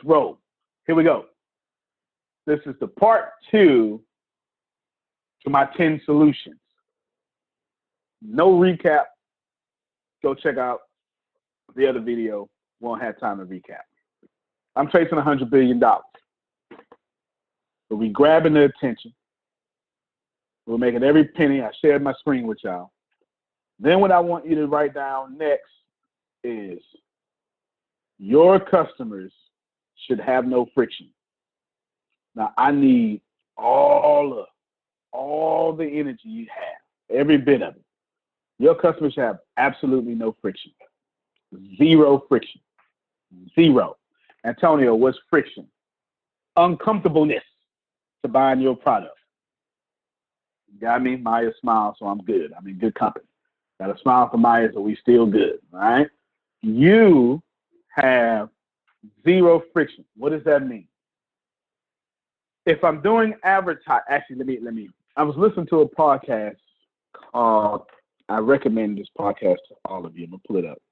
roll. Here we go. This is the part 2 to my 10 solutions. No recap. Go check out the other video. Won't have time to recap. I'm chasing $100 billion. So we grabbing the attention. We're making every penny. I shared my screen with y'all. Then what I want you to write down next is your customers should have no friction. Now, I need all the energy you have, every bit of it. Your customers should have absolutely no friction. Zero friction. Zero. Antonio, what's friction? Uncomfortableness to buying your product. Got me? Maya smile, so I'm good. I'm in good company. Got a smile for Maya, so we still good. All right? You have zero friction. What does that mean? If I'm doing advertising, actually, let me. I was listening to a podcast called, I recommend this podcast to all of you. I'm going to pull it up.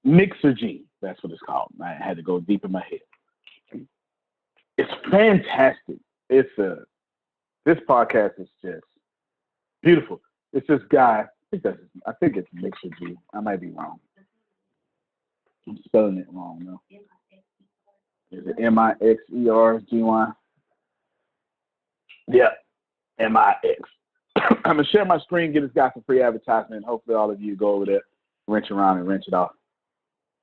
Mixergy, that's what it's called. I had to go deep in my head. It's fantastic. This podcast is just beautiful. It's this guy. I think it's Mixergy. I might be wrong. I'm spelling it wrong, though. Is it Mixergy? Yeah, Mix. I'm going to share my screen, get this guy some free advertisement, and hopefully all of you go over there, wrench around and wrench it off.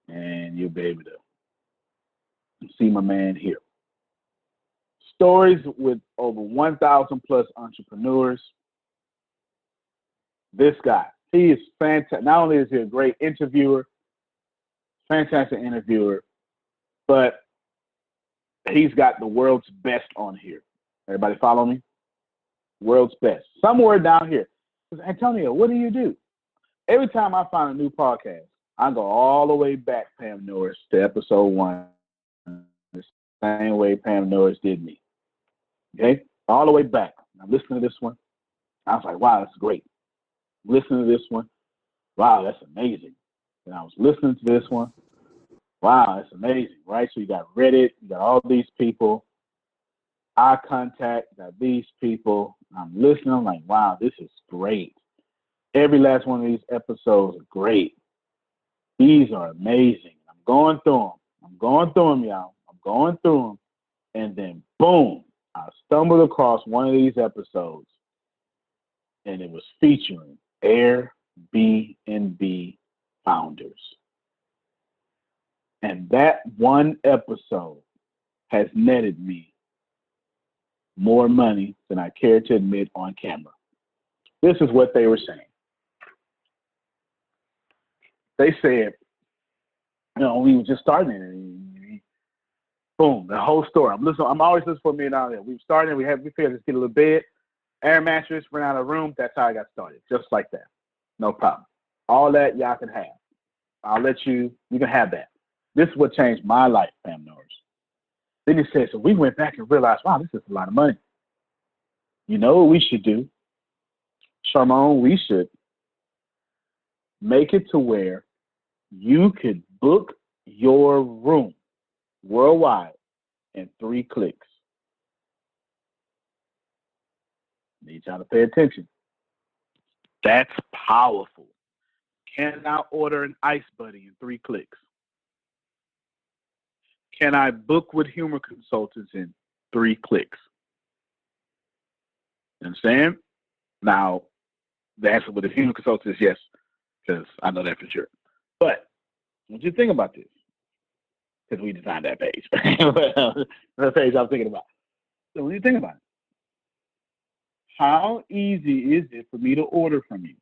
And you'll be able to see my man here. Stories with over 1,000 plus entrepreneurs. This guy, he is fantastic. Not only is he a great interviewer, fantastic interviewer, but he's got the world's best on here. Everybody follow me? World's best. Somewhere down here. Antonio, what do you do? Every time I find a new podcast, I go all the way back, Pam Norris, to episode 1. The same way Pam Norris did me. Okay? All the way back. I'm listening to this one. I was like, wow, that's great. Listening to this one. Wow, that's amazing. And I was listening to this one. Wow, that's amazing, right? So you got Reddit, you got all these people. Eye contact, you got these people. I'm listening. I'm like, wow, this is great. Every last one of these episodes are great. These are amazing. I'm going through them, y'all. I'm going through them. And then, boom, I stumbled across one of these episodes, and it was featuring Airbnb founders. And that one episode has netted me more money than I care to admit on camera. This is what they were saying. They said, we were just starting it. Boom, the whole story. I'm always listening for $1 million. We started, we figured let's get a little bed, air mattress, rent out a room. That's how I got started. Just like that. No problem. All that y'all can have. I'll let you can have that. This is what changed my life, Pam Norris. Then he said, so we went back and realized, wow, this is a lot of money. You know what we should do? Sharmon, we should make it to where you could book your room worldwide in 3 clicks. Need y'all to pay attention. That's powerful. Can I order an ice buddy in 3 clicks? Can I book with humor consultants in 3 clicks? You understand? Now, the answer with the humor consultants is yes, because I know that for sure. But what you think about this? Because we designed that page. The page I'm thinking about. So when you think about it, how easy is it for me to order from you?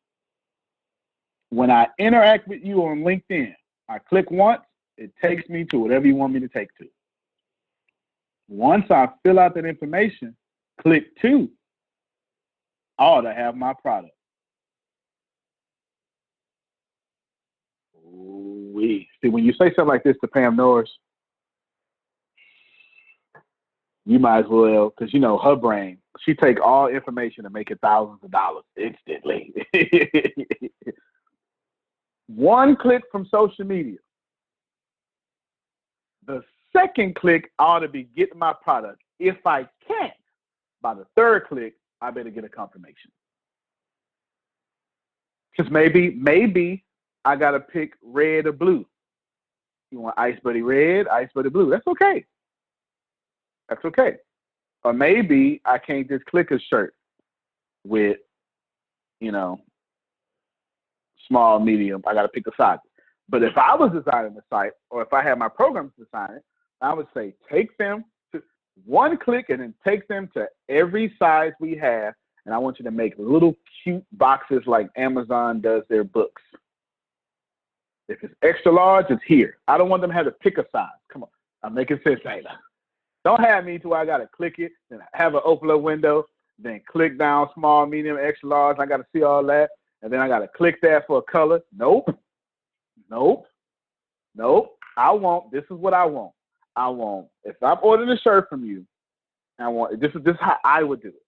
When I interact with you on LinkedIn, I click once, it takes me to whatever you want me to take to. Once I fill out that information, click 2. I ought to have my product. Ooh-wee. See, when you say something like this to Pam Norris, you might as well, because her brain, she take all information and make it thousands of dollars instantly. 1 click from social media. The second click ought to be getting my product. If I can't, by the third click, I better get a confirmation. Because maybe I got to pick red or blue. You want Ice Buddy red, Ice Buddy blue. That's okay. That's okay. Or maybe I can't just click a shirt with, small, medium. I got to pick a size. But if I was designing the site, or if I had my programs design it, I would say take them to one click and then take them to every size we have. And I want you to make little cute boxes like Amazon does their books. If it's extra large, it's here. I don't want them to have to pick a size. Come on. I'm making sense, ain't I? Don't have me to where I got to click it and have an open up window, then click down small, medium, extra large. I got to see all that. And then I got to click that for a color. Nope. This is what I want. If I'm ordering a shirt from you, this is how I would do it.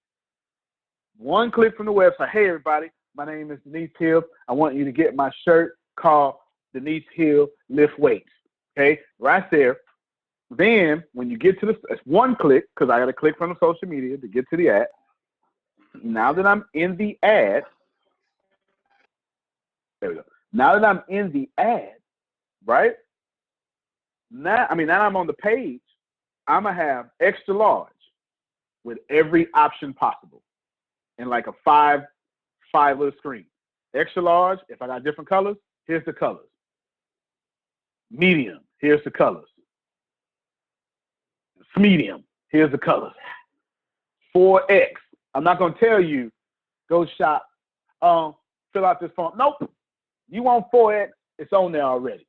One click from the website. Hey, everybody, my name is Denise Hill. I want you to get my shirt called Denise Hill Lift Weights. Okay, right there. Then when you get to it's one click, because I got to click from the social media to get to the ad. Now that I'm in the ad, there we go. Now that I'm in the ad, right? Now I'm on the page. I'm gonna have extra large with every option possible, in like a five little screen. Extra large. If I got different colors, here's the colors. Medium. Here's the colors. Medium. Here's the colors. 4X. I'm not gonna tell you go shop. Fill out this form. Nope. You want 4X? It's on there already.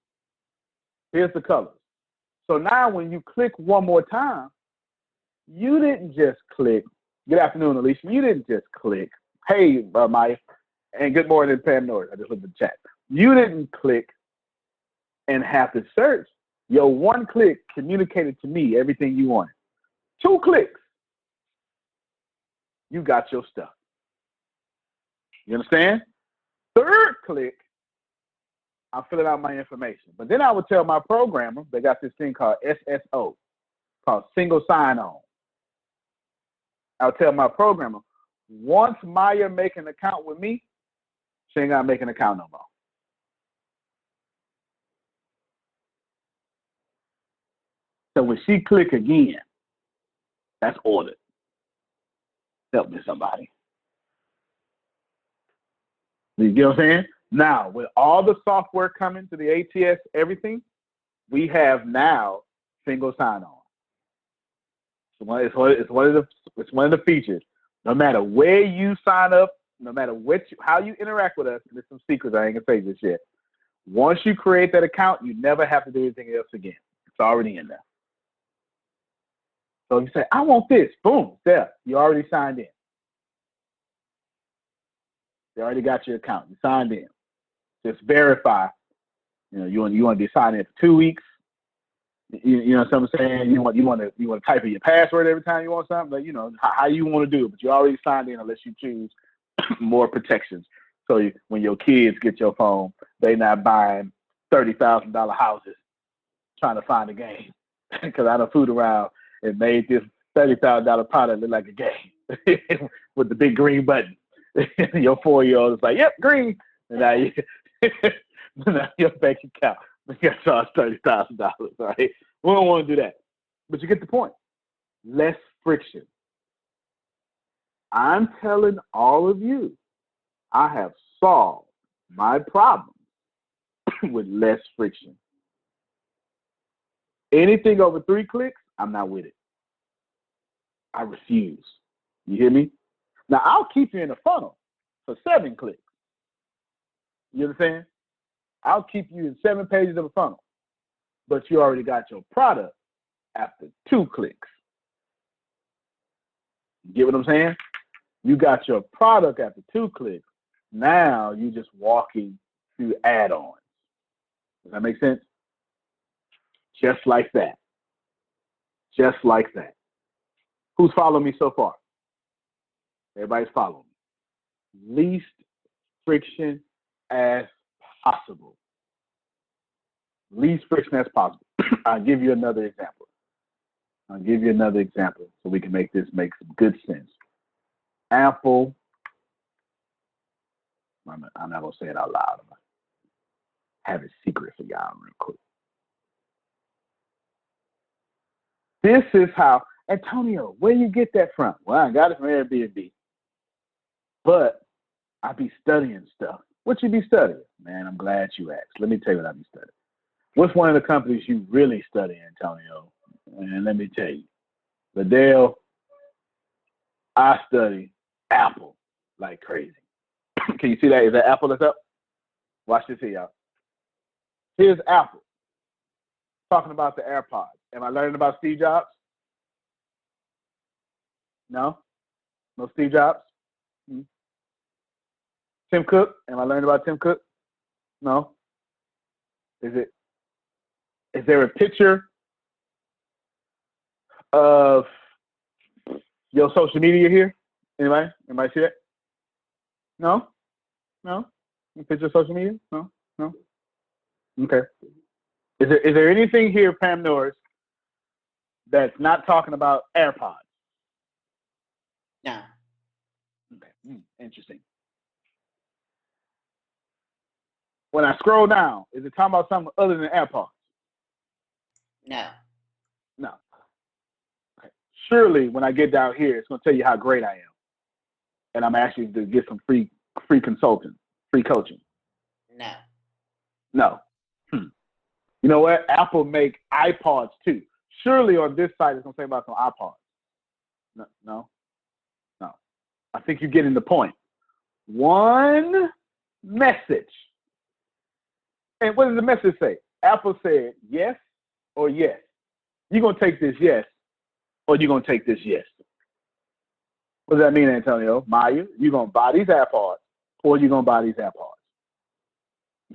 Here's the colors. So now when you click one more time, you didn't just click. Good afternoon, Alicia. You didn't just click. Hey, Maya. And good morning, Pam Norris. I just looked at the chat. You didn't click and have to search. Your one click communicated to me everything you wanted. 2 clicks. You got your stuff. You understand? Third click, I'm filling out my information. But then I would tell my programmer, they got this thing called SSO, called single sign-on. I'll tell my programmer, once Maya make an account with me, she ain't got to make an account no more. So when she click again, that's ordered. Help me, somebody. You get what I'm saying? Now, with all the software coming to the ATS, everything, we have now single sign-on. It's one of the features. No matter where you sign up, no matter how you interact with us, and there's some secrets I ain't gonna say this yet. Once you create that account, you never have to do anything else again. It's already in there. So you say, I want this. Boom, there. You already signed in. You already got your account. You signed in. Just verify. You want to be signed in for 2 weeks. You know what I'm saying? You want to type in your password every time you want something. But how you want to do it. But you already signed in unless you choose more protections. So when your kids get your phone, they not buying $30,000 houses trying to find a game. Because I done fooled around and made this $30,000 product look like a game with the big green button. Your 4-year-old is like, yep, green. And now your bank account got charged $30,000, right? We don't want to do that. But you get the point. Less friction. I'm telling all of you, I have solved my problem with less friction. Anything over 3 clicks, I'm not with it. I refuse. You hear me? Now, I'll keep you in the funnel for 7 clicks. You understand? I'll keep you in 7 pages of a funnel, but you already got your product after 2 clicks. You get what I'm saying? You got your product after 2 clicks. Now you're just walking through add-ons. Does that make sense? Just like that. Just like that. Who's following me so far? Everybody's following me. Least friction as possible. Least friction as possible. I'll give you another example. So we can make this make some good sense. Apple. I'm not gonna say it out loud. I'm gonna have it secret for y'all real quick. This is how, Antonio, where you get that from? Well, I got it from Airbnb. But I be studying stuff. What you be studying? Man, I'm glad you asked. Let me tell you what I be studying. What's one of the companies you really study, Antonio? And let me tell you. Liddell, I study Apple like crazy. Can you see that? Is that Apple that's up? Watch this here, y'all. Here's Apple talking about the AirPods. Am I learning about Steve Jobs? No? No Steve Jobs? Tim Cook? Am I learning about Tim Cook? No? Is there a picture of your social media here? Anybody see that? No? No? A picture of social media? No? No? Okay. Is there anything here, Pam Norris, that's not talking about AirPods? No. Okay. Interesting. When I scroll down, is it talking about something other than AirPods? No. No. Okay. Surely, when I get down here, it's going to tell you how great I am, and I'm actually to get some free consulting, free coaching. No. No. You know what? Apple make iPods too. Surely on this site it's going to say about some iPods. No. I think you're getting the point. One message. And what does the message say? Apple said yes or yes. You're going to take this yes or you're going to take this yes. What does that mean, Antonio? Maya, you're going to buy these AirPods or you're going to buy these AirPods.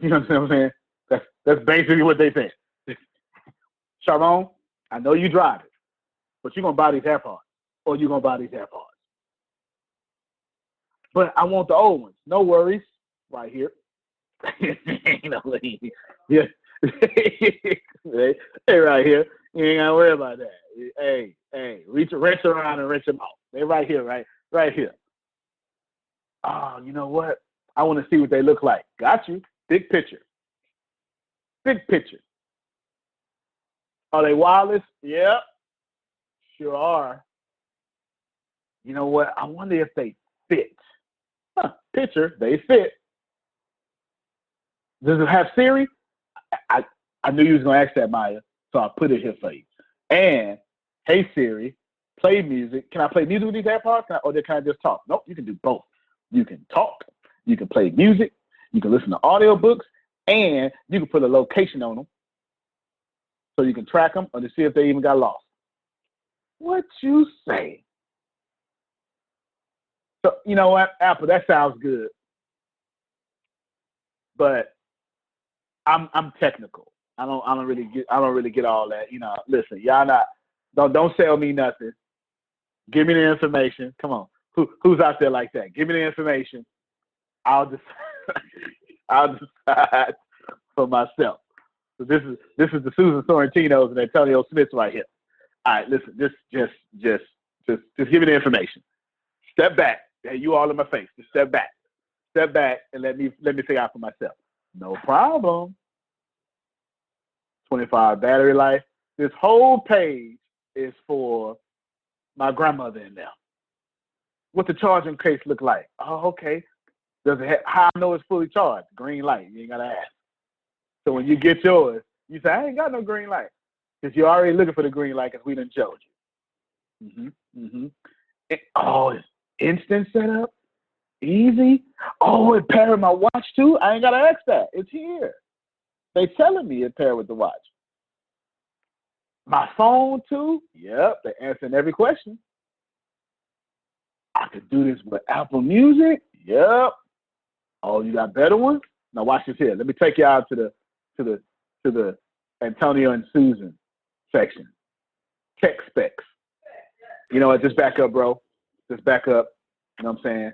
You know what I'm saying? That's basically what they think. Sharon, I know you drive it, but you're going to buy these AirPods or you're going to buy these AirPods. But I want the old ones. No worries. Right here. Yeah. Hey, right here. You ain't got to worry about that. Hey, reach around and reach them out. They're right here, right here. Oh, you know what? I want to see what they look like. Got you. Big picture. Are they wireless? Yep. Sure are. You know what? I wonder if they fit. Picture, they fit. Does it have Siri? I knew you was going to ask that, Maya, so I put it here for you. And, hey, Siri, play music. Can I play music with these AirPods? Or can I just talk? Nope, you can do both. You can talk. You can play music. You can listen to audiobooks. And you can put a location on them so you can track them or to see if they even got lost. What you say? So, you know what, Apple, that sounds good. But I'm technical. I don't really get all that. You know, listen, y'all don't sell me nothing. Give me the information. Come on. Who's out there like that? Give me the information. I'll decide for myself. So this is the Susan Sorrentinos and Antonio Smiths right here. All right, listen, just give me the information. Step back. Hey, you all in my face. Just step back. Step back and let me figure out for myself. No problem. 25 battery life. This whole page is for my grandmother in there. What the charging case look like? Oh, okay. Does it how I know it's fully charged? Green light. You ain't gotta ask. So when you get yours, you say, I ain't got no green light. Because you're already looking for the green light because we done showed you. It's instant setup. Easy. Oh, it paired with my watch too? I ain't got to ask that. It's here. They telling me it paired with the watch. My phone too? Yep, they're answering every question. I could do this with Apple Music? Yep. Oh, you got better ones? Now watch this here. Let me take you out to the Antonio and Susan section. Tech specs. You know what? Just back up, bro. Just back up. You know what I'm saying?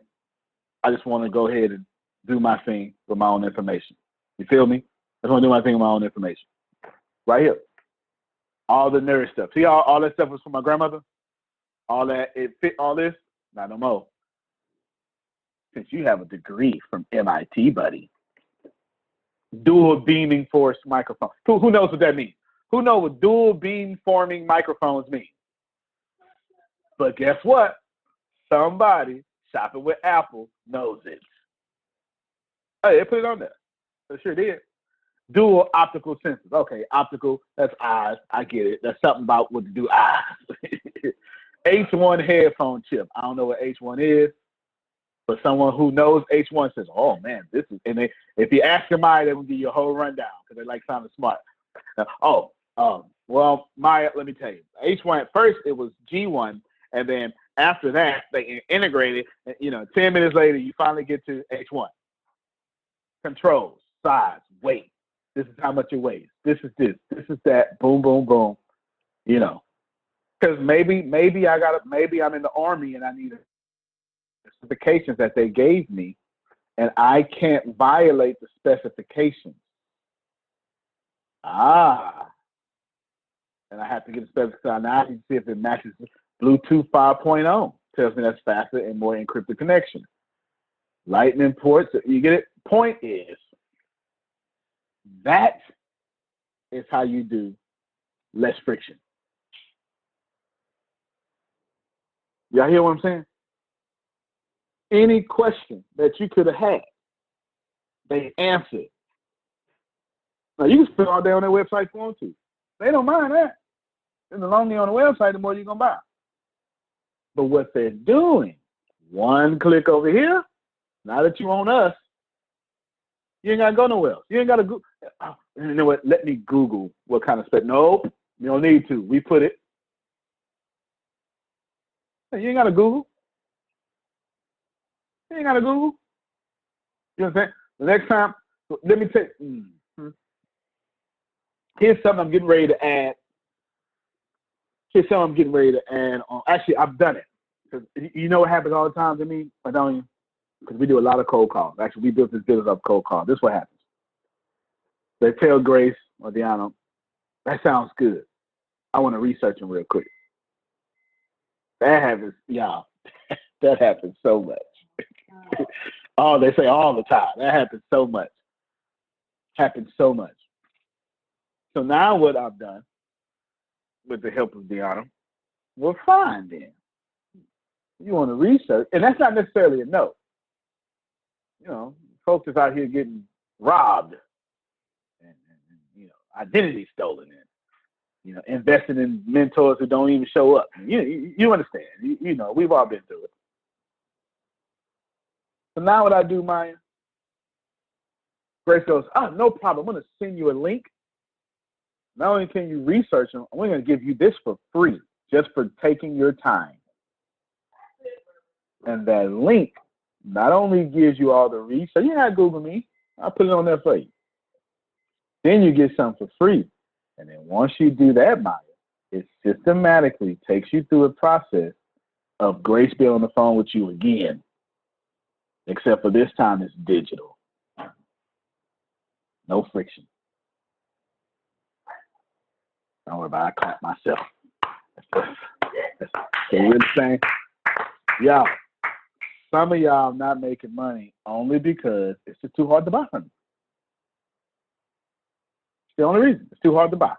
I just want to go ahead and do my thing with my own information. You feel me? I just want to do my thing with my own information. Right here. All the nerd stuff. See, all that stuff was from my grandmother. All that, it fit all this. Not no more. Since you have a degree from MIT, buddy. Dual beaming force microphone. Who knows what that means? Who knows what dual beam forming microphones mean? But guess what? Somebody shopping with Apple knows it. Hey, they put it on there. They sure did. Dual optical sensors. Okay, optical, that's eyes. I get it. That's something about what to do eyes. H1 headphone chip. I don't know what H1 is, but someone who knows H1 says, oh man, this is, and if you ask them Maya, they will give you a whole rundown because they like sounding smart. Well, Maya, let me tell you. H1, at first it was G1, and then after that, they integrated, 10 minutes later, you finally get to H1. Controls, size, weight. This is how much it weighs. This is this. This is that. Boom, boom, boom. Because maybe I'm in the Army and I need specifications that they gave me, and I can't violate the specifications. And I have to get a specification. Now I need to see if it matches Bluetooth 5.0. Tells me that's faster and more encrypted connection. Lightning ports, you get it? Point is, that is how you do less friction. Y'all hear what I'm saying? Any question that you could have had, they answered. Now, you can spend all day on their website if you want to. They don't mind that. And the longer you're on the website, the more you're going to buy. But what they're doing, one click over here, now that you own us, you ain't got to go nowhere else. You ain't got to go. You know what? Let me Google what kind of spec. Nope, you don't need to. We put it. You ain't got to Google. You ain't got to Google. You know what I'm saying? The next time, let me tell you. Here's something I'm getting ready to add. Actually, I've done it. Because you know what happens all the time to me? I don't you? Because we do a lot of cold calls. Actually, we built this business up cold call. This is what happens. They tell Grace or Deanna, that sounds good. I want to research them real quick. That happens, y'all. That happens so much. They say all the time. That happens so much. So now what I've done, with the help of Deanna, well, fine then. You want to research, and that's not necessarily a no. Folks is out here getting robbed and identity stolen and, invested in mentors who don't even show up. You understand. We've all been through it. So now what I do, Maya, Grace goes, no problem. I'm going to send you a link. Not only can you research them, I'm going to give you this for free, just for taking your time. And that link not only gives you all the research, you have Google Me. I'll put it on there for you. Then you get something for free. And then once you do that, Maya, it systematically takes you through a process of Grace being on the phone with you again. Except for this time it's digital. No friction. Don't worry about it. I clap myself. So we're saying, y'all, some of y'all not making money only because it's just too hard to buy from you. It's the only reason. It's too hard to buy.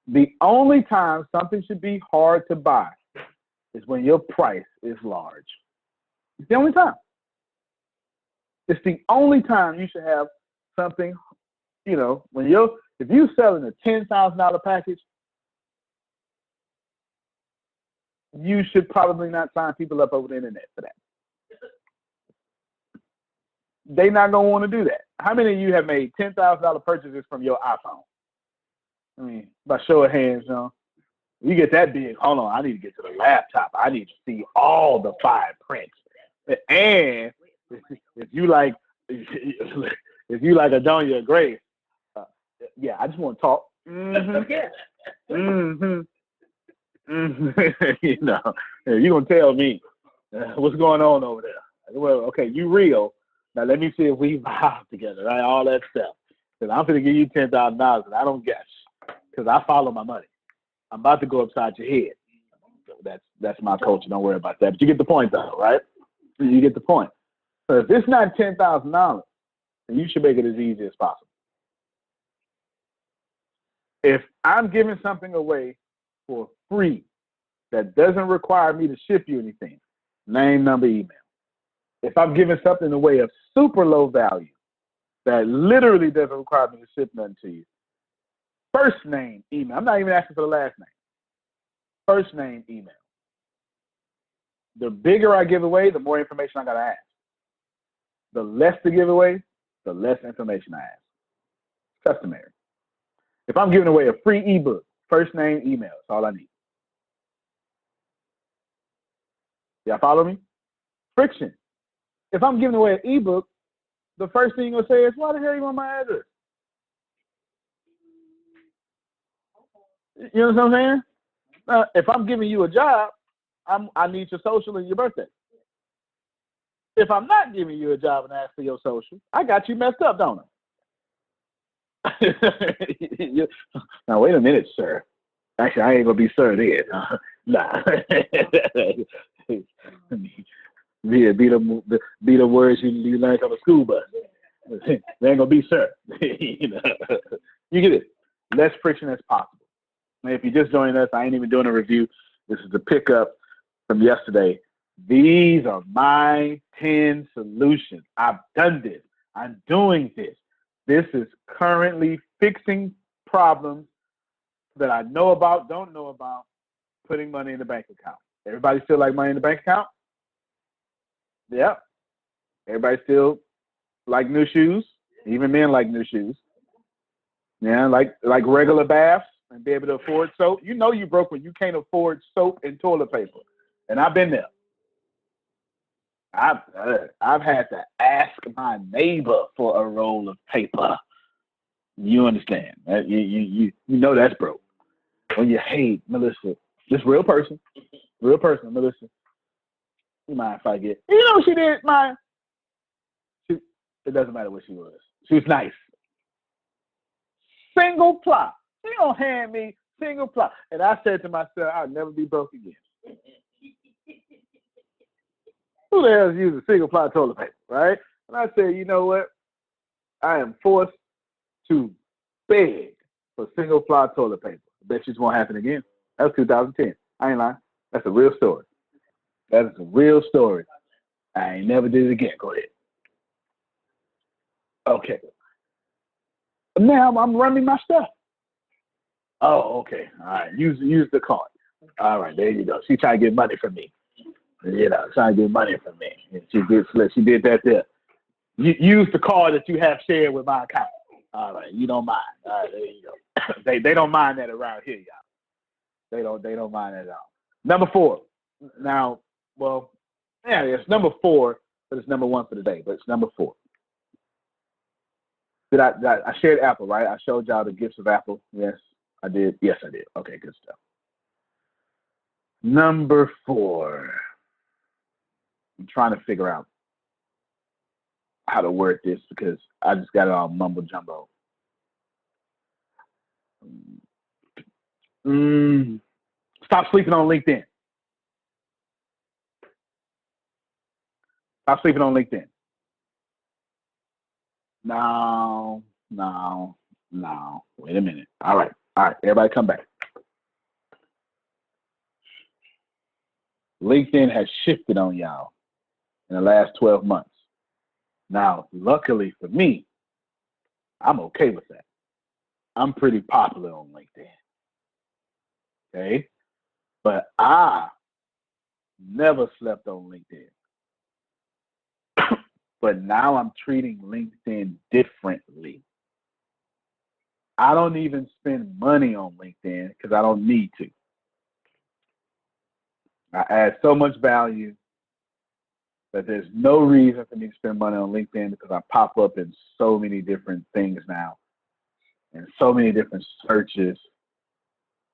The only time something should be hard to buy is when your price is large. It's the only time. It's the only time you should have something, if you're selling a $10,000 package, you should probably not sign people up over the internet for that. They're not going to want to do that. How many of you have made $10,000 purchases from your iPhone? I mean, by show of hands, you get that big. Hold on, I need to get to the laptop. I need to see all the fine prints. And if you like Adonia Grace, yeah, I just want to talk. Mm-hmm. Mm-hmm. Mm-hmm. You're going to tell me what's going on over there. Well, okay, you real. Now let me see if we vibe together, right? All that stuff. Because I'm going to give you $10,000 and I don't guess. because I follow my money. I'm about to go upside your head. That's my culture. Don't worry about that. But you get the point, though, right? You get the point. So if it's not $10,000, then you should make it as easy as possible. If I'm giving something away for free that doesn't require me to ship you anything, name, number, email. If I'm giving something away of super low value that literally doesn't require me to ship nothing to you, first name, email. I'm not even asking for the last name. First name, email. The bigger I give away, the more information I got to ask. The less to give away, the less information I ask. Customary. If I'm giving away a free ebook, first name, email. That's all I need. Y'all follow me? Friction. If I'm giving away an ebook, the first thing you're going to say is, why the hell you want my address? You know what I'm saying? If I'm giving you a job, I need your social and your birthday. If I'm not giving you a job and ask for your social, I got you messed up, don't I? Now, wait a minute, sir. Actually, I ain't going to be sir then. Nah. Be the words you learned on the school bus. They ain't going to be sir. You get it. Less friction as possible. And if you're just joining us, I ain't even doing a review. This is the pickup from yesterday. These are my 10 solutions. I've done this. I'm doing this. This is currently fixing problems that I know about, don't know about, putting money in the bank account. Everybody still like money in the bank account? Yeah. Everybody still like new shoes? Even men like new shoes. Yeah, like regular baths and be able to afford soap. You know you broke when you can't afford soap and toilet paper. And I've been there. I've had to ask my neighbor for a roll of paper. You understand? You know that's broke. When you hate Melissa, this real person, Melissa. You mind if I get? You know what she did, Maya? It doesn't matter what she was. She was nice. Single ply. She gonna hand me single ply, and I said to myself, I'll never be broke again. Who the hell is using single ply toilet paper, right? And I said, you know what? I am forced to beg for single ply toilet paper. I bet you this won't happen again. That was 2010. I ain't lying. That's a real story. That is a real story. I ain't never did it again. Go ahead. Okay. Now I'm running my stuff. Oh, okay. All right. Use the card. All right. There you go. She trying to get money from me. Trying to get money from me. And she did that there. Use the card that you have shared with my account. All right. You don't mind. All right. There you go. They don't mind that around here, y'all. They don't mind that at all. Number 4. Now, well, yeah, it's number 4, but it's number 1 for the day. But it's number 4. I shared Apple, right? I showed y'all the gifts of Apple. Yes, I did. Yes, I did. Okay, good stuff. Number 4. I'm trying to figure out how to word this because I just got it all mumbo jumbo. Stop sleeping on LinkedIn. Stop sleeping on LinkedIn. No. Wait a minute. All right. Everybody come back. LinkedIn has shifted on y'all in the last 12 months. Now, luckily for me, I'm okay with that. I'm pretty popular on LinkedIn. Okay? But I never slept on LinkedIn. But now I'm treating LinkedIn differently. I don't even spend money on LinkedIn because I don't need to. I add so much value that there's no reason for me to spend money on LinkedIn because I pop up in so many different things now and so many different searches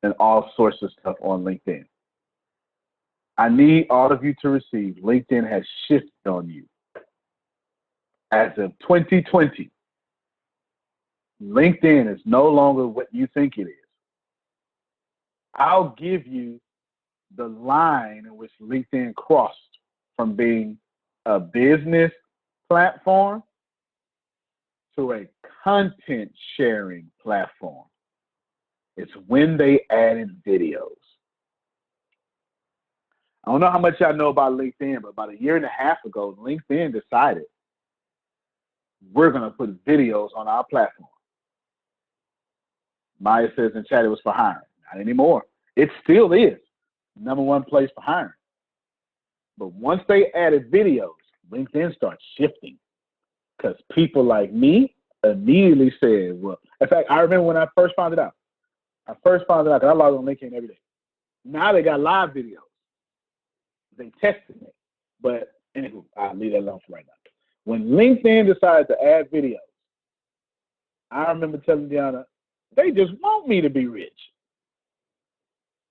and all sorts of stuff on LinkedIn. I need all of you to receive LinkedIn has shifted on you. As of 2020, LinkedIn is no longer what you think it is. I'll give you the line in which LinkedIn crossed from being a business platform to a content sharing platform. It's when they added videos. I don't know how much y'all know about LinkedIn, but about a year and a half ago, LinkedIn decided we're going to put videos on our platform. Maya says in chat it was for hiring. Not anymore. It still is number one place for hiring. But once they added videos, LinkedIn starts shifting because people like me immediately said, well, in fact, I remember when I first found it out. I log on LinkedIn every day. Now they got live videos. They tested me. But anywho, I'll leave that alone for right now. When LinkedIn decided to add videos, I remember telling Deanna, they just want me to be rich.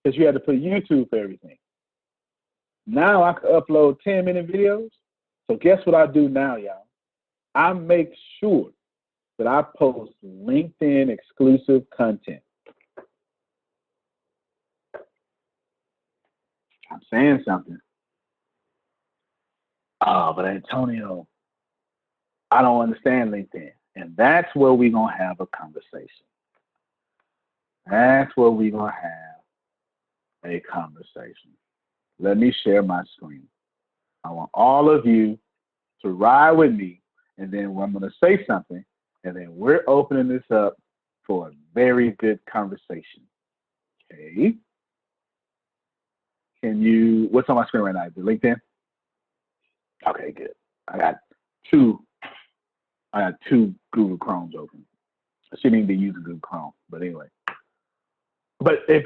Because you had to put YouTube for everything. Now I can upload 10-minute videos. So guess what I do now, y'all? I make sure that I post LinkedIn exclusive content. I'm saying something. Oh, but Antonio, I don't understand LinkedIn. And that's where we're going to have a conversation. That's where we're going to have a conversation. Let me share my screen. I want all of you to ride with me, and then I'm going to say something, and then we're opening this up for a very good conversation. Okay. What's on my screen right now? Is it LinkedIn? Okay, good. I got two Google Chromes open. I shouldn't even be using Google Chrome, but anyway. But if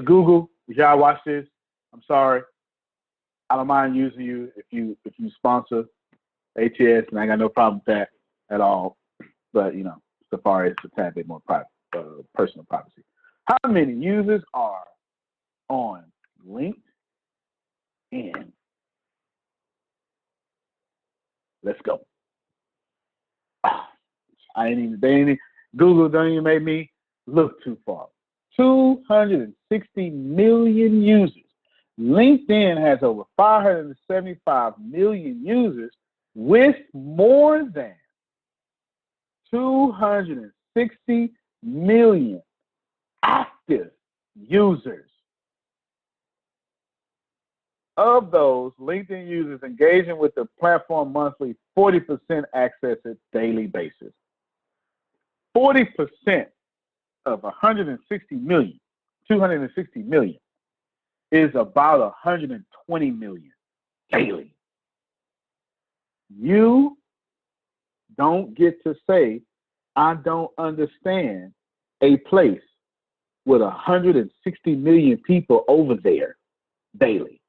y'all watch this, I'm sorry. I don't mind using you if you sponsor ATS, and I got no problem with that at all. But Safari is a tad bit more private, personal privacy. How many users are on LinkedIn? Let's go. Google don't even make me look too far. 260 million users. LinkedIn has over 575 million users with more than 260 million active users. Of those, LinkedIn users engaging with the platform monthly, 40% access it daily basis. 40% of 160 million, 260 million, is about 120 million daily. You don't get to say, I don't understand a place with 160 million people over there daily.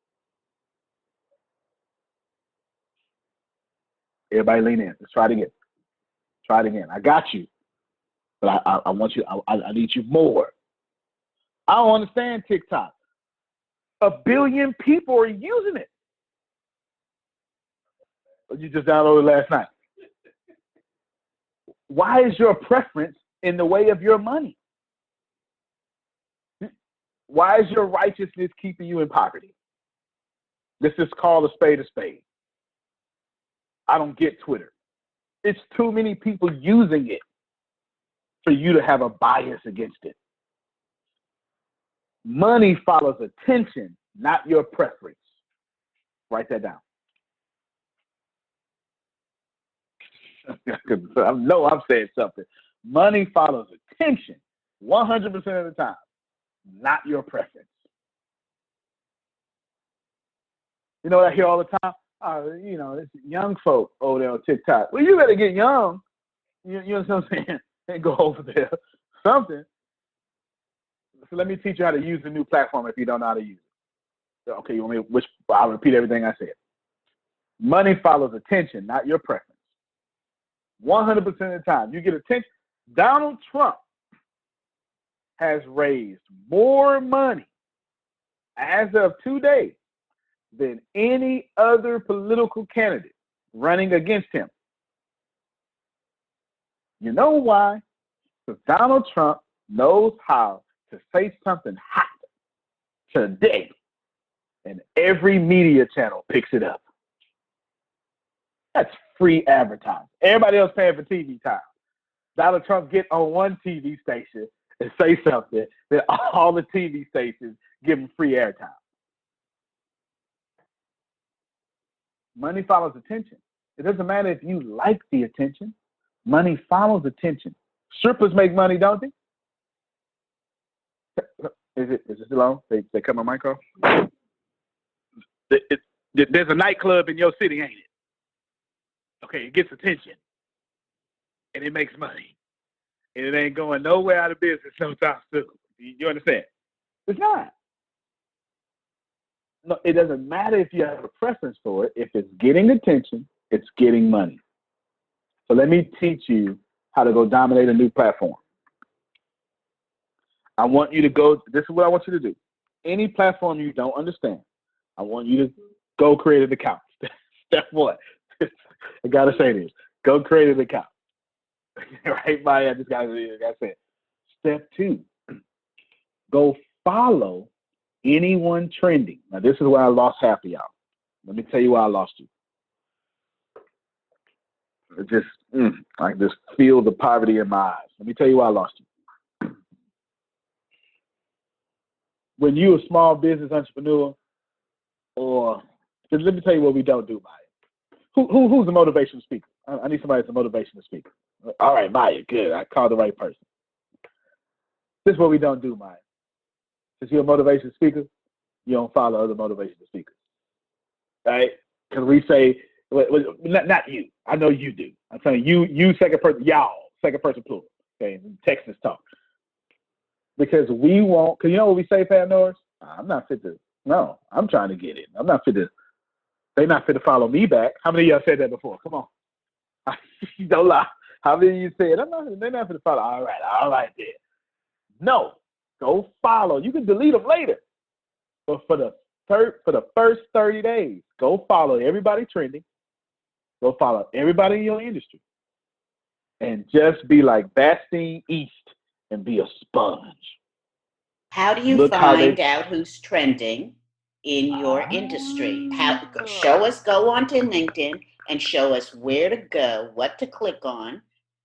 Everybody lean in. Let's try it again. Try it again. I got you. But I want you, I need you more. I don't understand TikTok. 1 billion people are using it. You just downloaded last night. Why is your preference in the way of your money? Why is your righteousness keeping you in poverty? Let's just call a spade a spade. I don't get Twitter. It's too many people using it for you to have a bias against it. Money follows attention, not your preference. Write that down. I know I'm saying something. Money follows attention 100% of the time, not your preference. You know what I hear all the time? It's young folk over there on TikTok. Well, you better get young. You know what I'm saying? And go over there. Something. So let me teach you how to use the new platform if you don't know how to use it. Okay, you want me? I'll repeat everything I said. Money follows attention, not your preference. 100% of the time. You get attention. Donald Trump has raised more money as of today than any other political candidate running against him. You know why? Because Donald Trump knows how to say something hot today. And every media channel picks it up. That's free advertising. Everybody else paying for TV time. Donald Trump get on one TV station and say something, then all the TV stations give him free airtime. Money follows attention. It doesn't matter if you like the attention. Money follows attention. Strippers make money, don't they? Is it still on? They cut my mic off? There's a nightclub in your city, ain't it? Okay, it gets attention. And it makes money. And it ain't going nowhere out of business no time soon. You understand? It's not. No, it doesn't matter if you have a preference for it. If it's getting attention, it's getting money. So let me teach you how to go dominate a new platform. I want you to go, this is what I want you to do. Any platform you don't understand, I want you to go create an account. Step one. I gotta say this. Go create an account. Right, Maya? I just gotta say it. Step two. Go follow anyone trending. Now, this is where I lost half of y'all. Let me tell you why I lost you. It just, I can just feel the poverty in my eyes. Let me tell you why I lost you. When you're a small business entrepreneur, or let me tell you what we don't do, Maya. Who's a motivational speaker? I need somebody that's a motivational speaker. All right, Maya, good. I called the right person. This is what we don't do, Maya. Since you're a motivational speaker, you don't follow other motivational speakers, right? Because we say, not you. I know you do. I'm telling you second person, y'all, second person plural. Okay, Texas talk. Because we won't, because you know what we say, Pat Norris? I'm not fit to, no, I'm trying to get it. I'm not fit to, they're not fit to follow me back. How many of y'all said that before? Come on. Don't lie. How many of you said, they're not fit to follow? All right, then. No, go follow. You can delete them later. But for the first 30 days, go follow everybody trending. Go follow everybody in your industry. And just be like Bastine East and be a sponge. How do you find out who's trending in your industry? Show us, go onto LinkedIn and show us where to go, what to click on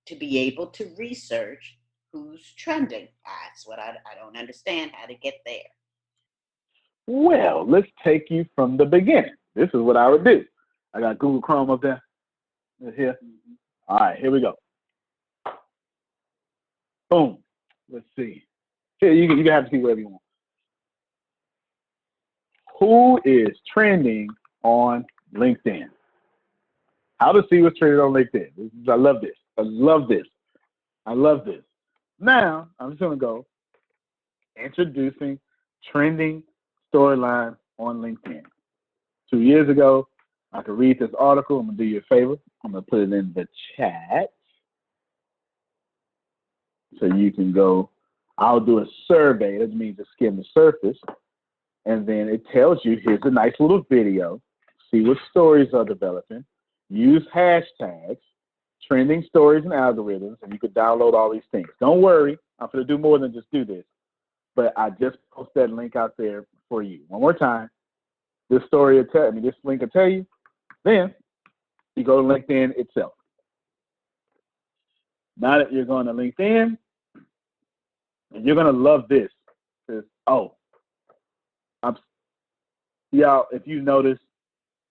to be able to research who's trending. That's what I don't understand how to get there. Well, let's take you from the beginning. This is what I would do. I got Google Chrome up there. Here. All right, here we go. Boom. Let's see. Here, you can have to see whatever you want. Who is trending on LinkedIn? How to see what's trending on LinkedIn. I love this. I love this. I love this. Now, I'm just going to go introducing trending storyline on LinkedIn. 2 years ago, I could read this article. I'm going to do you a favor. I'm going to put it in the chat so you can go. I'll do a survey. That means to skim the surface. And then it tells you, here's a nice little video. See what stories are developing. Use hashtags, trending stories and algorithms, and you could download all these things. Don't worry. I'm going to do more than just do this. But I just post that link out there for you. One more time. This story will tell me, this link will tell you. Then you go to LinkedIn itself. Now that you're going to LinkedIn, and you're going to love this. Y'all, if you notice,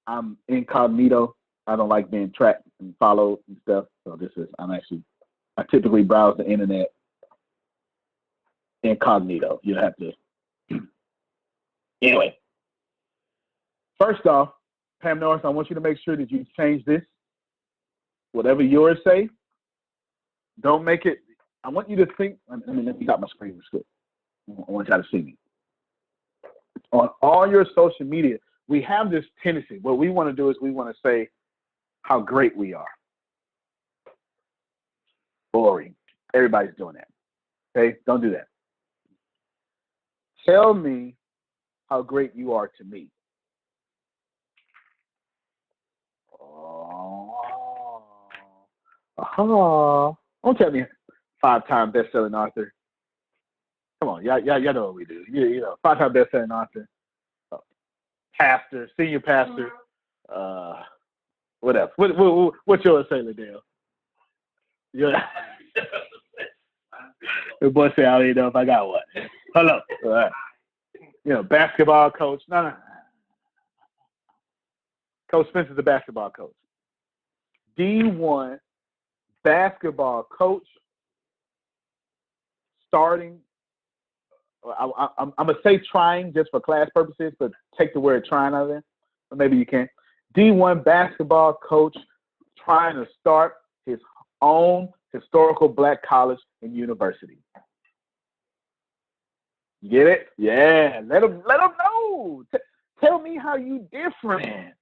I'm incognito. I don't like being tracked and followed and stuff. So I typically browse the internet incognito. You have to. Anyway, first off, Pam Norris, I want you to make sure that you change this. Whatever yours say, don't make it. I want you to think. Let me stop my screen real quick. I want y'all to see me. On all your social media, we have this tendency. What we want to do is we want to say how great we are. Boring. Everybody's doing that. Okay? Don't do that. Tell me how great you are to me. Don't tell me 5-time best-selling author. Come on, on. Y'all know what we do. You know, 5-time best-selling author, pastor, senior pastor. What else? What's yours, say, Liddell? Yeah. The boy say, I don't even know if I got one. Hello. All right. You know, basketball coach. No. Coach Spencer's a basketball coach. D1 basketball coach starting. I'm going to say trying just for class purposes, but take the word trying out of there. Or maybe you can. D1 basketball coach trying to start his own historical black college and university. You get it? Yeah. Let them know. Tell me how you different.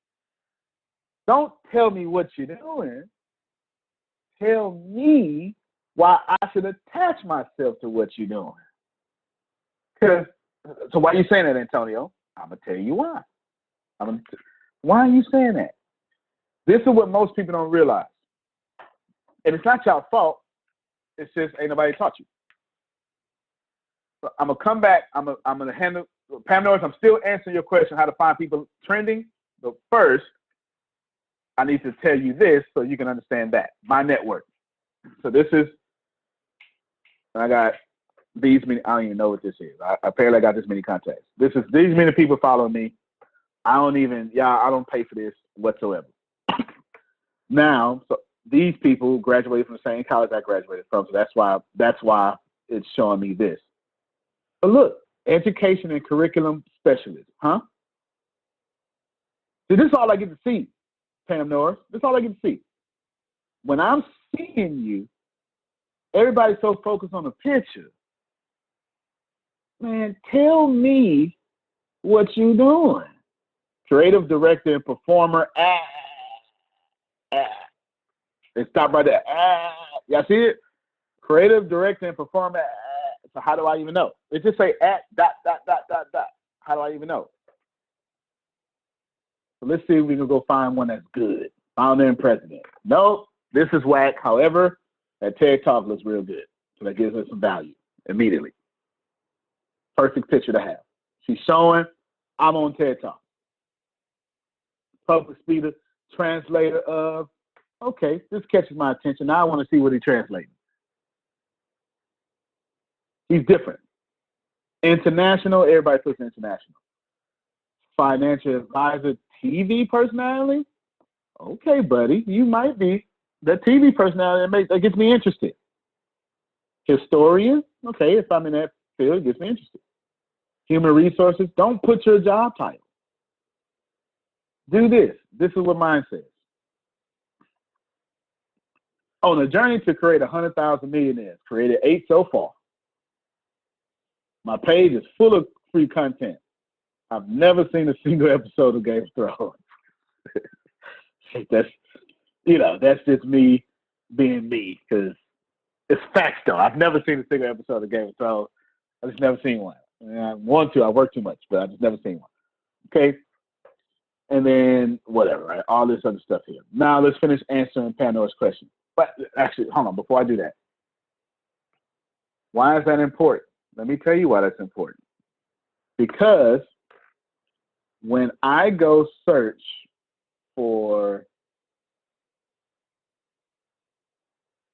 Don't tell me what you're doing. Tell me why I should attach myself to what you're doing. So why are you saying that, Antonio? I'm going to tell you why. Why are you saying that? This is what most people don't realize. And it's not your fault. It's just ain't nobody taught you. So I'm going to come back. I'm going to handle, Pam Norris, I'm still answering your question, how to find people trending. But first, I need to tell you this so you can understand that. My network. So this is, I got these many, I don't even know what this is. Apparently I got this many contacts. These many people follow me. I don't pay for this whatsoever. Now, so these people graduated from the same college I graduated from, so that's why it's showing me this. But look, education and curriculum specialist, huh? So this is all I get to see, Pam Norris. This is all I get to see. When I'm seeing you, everybody's so focused on the picture. Man, tell me what you doing. Creative director and performer. They stop right there. Y'all see it? Creative director and performer. So how do I even know? It just say @ ... How do I even know? So let's see if we can go find one that's good. Founder and president. Nope, this is whack. However, that TED Talk looks real good. So that gives us some value immediately. Perfect picture to have. She's showing I'm on TED Talk. Public speaker, translator of, okay, this catches my attention. Now I want to see what he's translating. He's different. International, everybody puts international. Financial advisor, TV personality. Okay, buddy, you might be. The TV personality, that gets me interested. Historian, okay, if I'm in that field, it gets me interested. Human resources, don't put your job title. Do this. This is what mine says. On a journey to create 100,000 millionaires, created 8 so far. My page is full of free content. I've never seen a single episode of Game of Thrones. That's just me being me, because it's facts though. I've never seen a single episode of Game of Thrones. I've just never seen one. I want to. I work too much, but I've just never seen one. Okay. And then whatever, right? All this other stuff here. Now let's finish answering Pandora's question. But actually, hold on, before I do that. Why is that important? Let me tell you why that's important. Because when I go search for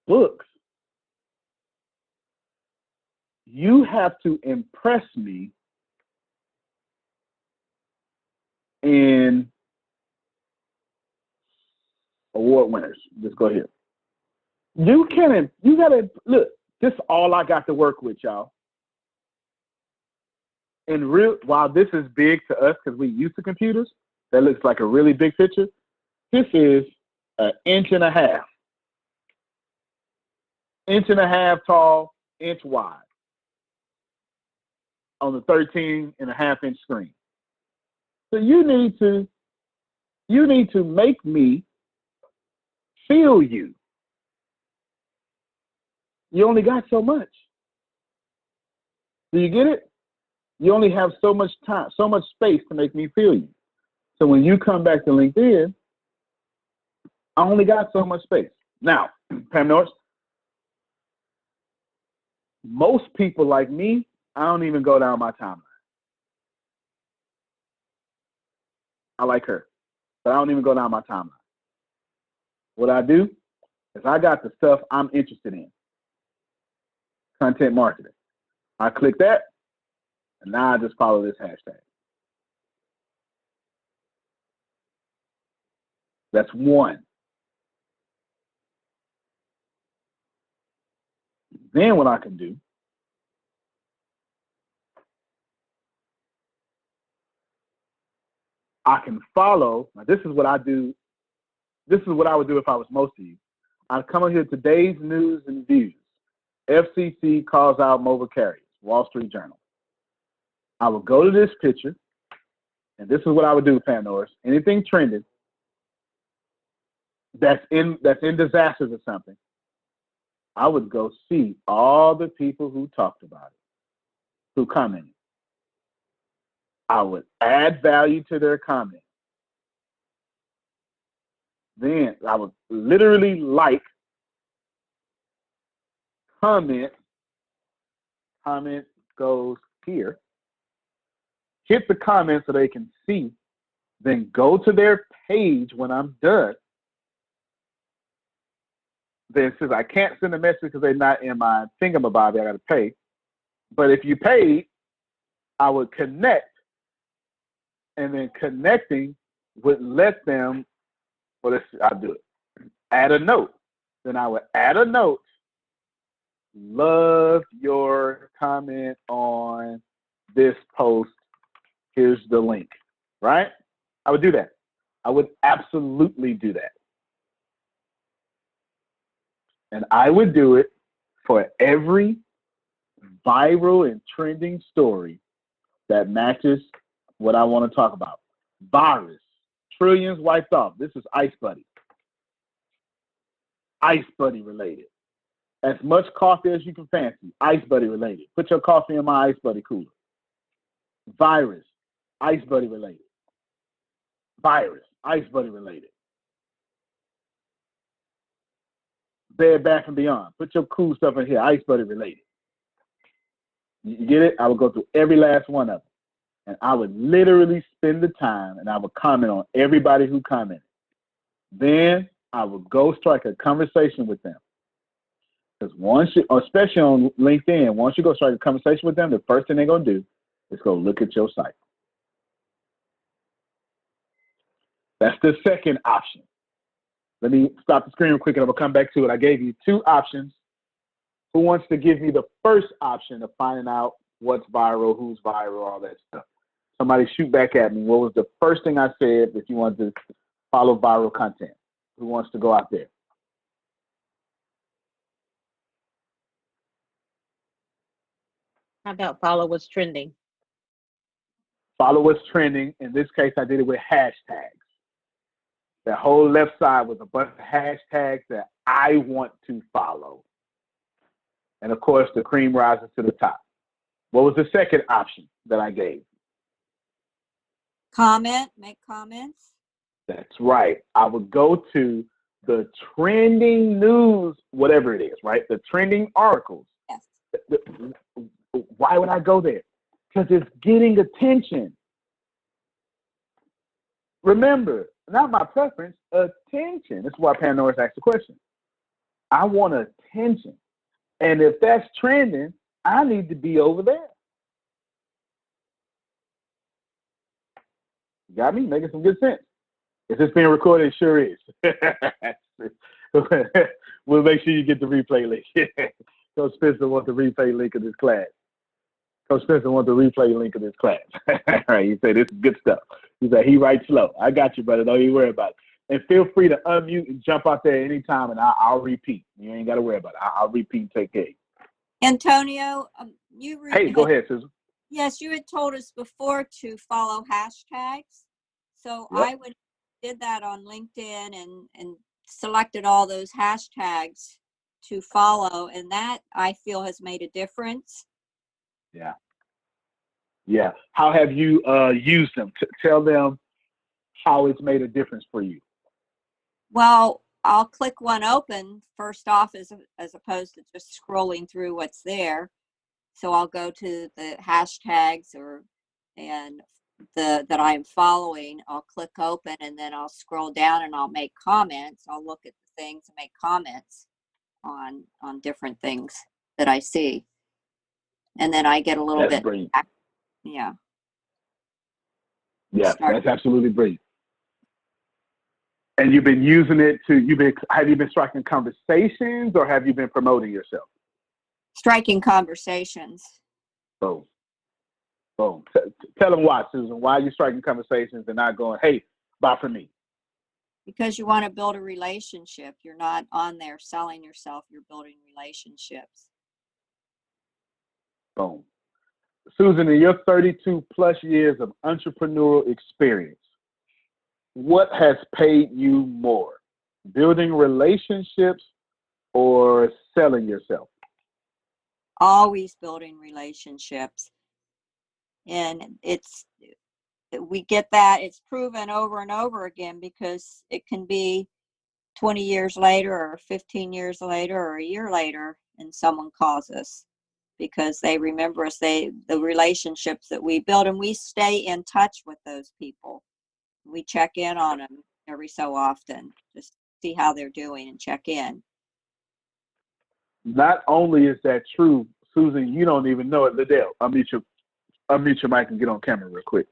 books, you have to impress me in award winners. Just go here. You gotta look, this is all I got to work with, y'all. And while this is big to us because we used to computers, that looks like a really big picture. This is 1.5 inches. 1.5 inches tall, 1 inch wide on the 13.5-inch screen. So you need to make me feel you. You only got so much. Do you get it? You only have so much time, so much space to make me feel you. So when you come back to LinkedIn, I only got so much space. Now, Pam Norris, most people like me I don't even go down my timeline. I like her, but I don't even go down my timeline. What I do is I got the stuff I'm interested in. Content marketing. I click that, and now I just follow this hashtag. That's one. Then what I can do, I can follow. Now this is what I do. This is what I would do if I was most of you. I'd come in here, today's news and views. FCC calls out mobile carriers, Wall Street Journal. I would go to this picture, and this is what I would do, Pandora. Anything trending that's in disasters or something, I would go see all the people who talked about it, who commented. I would add value to their comment. Then I would literally like, comment goes here. Hit the comment so they can see. Then go to their page when I'm done. Then since I can't send a message because they're not in my thingamabobby, I got to pay. But if you paid, I would connect. And then connecting would let them, well, I'll do it. Add a note. Then I would add a note. Love your comment on this post. Here's the link, right? I would do that. I would absolutely do that. And I would do it for every viral and trending story that matches what I want to talk about. Virus, trillions wiped off. This is Ice Buddy. Ice Buddy related. As much coffee as you can fancy, Ice Buddy related. Put your coffee in my Ice Buddy cooler. Virus, Ice Buddy related. Virus, Ice Buddy related. Bed Bath and Beyond. Put your cool stuff in here, Ice Buddy related. You get it? I would go through every last one of them. And I would literally spend the time and I would comment on everybody who commented. Then I would go strike a conversation with them. Because once you, especially on LinkedIn, once you go strike a conversation with them, the first thing they're going to do is go look at your site. That's the second option. Let me stop the screen real quick and I'm going to come back to it. I gave you two options. Who wants to give me the first option of finding out what's viral, who's viral, all that stuff? Somebody shoot back at me. What was the first thing I said if you wanted to follow viral content? Who wants to go out there? How about follow what's trending? Follow what's trending. In this case, I did it with hashtags. The whole left side was a bunch of hashtags that I want to follow. And of course, the cream rises to the top. What was the second option that I gave? Comment, make comments. That's right. I would go to the trending news, whatever it is, right? The trending articles. Yes. Why would I go there? Because it's getting attention. Remember, not my preference, attention. That's why Pandora's asked the question. I want attention. And if that's trending, I need to be over there. You got me? Making some good sense. If it's being recorded, it sure is. We'll make sure you get the replay link. Coach Spencer wants the replay link of this class. Coach Spencer wants the replay link of this class. All right, he said, this is good stuff. He said, he writes slow. I got you, brother. Don't you worry about it. And feel free to unmute and jump out there anytime, and I'll repeat. You ain't got to worry about it. I'll repeat and take care. Antonio, Hey, go ahead, Susan. Yes, you had told us before to follow hashtags. So Yep. I did that on LinkedIn and selected all those hashtags to follow, and that I feel has made a difference. Yeah. Yeah. How have you used them? Tell them how it's made a difference for you. Well, I'll click one open first off as opposed to just scrolling through what's there. So I'll go to the hashtags that I'm following. I'll click open, and then I'll scroll down and I'll make comments. I'll look at the things and make comments on different things that I see. And then I get a little That's bit brilliant. Yeah. Yeah, that's absolutely brilliant. And you've been using it have you been striking conversations, or have you been promoting yourself? Striking conversations. Boom. Boom. Tell them why, Susan. Why are you striking conversations and not going, hey, buy from me? Because you want to build a relationship. You're not on there selling yourself. You're building relationships. Boom. Susan, in your 32 plus years of entrepreneurial experience, what has paid you more, building relationships or selling yourself? Always building relationships. And we get that. It's proven over and over again, because it can be 20 years later or 15 years later or a year later, and someone calls us because they remember us, the relationships that we build, and we stay in touch with those people. We check in on them every so often, just see how they're doing and check in. Not only is that true, Susan, you don't even know it. Liddell, unmute your mic and get on camera real quick.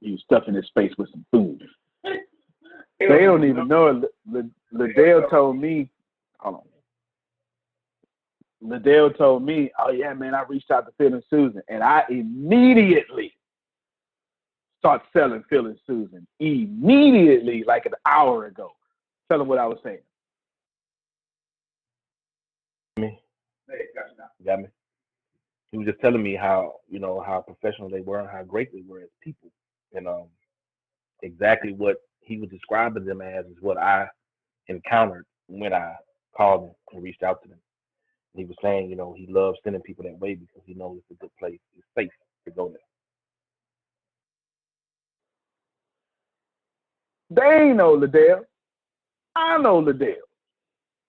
You stuffing his face with some food. They don't even know it. Liddell told me, hold on. Liddell told me, oh yeah, man, I reached out to Phil and Susan, and I immediately start selling Phil and Susan. Immediately, like an hour ago. Tell them what I was saying. Got me. He was just telling me how professional they were and how great they were as people, and exactly what he was describing them as is what I encountered when I called him and reached out to them. He was saying, he loves sending people that way because he knows it's a good place, it's safe to go there. They ain't know Liddell. I know Liddell.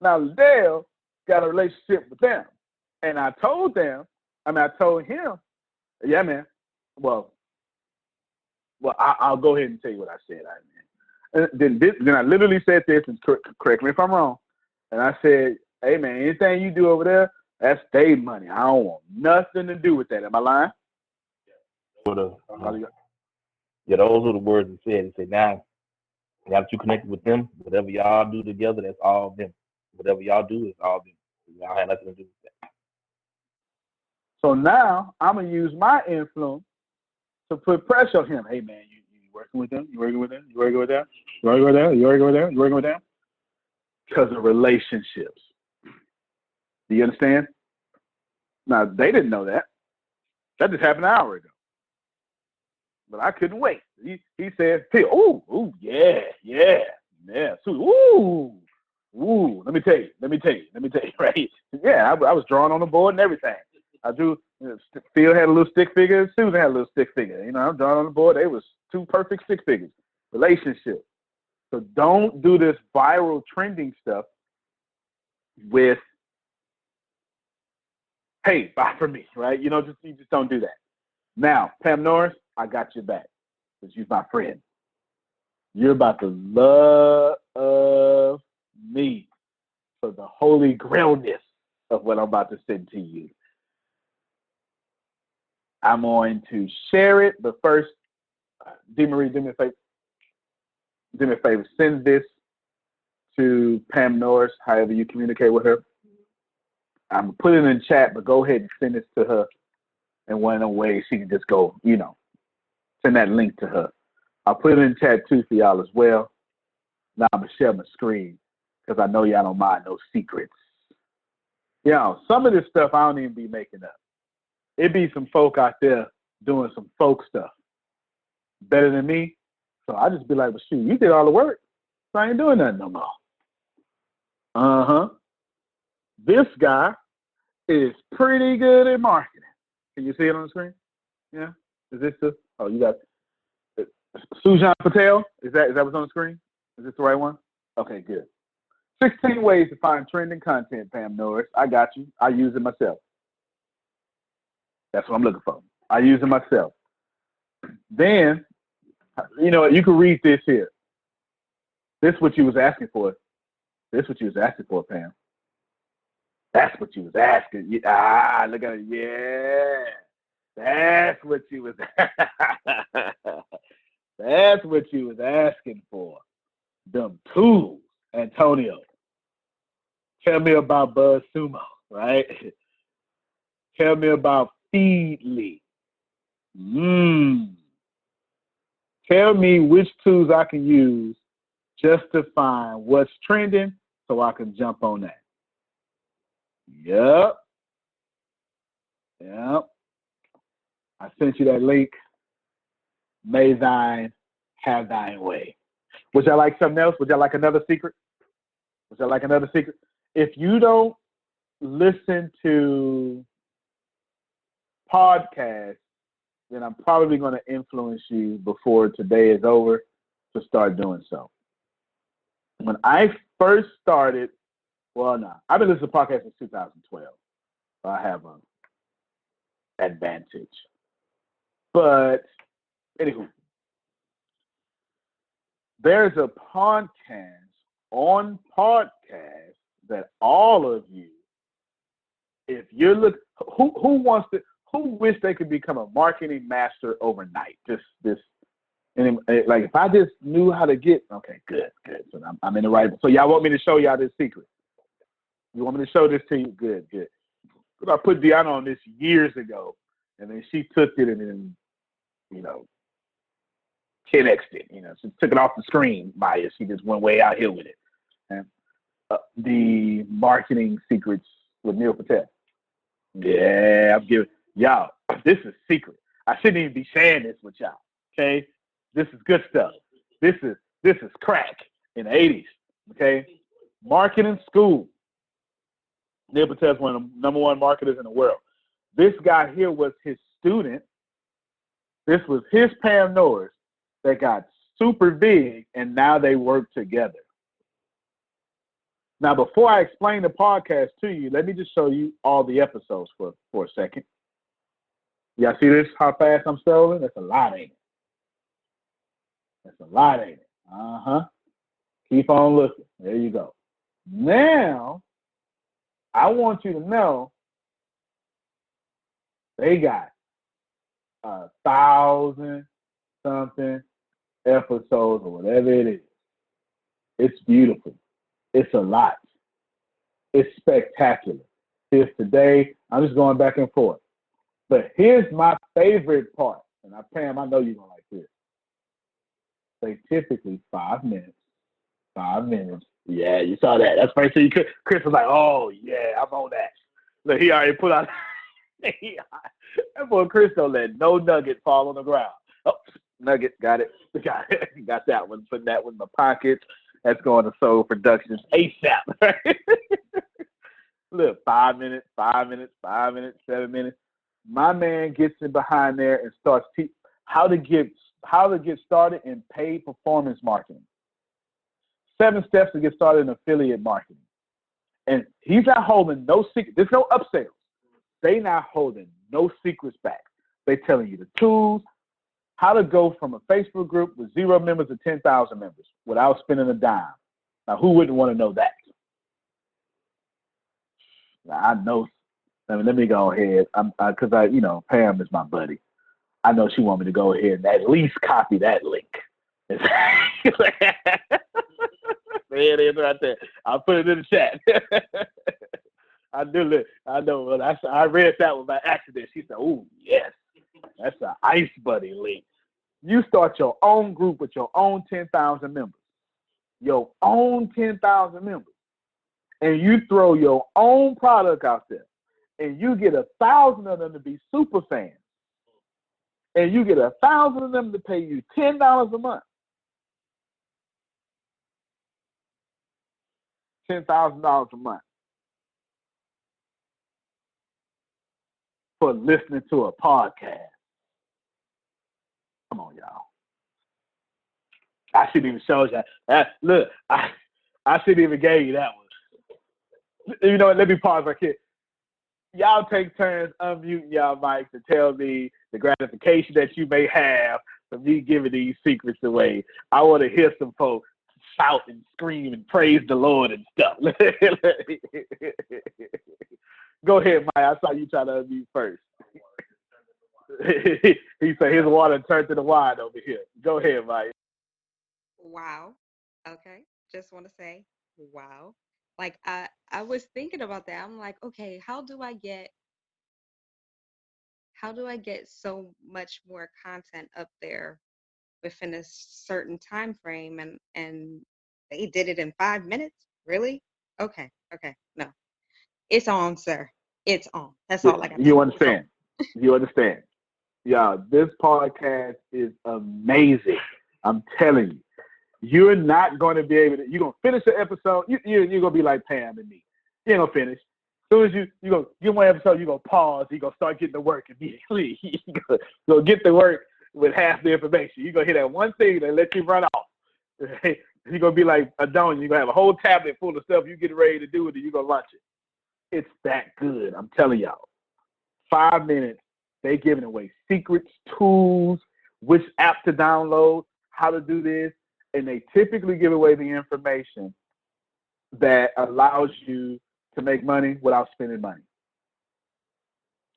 Now Liddell got a relationship with them, and I told him, yeah, man. Well, I'll go ahead and tell you what I said. Then I literally said this, and correct me if I'm wrong. And I said, hey, man, anything you do over there, that's their money. I don't want nothing to do with that. Am I lying? Yeah, those are the words he said. He said, now that you connected with them, whatever y'all do together, that's all them. Whatever y'all do is all them. Y'all have nothing to do with that. So now I'm going to use my influence to put pressure on him. Hey, man, you working with them? You working with them? You working with them? You working with them? You working with them? You working with them? Because of relationships. Do you understand? Now, they didn't know that. That just happened an hour ago. But I couldn't wait. He said, ooh, yeah. So, ooh, let me tell you, right? Yeah, I was drawing on the board and everything. I drew, Phil had a little stick figure, Susan had a little stick figure. I'm drawing on the board. They was two perfect stick figures. Relationship. So don't do this viral trending stuff with, hey, buy from me, right? You just don't do that. Now, Pam Norris, I got your back because you're my friend. You're about to love me for the holy grailness of what I'm about to send to you. I'm going to share it, but first, D-Marie, do me a favor. Send this to Pam Norris, however you communicate with her. I'm going to put it in chat, but go ahead and send this to her in one of the ways she can just go, send that link to her. I'll put it in chat too for y'all as well. Now I'm going to share my screen because I know y'all don't mind no secrets. Some of this stuff I don't even be making up. It be some folk out there doing some folk stuff better than me. So I just be like, well, shoot, you did all the work. So I ain't doing nothing no more. This guy is pretty good at marketing. Can you see it on the screen? Yeah. Is this you got Sujan Patel? Is that what's on the screen? Is this the right one? Okay, good. 16 ways to find trending content, Pam Norris. I got you. I use it myself. That's what I'm looking for. I use it myself. Then, you can read this here. This is what you was asking for. This is what you was asking for, Pam. That's what you was asking. Look at it. Yeah. That's what you was That's what you was asking for. Them tools, Antonio. Tell me about BuzzSumo, right? Tell me about Feedly. Tell me which tools I can use just to find what's trending so I can jump on that. Yep. I sent you that link. May thine have thine way. Would y'all like something else? Would y'all like another secret? If you don't listen to podcasts, then I'm probably going to influence you before today is over to start doing so. When I first started, I've been listening to podcasts since 2012. So I have an advantage. But anywho, there's a podcast on podcast that all of you, if you're who wish they could become a marketing master overnight? And like if I just knew how to get, okay, good. So I'm in the right. So y'all want me to show y'all this secret? You want me to show this to you? Good. Because I put Deanna on this years ago, and then she took it and then, 10x'd it. She took it off the screen, Maya. She just went way out here with it. And the marketing secrets with Neil Patel. Yeah, I'm giving y'all. This is secret. I shouldn't even be sharing this with y'all. Okay, this is good stuff. This is crack in the 80s. Okay, marketing school. Neil Patel is one of the number one marketers in the world. This guy here was his student. This was his Pam Norris that got super big, and now they work together. Now, before I explain the podcast to you, let me just show you all the episodes for a second. Y'all see this, how fast I'm scrolling? That's a lot, ain't it? Uh-huh. Keep on looking. There you go. Now, I want you to know they got 1,000-something episodes or whatever it is. It's beautiful. It's a lot. It's spectacular. Here's today. I'm just going back and forth. But here's my favorite part. And Pam, I know you're going to like this. They typically 5 minutes. 5 minutes. Yeah, you saw that. That's the first thing Chris was like, oh, yeah, I'm on that. Look, he already put out. That boy Chris don't let no nugget fall on the ground. Oh, nugget, got it. Got that one. Put that one in my pocket. That's going to Soul Productions ASAP. Look, 5 minutes, 7 minutes. My man gets in behind there and starts teaching how to get started in paid performance marketing. 7 steps to get started in affiliate marketing. And he's not holding no secret. There's no upsells. They not holding no secrets back. They telling you the tools, how to go from a Facebook group with 0 members to 10,000 members without spending a dime. Now, who wouldn't want to know that? Now, I know. Let me go ahead. Because Pam is my buddy. I know she want me to go ahead and at least copy that link. There it is right there. I'll put it in the chat. I know. I read that one by accident. She said, "Oh yes, that's an Ice Buddy link." You start your own group with your own 10,000 members. Your own 10,000 members. And you throw your own product out there. And you get 1,000 of them to be super fans. And you get 1,000 of them to pay you $10 a month. $10,000 a month. For listening to a podcast. Come on, y'all. I shouldn't even show you that. Look, I shouldn't even gave you that one. You know what? Let me pause right here. y'all take turns unmuting y'all mics to tell me the gratification that you may have from me giving these secrets away. I want to hear some folks shout and scream and praise the Lord and stuff. Go ahead, Mike. I saw you trying to unmute first. He said his water turned to the wine over here. Go ahead, Mike. Wow. Okay. Just want to say, wow. Like I was thinking about that. I'm like, okay, how do I get so much more content up there within a certain time frame? And they did it in 5 minutes? Really? Okay. No. It's on, sir. It's on. That's all I got to say. You understand? You understand? Yeah, this podcast is amazing. I'm telling you. You're not going to be able to, you're going to finish the episode. You're going to be like Pam and me. You ain't going to finish. As soon as you go get one episode, you're going to pause. You're going to start getting to work immediately. You're going to get to work with half the information. You're going to hear that one thing that let you run off. You're going to be like Adonia. You're going to have a whole tablet full of stuff you get ready to do, and then you're going to launch it. It's that good. I'm telling y'all. 5 minutes, they giving away secrets, tools, which app to download, how to do this. And they typically give away the information that allows you to make money without spending money.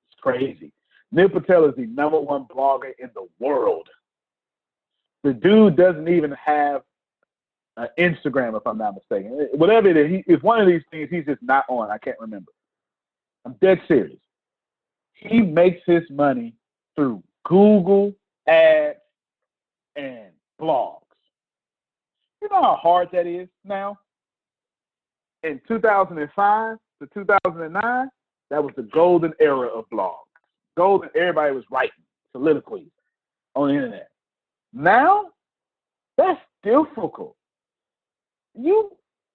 It's crazy. Neil Patel is the #1 blogger in the world. The dude doesn't even have an Instagram, if I'm not mistaken. Whatever it is, it's one of these things he's just not on. I can't remember. I'm dead serious. He makes his money through Google ads and blogs. You know how hard that is now? In 2005 to 2009, that was the golden era of blogs. Everybody was writing soliloquies on the internet. Now, that's difficult.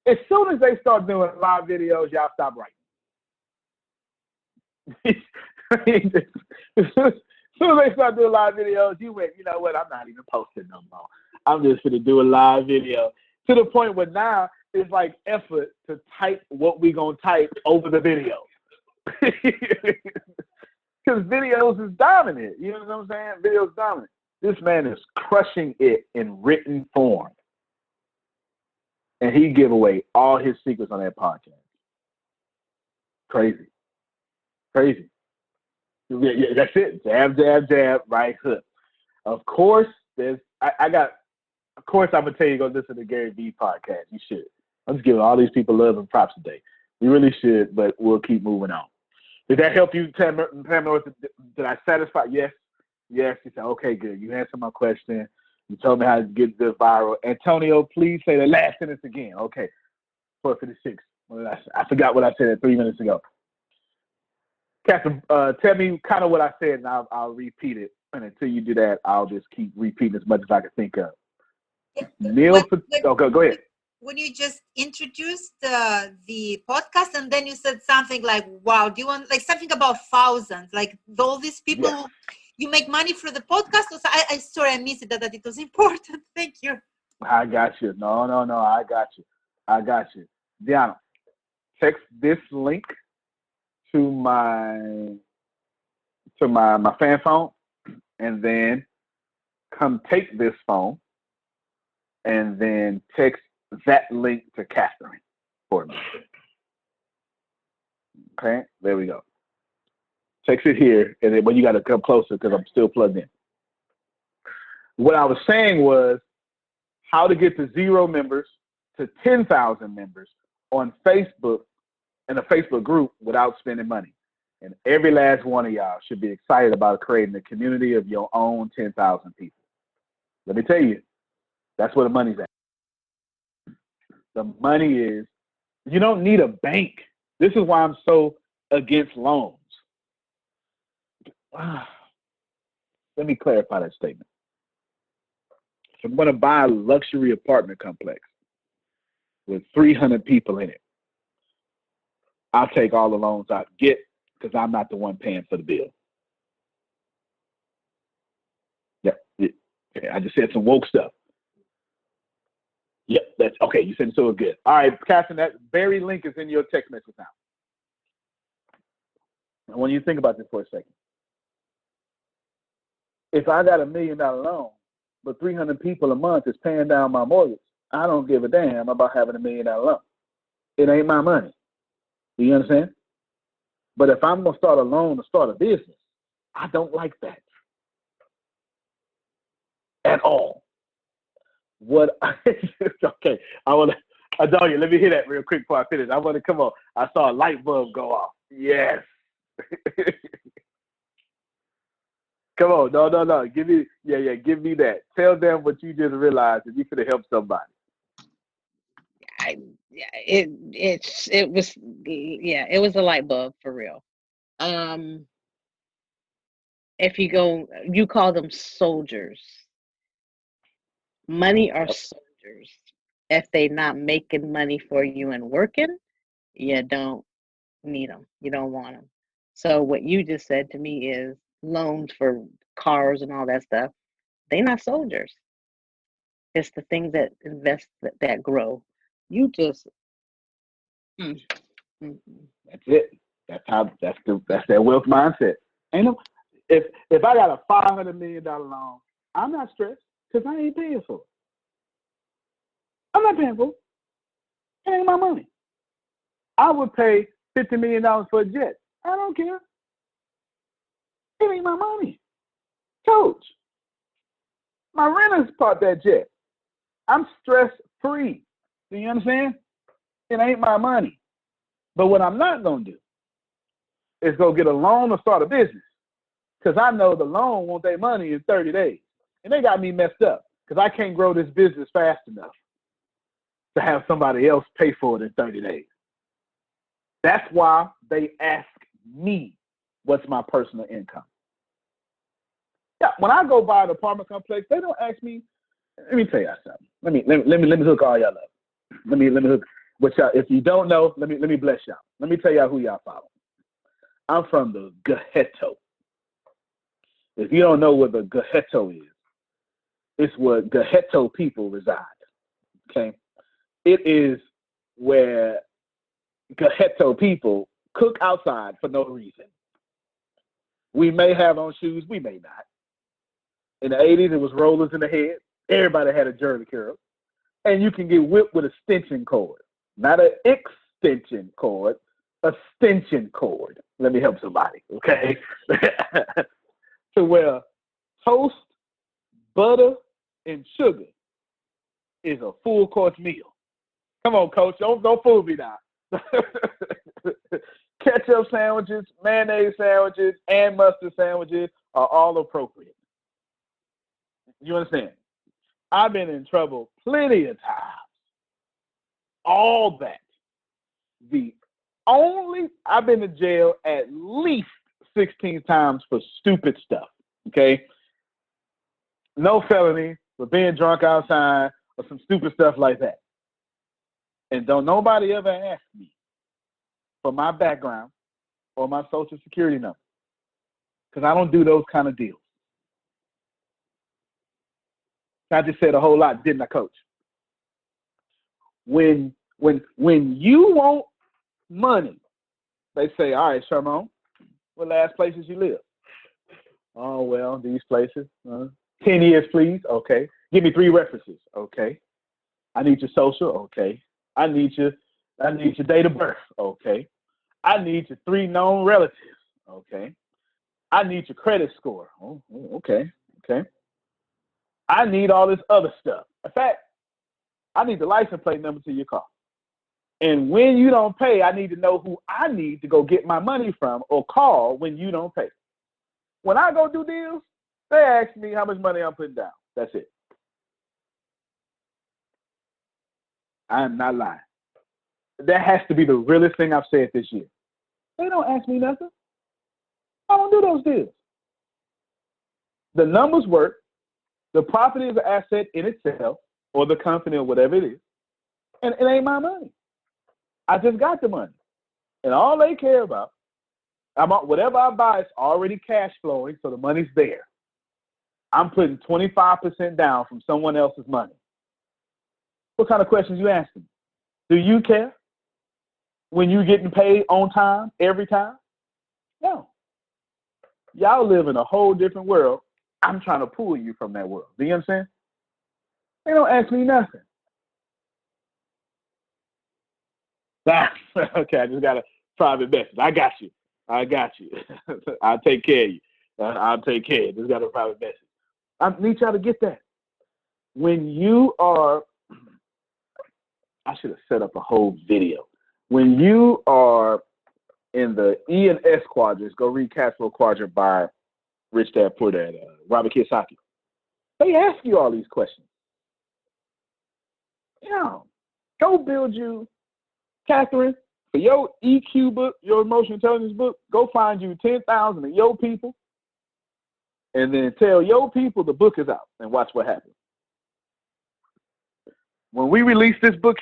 As soon as they start doing live videos, y'all stop writing. As soon as they start doing live videos, you went, you know what, I'm not even posting no more. I'm just going to do a live video. To the point where now it's like effort to type what we going to type over the video. Because videos is dominant. You know what I'm saying? Videos dominant. This man is crushing it in written form. And he give away all his secrets on that podcast. Crazy. Yeah, that's it. Jab, jab, jab, right hook. Of course, Of course, I'm going to tell you to go listen to Gary Vee podcast. You should. I'm just giving all these people love and props today. You really should, but we'll keep moving on. Did that help you, Pam North? Did I satisfy? Yes. Yes. You said, okay, good. You answered my question. You told me how to get this viral. Antonio, please say the last sentence again. Okay. 456. I forgot what I said 3 minutes ago. Captain, tell me kind of what I said, and I'll repeat it. And until you do that, I'll just keep repeating as much as I can think of. Neil, go ahead. When you just introduced the podcast, and then you said something like, wow, do you want like something about thousands, like all these people, yeah. You make money through the podcast? Sorry, I missed it, that it was important. Thank you. I got you. No, I got you. Deanna, text this link to my fan phone, and then come take this phone and then text that link to Catherine for me. Okay, there we go. Text it here, and then you got to come closer because I'm still plugged in. What I was saying was how to get to 0 members to 10,000 members on Facebook in a Facebook group without spending money. And every last one of y'all should be excited about creating a community of your own 10,000 people. Let me tell you, that's where the money's at. The money is, you don't need a bank. This is why I'm so against loans. Let me clarify that statement. If I'm going to buy a luxury apartment complex with 300 people in it, I'll take all the loans I get because I'm not the one paying for the bill. Yeah, I just said some woke stuff. Yep, that's okay. You said so good. All right, Catherine, that very link is in your text message now. And when you think about this for a second, if I got $1 million loan, but 300 people a month is paying down my mortgage, I don't give a damn about having $1 million loan. It ain't my money. Do you understand? But if I'm going to start a loan to start a business, I don't like that at all. Okay, I want to, Adonia, let me hear that real quick before I finish. I want to come on. I saw a light bulb go off. Yes. Come on, no. Give me that. Tell them what you just realized and you could have helped somebody. It was a light bulb for real. If you call them soldiers. Money are soldiers. If they not making money for you and working, you don't need them. You don't want them. So what you just said to me is loans for cars and all that stuff. They not soldiers. It's the things that invest that grow. You just That's it. That's their wealth mindset. Ain't no if I got a $500 million loan, I'm not stressed because I ain't paying for it. I'm not paying for it. It ain't my money. I would pay $50 million for a jet. I don't care. It ain't my money. Coach, my renters bought that jet. I'm stress free. Do you understand? It ain't my money. But what I'm not going to do is go get a loan or start a business because I know the loan wants their money in 30 days. And they got me messed up because I can't grow this business fast enough to have somebody else pay for it in 30 days. That's why they ask me what's my personal income. Yeah, when I go buy an apartment complex, they don't ask me. Let me tell y'all something. Let me hook all y'all up. Let me hook. Which y'all, if you don't know, let me bless y'all. Let me tell y'all who y'all follow. I'm from the ghetto. If you don't know what the ghetto is, it's where ghetto people reside. Okay, it is where ghetto people cook outside for no reason. We may have on shoes, we may not. In the 80s, it was rollers in the head. Everybody had a jerry curl. And you can get whipped with a extension cord. Not an extension cord, a extension cord. Let me help somebody, okay? To where toast, butter, and sugar is a full course meal. Come on, coach, don't fool me now. Ketchup sandwiches, mayonnaise sandwiches, and mustard sandwiches are all appropriate. You understand? I've been in trouble plenty of times. All that. I've been to jail at least 16 times for stupid stuff, okay? No felony, but being drunk outside or some stupid stuff like that. And don't nobody ever ask me for my background or my social security number because I don't do those kind of deals. I just said a whole lot, didn't I, Coach? When you want money, they say, all right, Sherman, what last places you live? Oh, well, these places. 10 years, please. Okay. Give me 3 references. Okay. I need your social. Okay. I need your date of birth. Okay. I need your 3 known relatives. Okay. I need your credit score. Oh, okay. Okay. I need all this other stuff. In fact, I need the license plate number to your car. And when you don't pay, I need to know who I need to go get my money from or call when you don't pay. When I go do deals, they ask me how much money I'm putting down. That's it. I am not lying. That has to be the realest thing I've said this year. They don't ask me nothing. I don't do those deals. The numbers work. The property is an asset in itself, or the company, or whatever it is, and it ain't my money. I just got the money, and all they care about, whatever I buy is already cash flowing, so the money's there. I'm putting 25% down from someone else's money. What kind of questions you asking? Do you care when you getting paid on time every time? No. Y'all live in a whole different world. I'm trying to pull you from that world. Do you understand? They don't ask me nothing. Okay, I just got a private message. I got you. I'll take care of you. I'll take care of you. Just got a private message. I need y'all to get that. When you are, I should have set up a whole video. When you are in the E and S quadrants, go read Cash Flow Quadrant by Rich Dad Poor Dad, Robert Kiyosaki. They ask you all these questions. Go build you, Catherine, for your EQ book, your emotional intelligence book, go find you 10,000 of your people and then tell your people the book is out and watch what happens. When we release this book,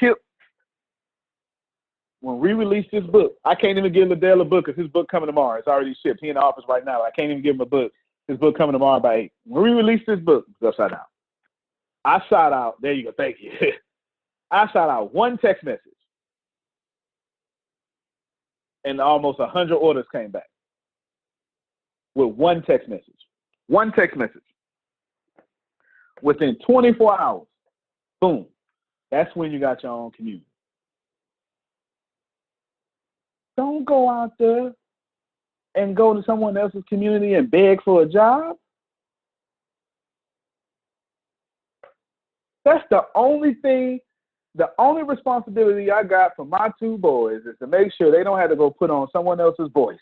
I can't even give Liddell a book because his book coming tomorrow. It's already shipped. He in the office right now. I can't even give him a book. His book coming tomorrow by 8. When we release this book, it's upside down. I shot out, there you go, thank you. I shot out one text message and almost 100 orders came back with one text message. One text message. Within 24 hours, boom. That's when you got your own community. Don't go out there and go to someone else's community and beg for a job. That's the only thing, the only responsibility I got for my two boys is to make sure they don't have to go put on someone else's voice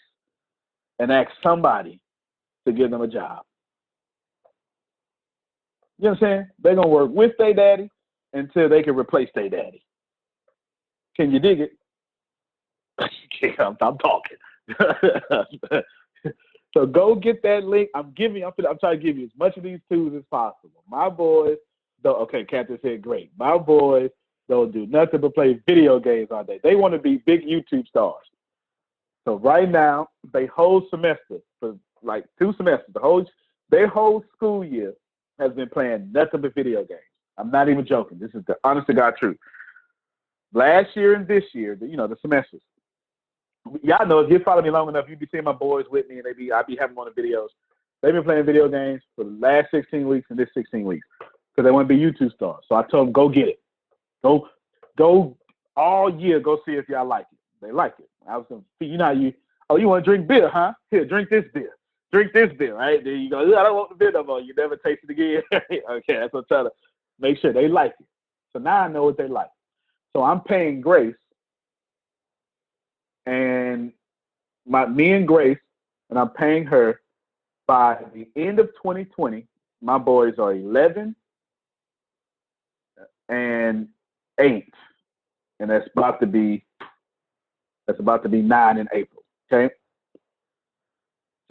and ask somebody to give them a job. You know what I'm saying? They're going to work with their daddy until they can replace their daddy. Can you dig it? I'm talking. So go get that link. I'm trying to give you as much of these tools as possible. My boys, okay, Captain said great. My boys don't do nothing but play video games all day. They want to be big YouTube stars. So right now, they whole semester, for like 2 semesters, their whole school year has been playing nothing but video games. I'm not even joking. This is the honest to God truth. Last year and this year, the semesters. Y'all know, if you follow me long enough, you'd be seeing my boys with me, and I'd be having them on the videos. They've been playing video games for the last 16 weeks and this 16 weeks because they want to be YouTube stars. So I told them, go get it. Go all year, go see if y'all like it. They like it. I was going to see, you want to drink beer, huh? Here, drink this beer. Drink this beer, right? There you go. I don't want the beer no more. You never taste it again. Okay, that's what I'm trying to make sure they like it. So now I know what they like. So I'm paying Grace, and me and Grace, and I'm paying her by the end of 2020. My boys are 11 and 8, and that's about to be 9 in April. Okay,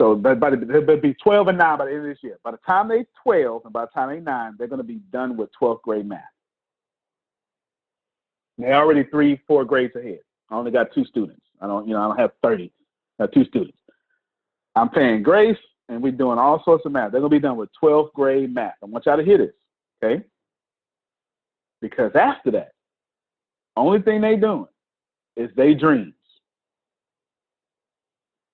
so they'll be 12 and 9 by the end of this year. By the time they're 12 and by the time they're 9, they're going to be done with 12th grade math. They're already 3-4 grades ahead. I only got 2 students. I don't have 30. I have 2 students. I'm paying Grace, and we're doing all sorts of math. They're going to be done with 12th grade math. I want y'all to hear this, okay? Because after that, only thing they doing is they dreams.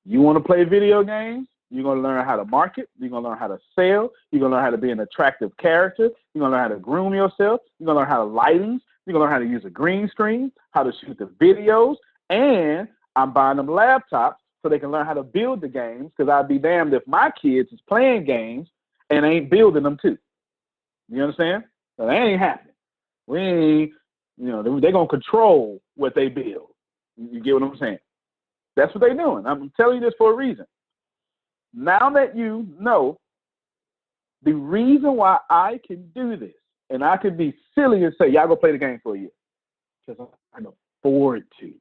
You want to play video games? You're going to learn how to market. You're going to learn how to sell. You're going to learn how to be an attractive character. You're going to learn how to groom yourself. You're going to learn how to lighting. You're going to learn how to use a green screen, how to shoot the videos, and I'm buying them laptops so they can learn how to build the games, because I'd be damned if my kids is playing games and ain't building them too. You understand? So that ain't happening. We ain't, they're going to control what they build. You get what I'm saying? That's what they're doing. I'm telling you this for a reason. Now that you know the reason why I can do this, and I could be silly and say, y'all go play the game for a year, because I can afford to.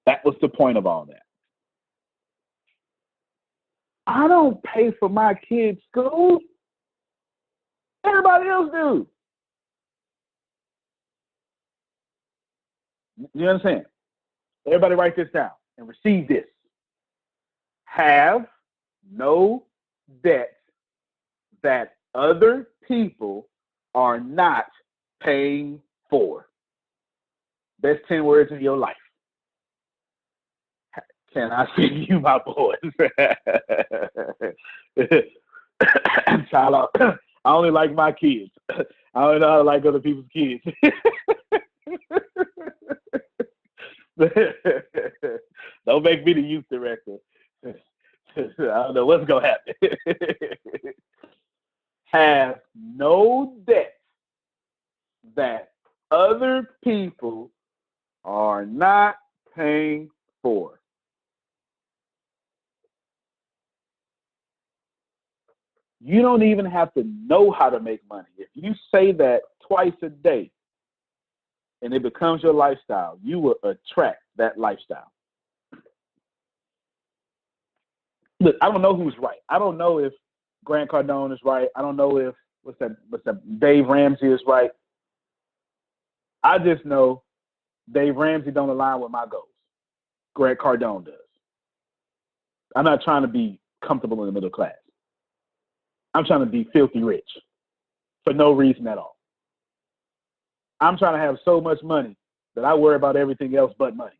That was the point of all that. I don't pay for my kids' school. Everybody else do. You understand? Everybody write this down and receive this. Have no debt that other people are not paying for. Best 10 words in your life. Can I send you my boys? Child, I only like my kids. I don't know how to like other people's kids. Don't make me the youth director. I don't know what's going to happen. Have no debt that other people are not paying for. You don't even have to know how to make money. If you say that twice a day and it becomes your lifestyle, you will attract that lifestyle. Look, I don't know who's right. I don't know if Grant Cardone is right. I don't know if what's that Dave Ramsey is right. I just know Dave Ramsey don't align with my goals. Grant Cardone does. I'm not trying to be comfortable in the middle class. I'm trying to be filthy rich for no reason at all. I'm trying to have so much money that I worry about everything else but money.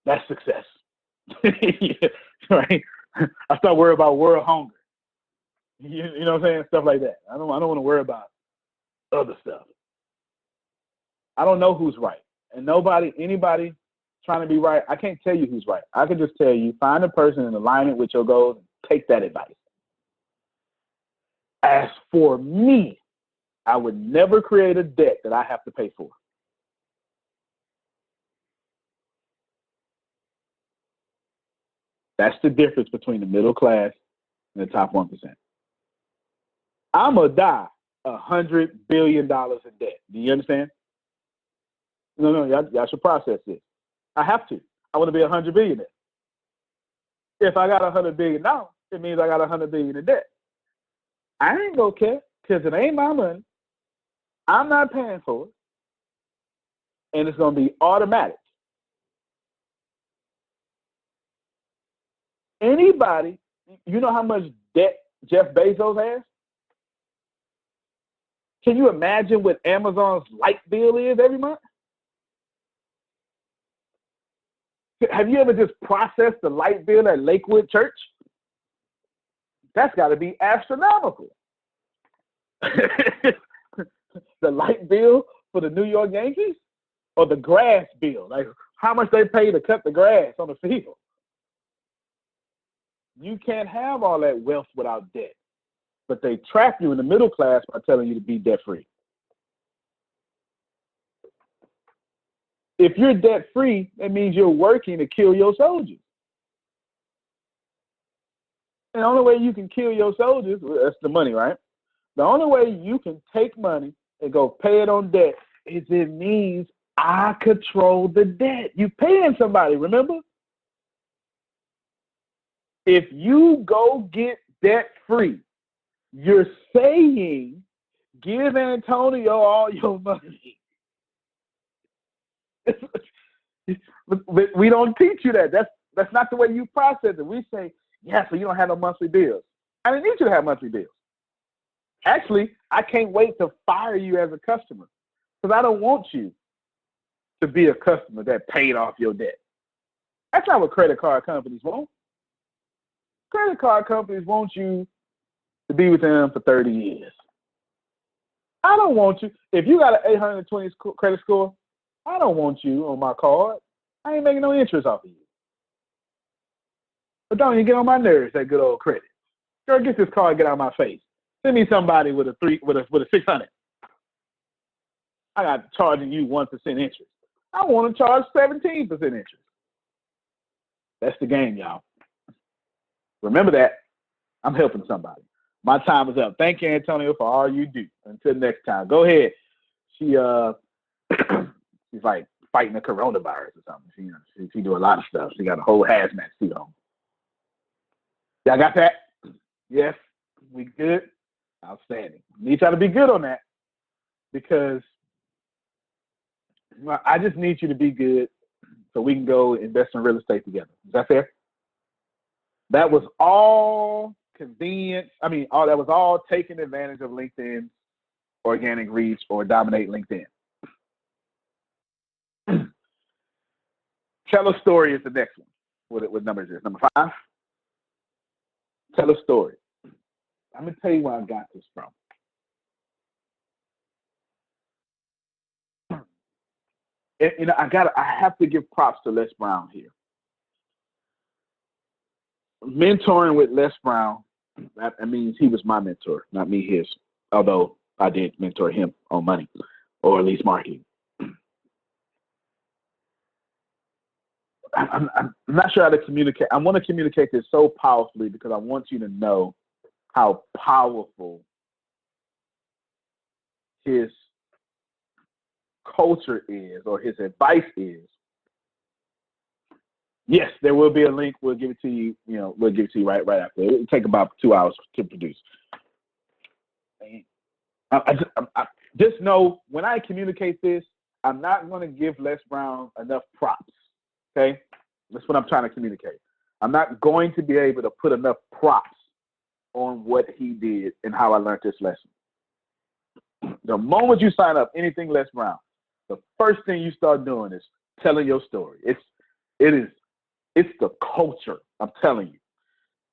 That's success. Yeah, right? I start worrying about world hunger. You know what I'm saying? Stuff like that. I don't want to worry about other stuff. I don't know who's right. And anybody trying to be right, I can't tell you who's right. I can just tell you, find a person in alignment with your goals and take that advice. As for me, I would never create a debt that I have to pay for. That's the difference between the middle class and the top 1%. I'm going to die $100 billion in debt. Do you understand? No, y'all should process this. I have to. I want to be $100 billion. If I got $100 billion, it means I got $100 billion in debt. I ain't going to care because it ain't my money. I'm not paying for it. And it's going to be automatic. Anybody, you know how much debt Jeff Bezos has? Can you imagine what Amazon's light bill is every month? Have you ever just processed the light bill at Lakewood Church? That's got to be astronomical. The light bill for the New York Yankees or the grass bill? Like how much they pay to cut the grass on the field? You can't have all that wealth without debt. But they trap you in the middle class by telling you to be debt-free. If you're debt-free, that means you're working to kill your soldiers. And the only way you can kill your soldiers, that's the money, right? The only way you can take money and go pay it on debt is it means I control the debt. You paying somebody, remember? If you go get debt-free, you're saying, give Antonio all your money. We don't teach you that. That's not the way you process it. We say, yeah, so you don't have no monthly bills. I didn't need you to have monthly bills. Actually, I can't wait to fire you as a customer because I don't want you to be a customer that paid off your debt. That's not what credit card companies want. Credit card companies want you to be with them for 30 years. I don't want you. If you got an 820 credit score, I don't want you on my card. I ain't making no interest off of you. But don't you get on my nerves, that good old credit. Girl, get this card, get out of my face. Send me somebody with a 600. I got charging you 1% interest. I want to charge 17% interest. That's the game, y'all. Remember that. I'm helping somebody. My time is up. Thank you, Antonio, for all you do. Until next time. Go ahead. She's like fighting the coronavirus or something. She do a lot of stuff. She got a whole hazmat suit on. Y'all got that? Yes. We good? Outstanding. Need y'all to be good on that because I just need you to be good so we can go invest in real estate together. Is that fair? That was all convenience. That was all taking advantage of LinkedIn organic reach or dominate LinkedIn. Tell a story is the next one. What number is this? Number 5? Tell a story. I'm going to tell you where I got this from. And, I have to give props to Les Brown here. Mentoring with Les Brown, that means he was my mentor, not me his. Although I did mentor him on money, or at least marketing. I'm not sure how to communicate. I want to communicate this so powerfully because I want you to know how powerful his culture is, or his advice is. Yes, there will be a link. We'll give it to you. We'll give it to you right after. It'll take about 2 hours to produce. I just know when I communicate this, I'm not going to give Les Brown enough props. Okay, that's what I'm trying to communicate. I'm not going to be able to put enough props on what he did and how I learned this lesson. The moment you sign up anything Les Brown, the first thing you start doing is telling your story. It's the culture. I'm telling you.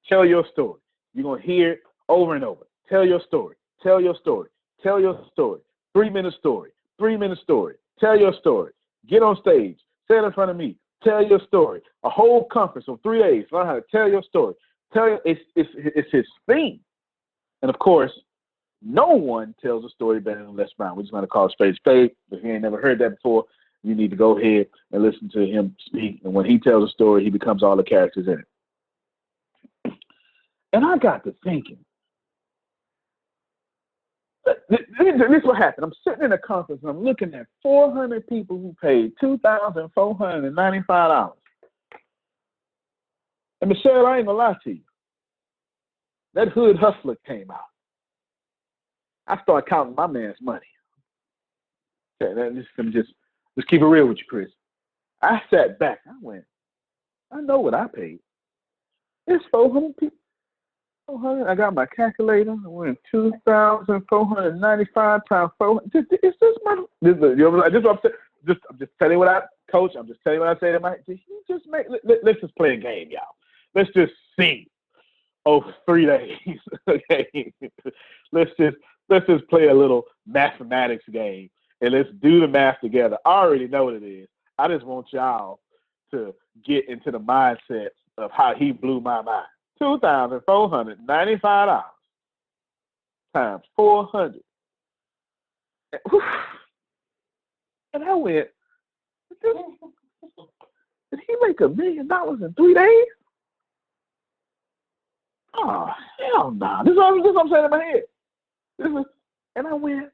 Tell your story. You're gonna hear it over and over. Tell your story. Tell your story. Tell your story. 3-minute story. 3-minute story. Tell your story. Get on stage. Say it in front of me. Tell your story. A whole conference of 3 days. Learn how to tell your story. It's his thing. And of course, no one tells a story better than Les Brown. We're just going to call it straight spade. If you ain't never heard that before, you need to go ahead and listen to him speak. And when he tells a story, he becomes all the characters in it. And I got to thinking, this is what happened. I'm sitting in a conference and I'm looking at 400 people who paid $2,495. And Michelle, I ain't gonna lie to you. That hood hustler came out. I started counting my man's money. Okay, just keep it real with you, Chris. I sat back. I went, I know what I paid. It's 400 people. 400. I got my calculator. I went 2,495 times 400. Is this money? I'm just telling you what I, Coach. I'm just telling you what I say to my. Did you just make? Let's just play a game, y'all. Let's just see. Over 3 days. Okay. Let's just play a little mathematics game and let's do the math together. I already know what it is. I just want y'all to get into the mindset of how he blew my mind. $2,495 times 400. And I went, did he make $1 million in 3 days? Oh, hell no. Nah. This is what I'm saying in my head. And I went,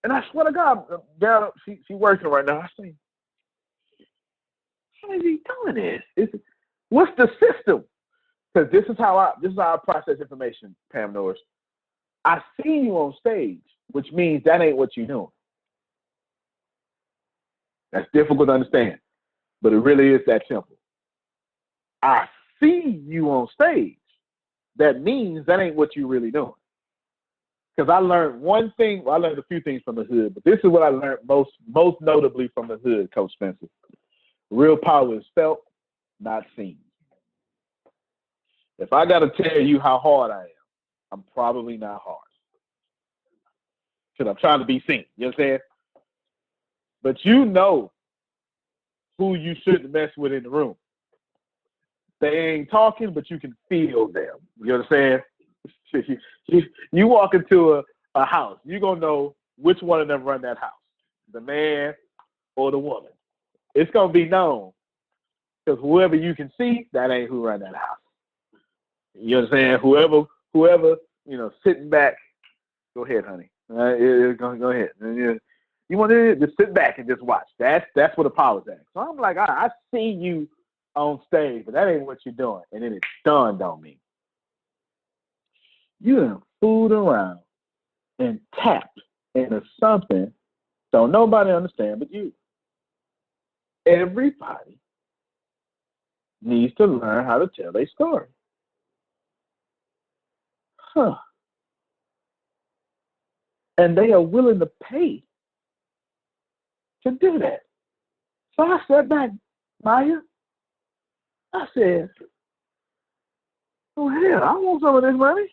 and I swear to God, down, she working right now. I say, how is he doing this? What's the system? Because this is how I process information, Pam Norris. I see you on stage, which means that ain't what you're doing. That's difficult to understand, but it really is that simple. I see you on stage. That means that ain't what you're really doing. Because I learned one thing, well, I learned a few things from the hood, but this is what I learned most notably from the hood, Coach Spencer. Real power is felt, not seen. If I got to tell you how hard I am, I'm probably not hard. Because I'm trying to be seen. You understand? But you know who you shouldn't mess with in the room. They ain't talking, but you can feel them. You understand? You walk into a house, you're going to know which one of them run that house, the man or the woman. It's going to be known because whoever you can see, that ain't who run that house. You understand? Whoever, sitting back, go ahead, honey. Go ahead. You want to just sit back and just watch. That's what the power's at. So I'm like, I see you on stage, but that ain't what you're doing. And then it dawned on me. You done fooled around and tapped into something don't nobody understand but you. Everybody needs to learn how to tell their story. And they are willing to pay to do that. So I sat back, Maya, I said, oh, hell, I want some of this money.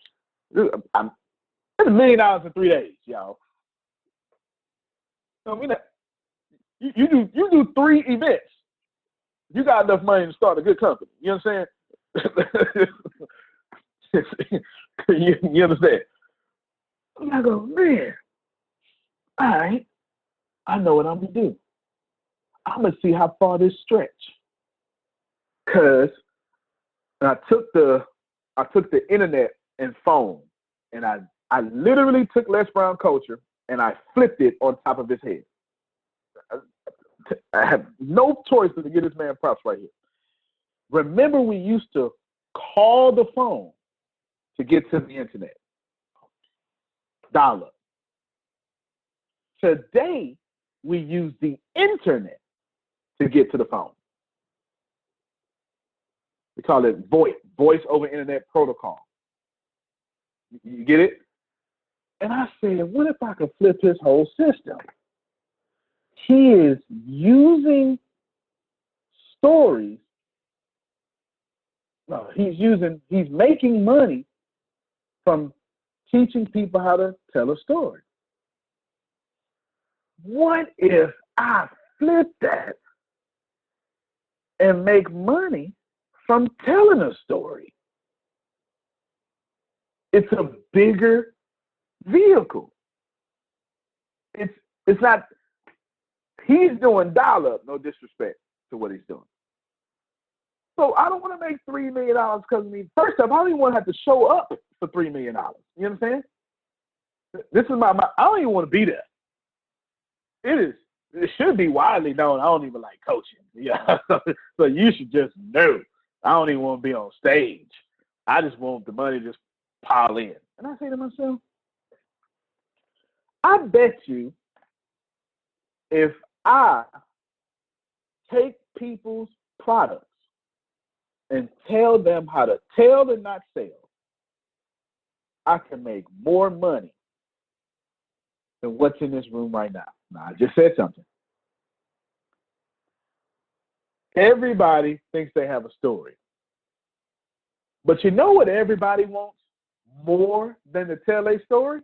That's $1 million in 3 days, y'all. I mean, you do 3 events. You got enough money to start a good company. You understand? you understand? I go, man, all right, I know what I'm going to do. I'm going to see how far this stretch. Because I took the internet and phone, and I literally took Les Brown culture and I flipped it on top of his head. I have no choice but to give this man props right here. Remember, we used to call the phone to get to the internet. Dial-up. Today, we use the internet to get to the phone. We call it VoIP, Voice over Internet Protocol. You get it? And I said, what if I could flip his whole system? He is using stories. No, he's making money from teaching people how to tell a story. What if I flip that and make money from telling a story? It's a bigger vehicle. It's not, he's doing dial-up, no disrespect to what he's doing. So I don't want to make $3 million because of me. First off, I don't even want to have to show up for $3 million. You understand? This is I don't even want to be there. It should be widely known. I don't even like coaching. Yeah. So you should just know. I don't even want to be on stage. I just want the money to just pile in. And I say to myself, I bet you if I take people's products and tell them how to tell and not sell, I can make more money than what's in this room right now. Now, I just said something. Everybody thinks they have a story. But you know what everybody wants more than to tell a story?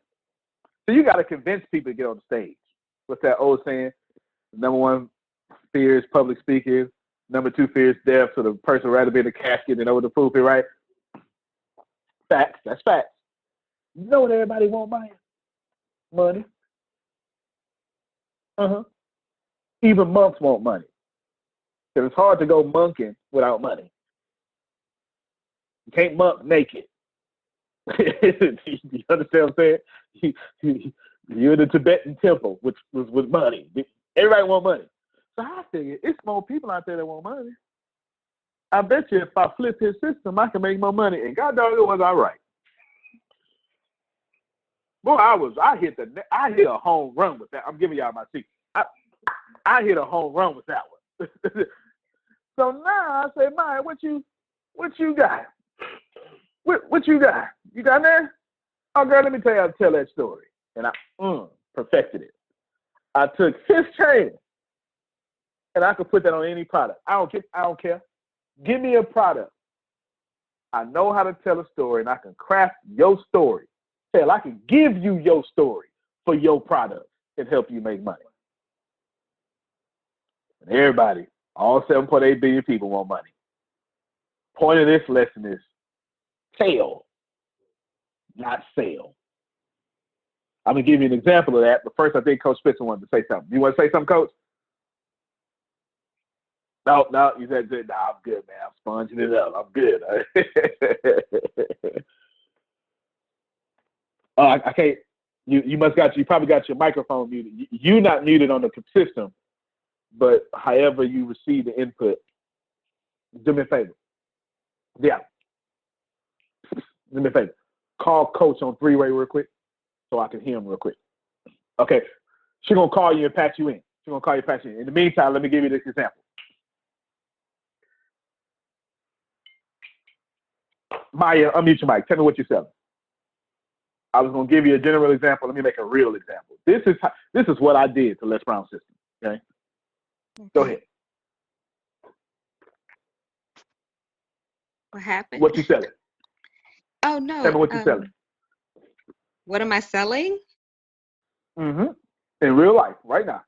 So you got to convince people to get on the stage. What's that old saying? Number 1 fear is public speaking. Number 2 fear is death. So the person would rather be in the casket than over the pulpit, right? Facts. That's facts. You know what everybody wants, Maya? Money. Even monks want money. Because it's hard to go monking without money. You can't monk naked. You understand what I'm saying? You're in the Tibetan temple, which was with money. Everybody want money. So I figured it's more people out there that want money. I bet you if I flip his system, I can make more money. And God knows it was all right. Boy, I hit a home run with that. I'm giving y'all my secret. I hit a home run with that one. So now I say, Maya, what you got? What you got? You got there? Oh, girl, let me tell you how to tell that story. And I perfected it. I took his training, and I could put that on any product. I don't care. Give me a product. I know how to tell a story, and I can craft your story. Hell, I can give you your story for your product and help you make money. And everybody, all 7.8 billion people want money. Point of this lesson is tell, not sell. I'm going to give you an example of that, but first I think Coach Spitzer wanted to say something. You want to say something, Coach? No, you said, no, I'm good, man. I'm sponging it up. I'm good. I can't. You probably got your microphone muted. You're not muted on the system, but however you receive the input, do me a favor. Yeah. Do me a favor. Call Coach on 3-way real quick so I can hear him real quick. Okay. She's going to call you and patch you in. She's going to call you and patch you in. In the meantime, let me give you this example. Maya, unmute your mic. Tell me what you're selling. I was going to give you a general example. Let me make a real example. This is what I did to Les Brown system. Okay? Go ahead. What happened? What you selling? Oh no. Tell me what you selling. What am I selling? In real life, right now.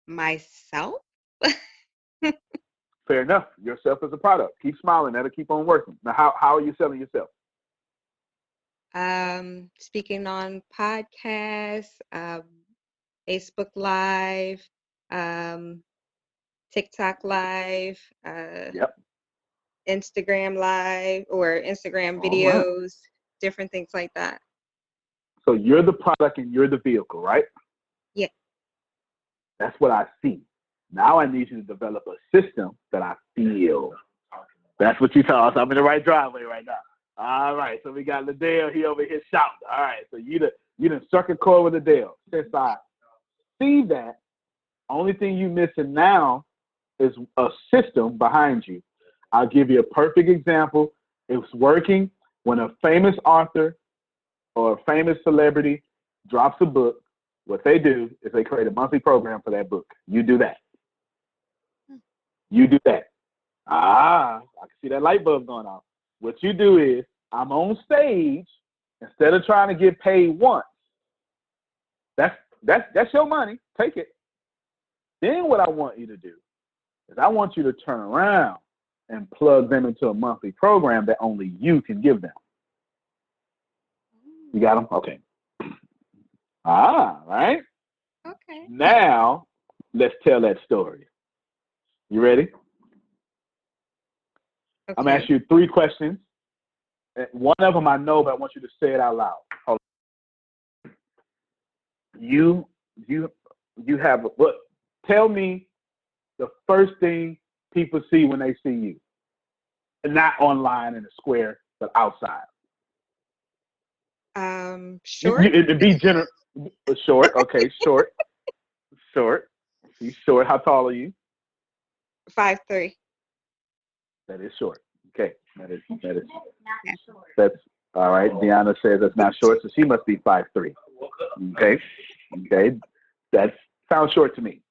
Myself? Fair enough. Yourself as a product. Keep smiling. That'll keep on working. Now, how are you selling yourself? Speaking on podcasts, Facebook Live, TikTok Live, Yep. Instagram Live, or Instagram All videos, right. different things like that. So you're the product and you're the vehicle, right? Yeah. That's what I see. Now I need you to develop a system that I feel. That's what you tell us. I'm in the right driveway right now. All right. So we got Liddell. He over here shouting. All right. So you done struck a chord with Liddell. Since I see that, only thing you missing now is a system behind you. I'll give you a perfect example. It's working when a famous author or a famous celebrity drops a book. What they do is they create a monthly program for that book. You do that. You do that. I can see that light bulb going off. What you do is, I'm on stage, instead of trying to get paid once, that's your money. Take it. Then what I want you to do is I want you to turn around and plug them into a monthly program that only you can give them. You got them? Okay. Right? Okay. Now, let's tell that story. You ready? Okay. I'm going to ask you 3 questions. One of them I know, but I want you to say it out loud. Hold on. You have what? Tell me the first thing people see when they see you. Not online in a square, but outside. Short. Be general. Short. Okay, short. Short. You short. How tall are you? 5'3". That is short. Okay. That's all right. Deanna says that's not short, so she must be 5'3". Okay. That sounds short to me.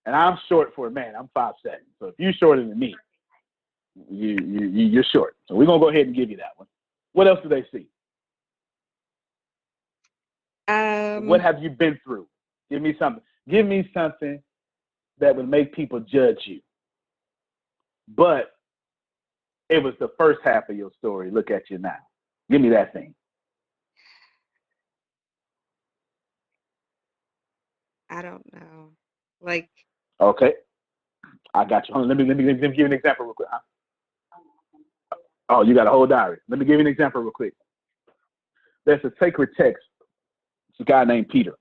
And I'm short for a man. I'm 5'7". So if you're shorter than me, you're short. So we're gonna go ahead and give you that one. What else do they see? What have you been through? Give me something. Give me something that would make people judge you. But it was the first half of your story. Look at you now. Give me that thing. I don't know. Like. Okay. I got you. Hold on, let me give you an example real quick. Oh, you got a whole diary. Let me give you an example real quick. There's a sacred text. It's a guy named Peter.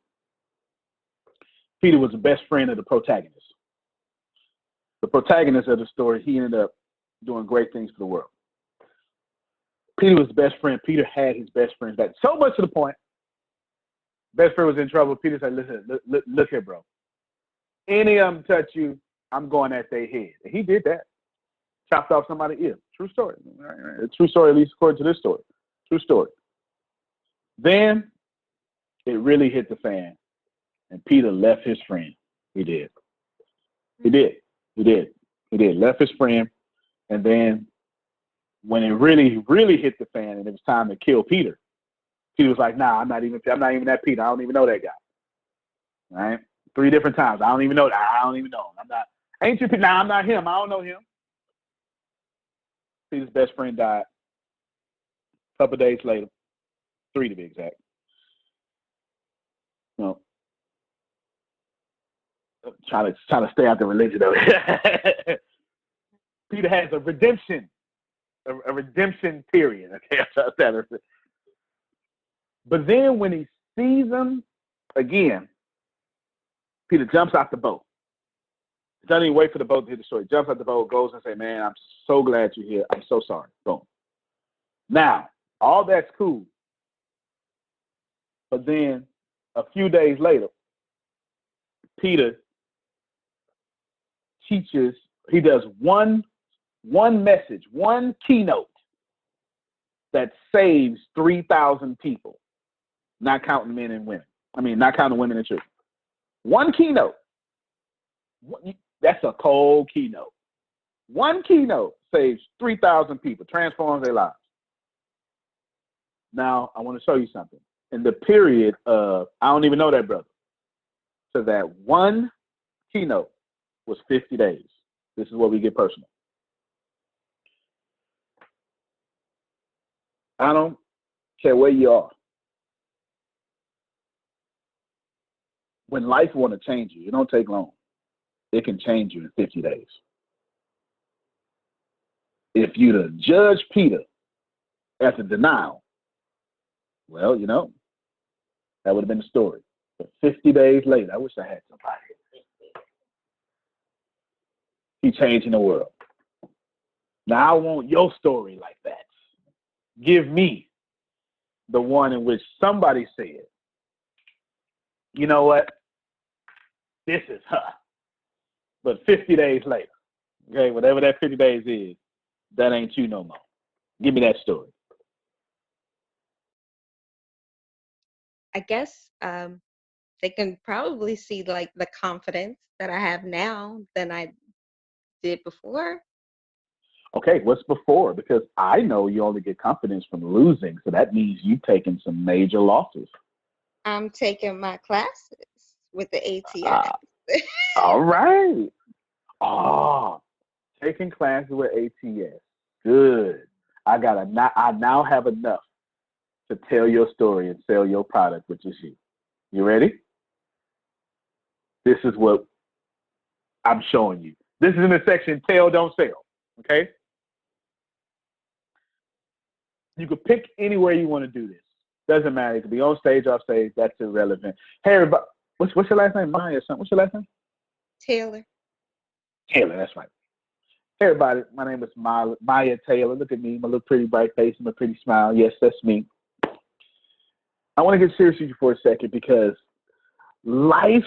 Peter was the best friend of the protagonist. The protagonist of the story, he ended up doing great things for the world. Peter was the best friend. Peter had his best friends back. So much to the point, best friend was in trouble. Peter said, listen, look here, bro. Any of them touch you, I'm going at their head. And he did that. Chopped off somebody's ear. True story. A true story, at least according to this story. True story. Then it really hit the fan. And Peter left his friend. He did. Left his friend. And then when it really, really hit the fan and it was time to kill Peter, Peter was like, nah, I'm not even that Peter. I don't even know that guy. All right? 3 different times. I don't even know that. I don't even know him. Ain't you Peter? Nah, I'm not him. I don't know him. Peter's best friend died. A couple of days later. 3 to be exact. No. Trying to stay out the religion of it. Peter has a redemption period. Okay, but then when he sees him again, Peter jumps out the boat. He doesn't even wait for the boat to hit the shore. He jumps out the boat, goes and say, "Man, I'm so glad you're here. I'm so sorry." Boom. Now, all that's cool. But then a few days later, Peter teaches, he does one message, one keynote that saves 3,000 people, not counting men and women. I mean, not counting women and children. One keynote. That's a cold keynote. One keynote saves 3,000 people, transforms their lives. Now, I want to show you something. In the period of, I don't even know that brother. So that one keynote was 50 days. This is where we get personal. I don't care where you are. When life want to change you, it don't take long. It can change you in 50 days. If you'd have judged Peter after denial, well, you know, that would have been the story. But 50 days later, I wish I had somebody. He's changing the world. Now I want your story like that. Give me the one in which somebody said, you know what? This is her. But 50 days later, okay, whatever that 50 days is, that ain't you no more. Give me that story. I guess they can probably see like the confidence that I have now than I did before. Okay, what's before? Because I know you only get confidence from losing, so that means you've taken some major losses. I'm taking my classes with the ATS. All right. Taking classes with ATS. Good. I now have enough to tell your story and sell your product, which is you. You ready? This is what I'm showing you. This is in the section Tell, Don't Sell. Okay? You could pick anywhere you want to do this. Doesn't matter. It could be on stage, off stage. That's irrelevant. Hey, everybody. What's your last name? Maya or something. What's your last name? Taylor. Taylor, that's right. Hey, everybody. My name is Maya Taylor. Look at me. My little pretty bright face and my pretty smile. Yes, that's me. I want to get serious with you for a second because life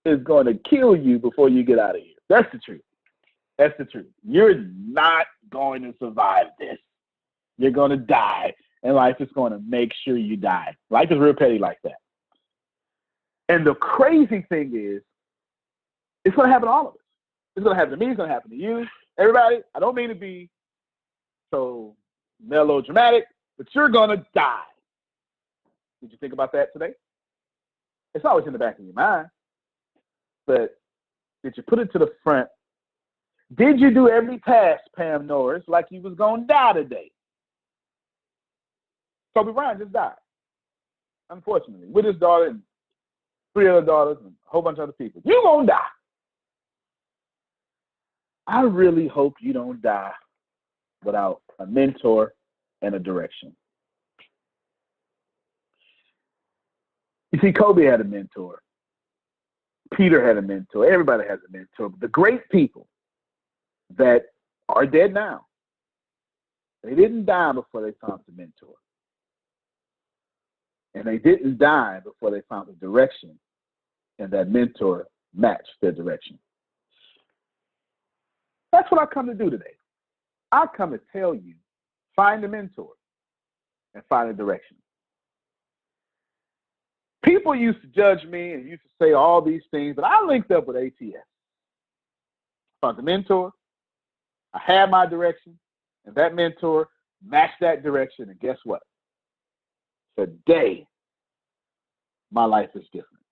is going to kill you before you get out of here. That's the truth. That's the truth. You're not going to survive this. You're going to die, and life is going to make sure you die. Life is real petty like that. And the crazy thing is, it's going to happen to all of us. It's going to happen to me. It's going to happen to you. Everybody, I don't mean to be so melodramatic, but you're going to die. Did you think about that today? It's always in the back of your mind. But did you put it to the front? Did you do every task, Pam Norris, like you was going to die today? Kobe Bryant just died, unfortunately, with his daughter and 3 other daughters and a whole bunch of other people. You're going to die. I really hope you don't die without a mentor and a direction. You see, Kobe had a mentor. Peter had a mentor. Everybody has a mentor. But the great people that are dead now, they didn't die before they found the mentor. And they didn't die before they found the direction, and that mentor matched their direction. That's what I come to do today. I come to tell you, find a mentor and find a direction. People used to judge me and used to say all these things, but I linked up with ATS. Found the mentor, I had my direction, and that mentor matched that direction, and guess what? Today, my life is different.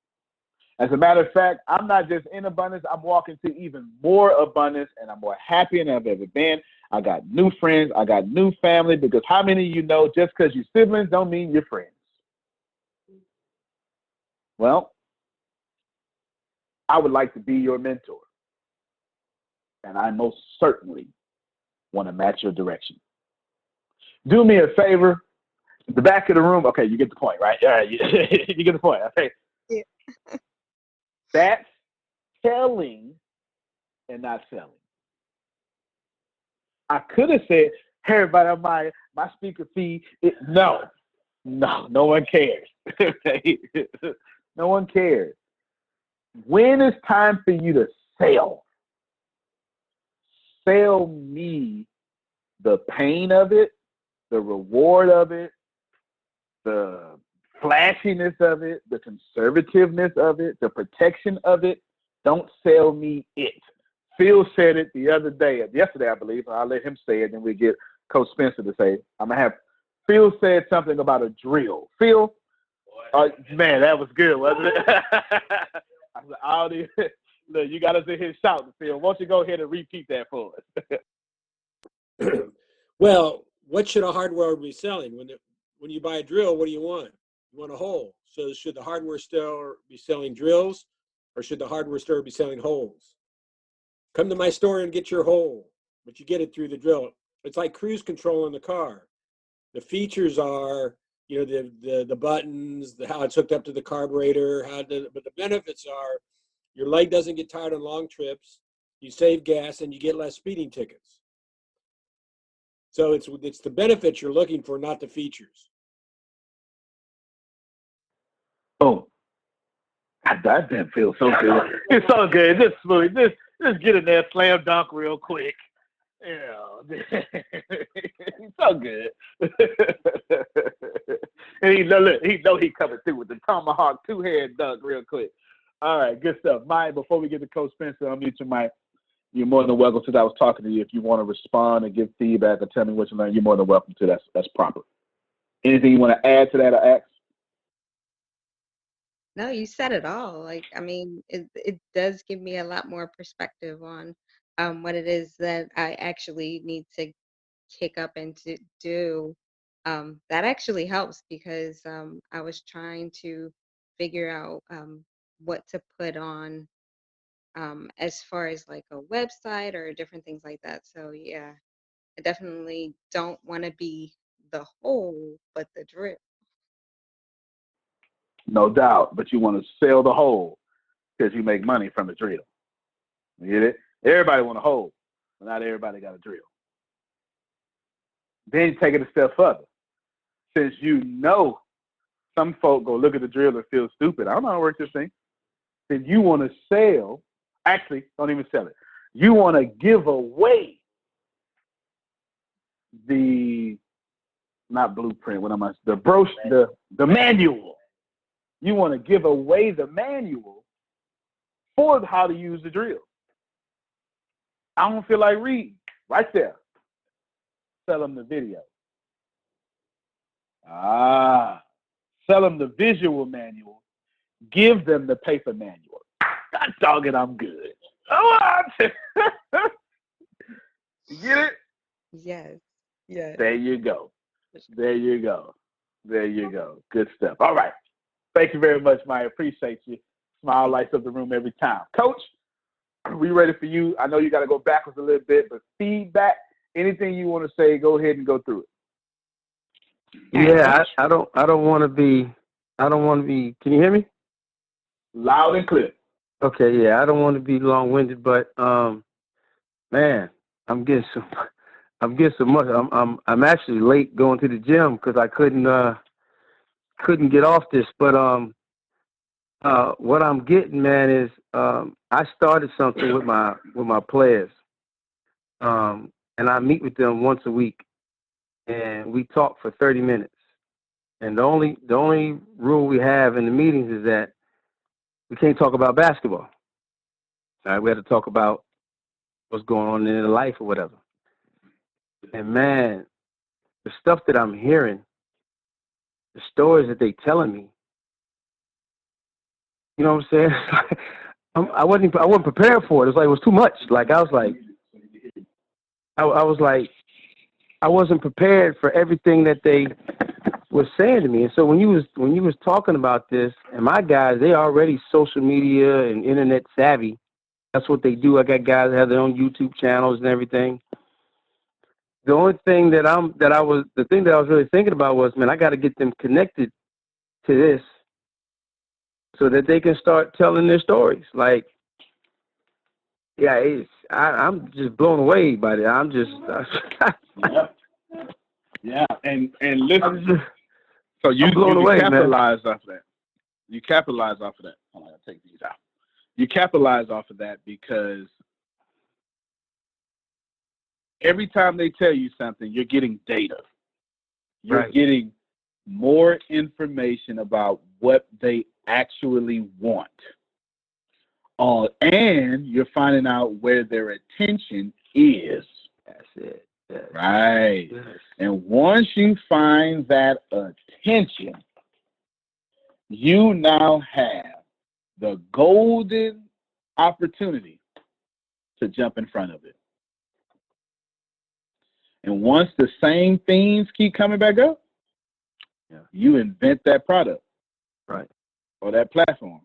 As a matter of fact, I'm not just in abundance, I'm walking to even more abundance, and I'm more happy than I've ever been. I got new friends, I got new family, because how many of you know just because you're siblings don't mean you're friends? Well, I would like to be your mentor, and I most certainly want to match your direction. Do me a favor. The back of the room, okay, you get the point, right? Yeah, you get the point, okay? Yeah. That's telling and not selling. I could have said, hey, everybody, my speaker fee, no one cares. No one cares. When it's time for you to sell me the pain of it, the reward of it, the flashiness of it, the conservativeness of it, the protection of it. Don't sell me it. Phil said it the other day, yesterday, I believe. I'll let him say it, then we get Coach Spencer to say it. I'm going to have Phil said something about a drill. Phil, man, that was good, wasn't it? I said, look, you got us in here shouting, Phil. Why don't you go ahead and repeat that for us? Well, what should a hardware be selling? When you buy a drill, what do you want? You want a hole. So should the hardware store be selling drills, or should the hardware store be selling holes? Come to my store and get your hole, but you get it through the drill. It's like cruise control in the car. The features are, the buttons, how it's hooked up to the carburetor, but the benefits are your leg doesn't get tired on long trips, you save gas, and you get less speeding tickets. So it's the benefits you're looking for, not the features. Oh, that didn't feel so good. It's so good. Just smooth. Just get in there, slam dunk real quick. So good. And he know he coming through with the tomahawk two-hand dunk real quick. All right, good stuff. Mike, before we get to Coach Spencer, I'll mute your mic. You're more than welcome to. I was talking to you. If you want to respond and give feedback or tell me what you learned, you're more than welcome to. That's proper. Anything you want to add to that or ask? No, you said it all. It does give me a lot more perspective on what it is that I actually need to kick up and to do. That actually helps because I was trying to figure out what to put on as far as like a website or different things like that. So yeah, I definitely don't want to be the hole, but the drip. No doubt, but you want to sell the hole because you make money from the drill. You get it? Everybody want a hole, but not everybody got a drill. Then you take it a step further. Since some folk go look at the drill and feel stupid. I don't know how to work this thing. Then you want to sell, actually, don't even sell it. You want to give away not blueprint, the manual. You want to give away the manual for how to use the drill. I don't feel like reading. Right there. Sell them the video. Sell them the visual manual. Give them the paper manual. God dog it, I'm good. You get it? Yes. Yes. There you go. Good stuff. All right. Thank you very much, Maya. Appreciate you. Smile lights up the room every time. Coach, we ready for you. I know you got to go backwards a little bit, but feedback, anything you want to say, go ahead and go through it. Yeah, I don't want to be, can you hear me? Loud and clear. Okay, yeah, I don't want to be long-winded, but, man, I'm getting so much. I'm actually late going to the gym because I couldn't get off this, but, what I'm getting, man, is, I started something with my players, and I meet with them once a week, and we talk for 30 minutes. And the only rule we have in the meetings is that we can't talk about basketball. All right, we have to talk about what's going on in their life or whatever. And man, the stuff that I'm hearing, the stories that they telling me, you know what I'm saying? I wasn't prepared for it. It was too much. I wasn't prepared for everything that they was saying to me. And so when you was talking about this, and my guys, they already social media and internet savvy. That's what they do. I got guys that have their own YouTube channels and everything. The only thing that I was really thinking about was, man, I got to get them connected to this so that they can start telling their stories. Like, yeah, I'm just blown away by it. I'm just, yeah, and listen. So you capitalize off of that. You capitalize off of that. I'm gonna take these out. You capitalize off of that because every time they tell you something, you're getting data. You're getting more information about what they actually want. And you're finding out where their attention is. That's it. Yes. Right. Yes. And once you find that attention, you now have the golden opportunity to jump in front of it. And once the same themes keep coming back up, you invent that product. Right. Or that platform.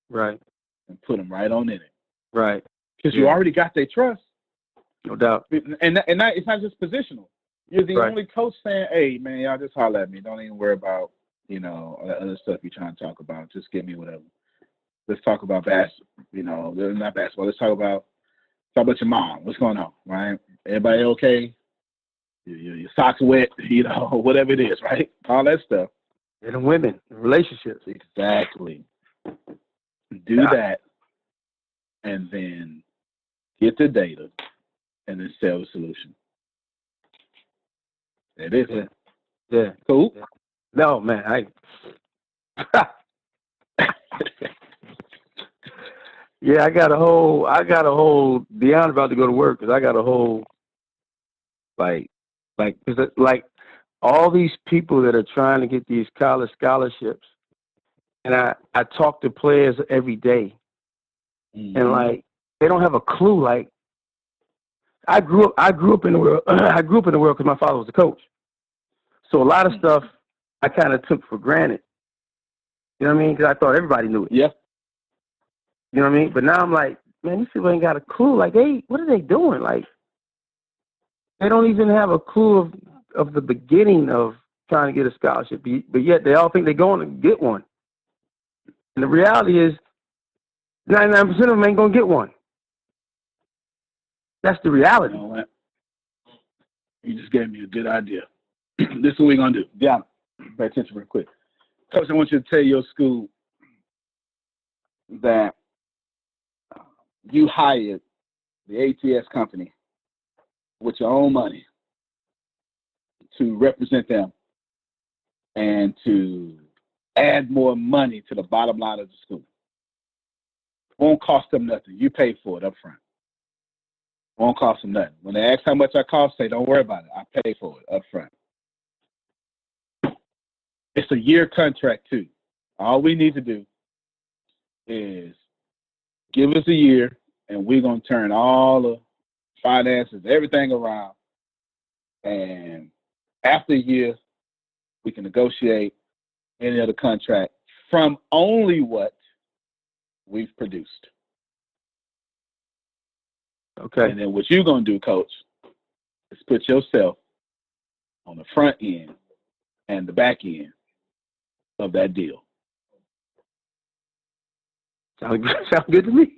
Right. And put them right on in it. Right. Because you already got their trust. No doubt. And that, it's not just positional. You're the only coach saying, hey, man, y'all just holler at me. Don't even worry about, other stuff you're trying to talk about. Just give me whatever. Let's talk about not basketball. Let's talk about your mom. What's going on, right? Everybody okay? Your socks wet, whatever it is, right? All that stuff. And the women, relationships. Exactly. Do that, and then get the data, and then sell the solution. It is. Yeah. Cool. Yeah. No, man, yeah, I got a whole, Deanna about to go to work because I got a whole, like all these people that are trying to get these college scholarships, and I talk to players every day, and they don't have a clue. Like I grew up in the world. I grew up in the world because my father was a coach, so a lot of stuff I kind of took for granted. You know what I mean? Because I thought everybody knew it. Yeah. You know what I mean? But now I'm like, man, these people ain't got a clue. Like, what are they doing? Like, they don't even have a clue of the beginning of trying to get a scholarship. But yet they all think they're going to get one. And the reality is 99% of them ain't going to get one. That's the reality. You know what? You just gave me a good idea. This is what we're going to do. Yeah. Pay attention real quick. Coach, I want you to tell your school that you hired the ATS company with your own money to represent them and to add more money to the bottom line of the school. Won't cost them nothing. You pay for it up front. Won't cost them nothing. When they ask how much I cost, say, don't worry about it. I pay for it up front. It's a year contract, too. All we need to do is give us a year, and we're going to turn all the finances, everything around. And after a year, we can negotiate any other contract from only what we've produced. Okay. And then what you're going to do, Coach, is put yourself on the front end and the back end of that deal. Sound good to me.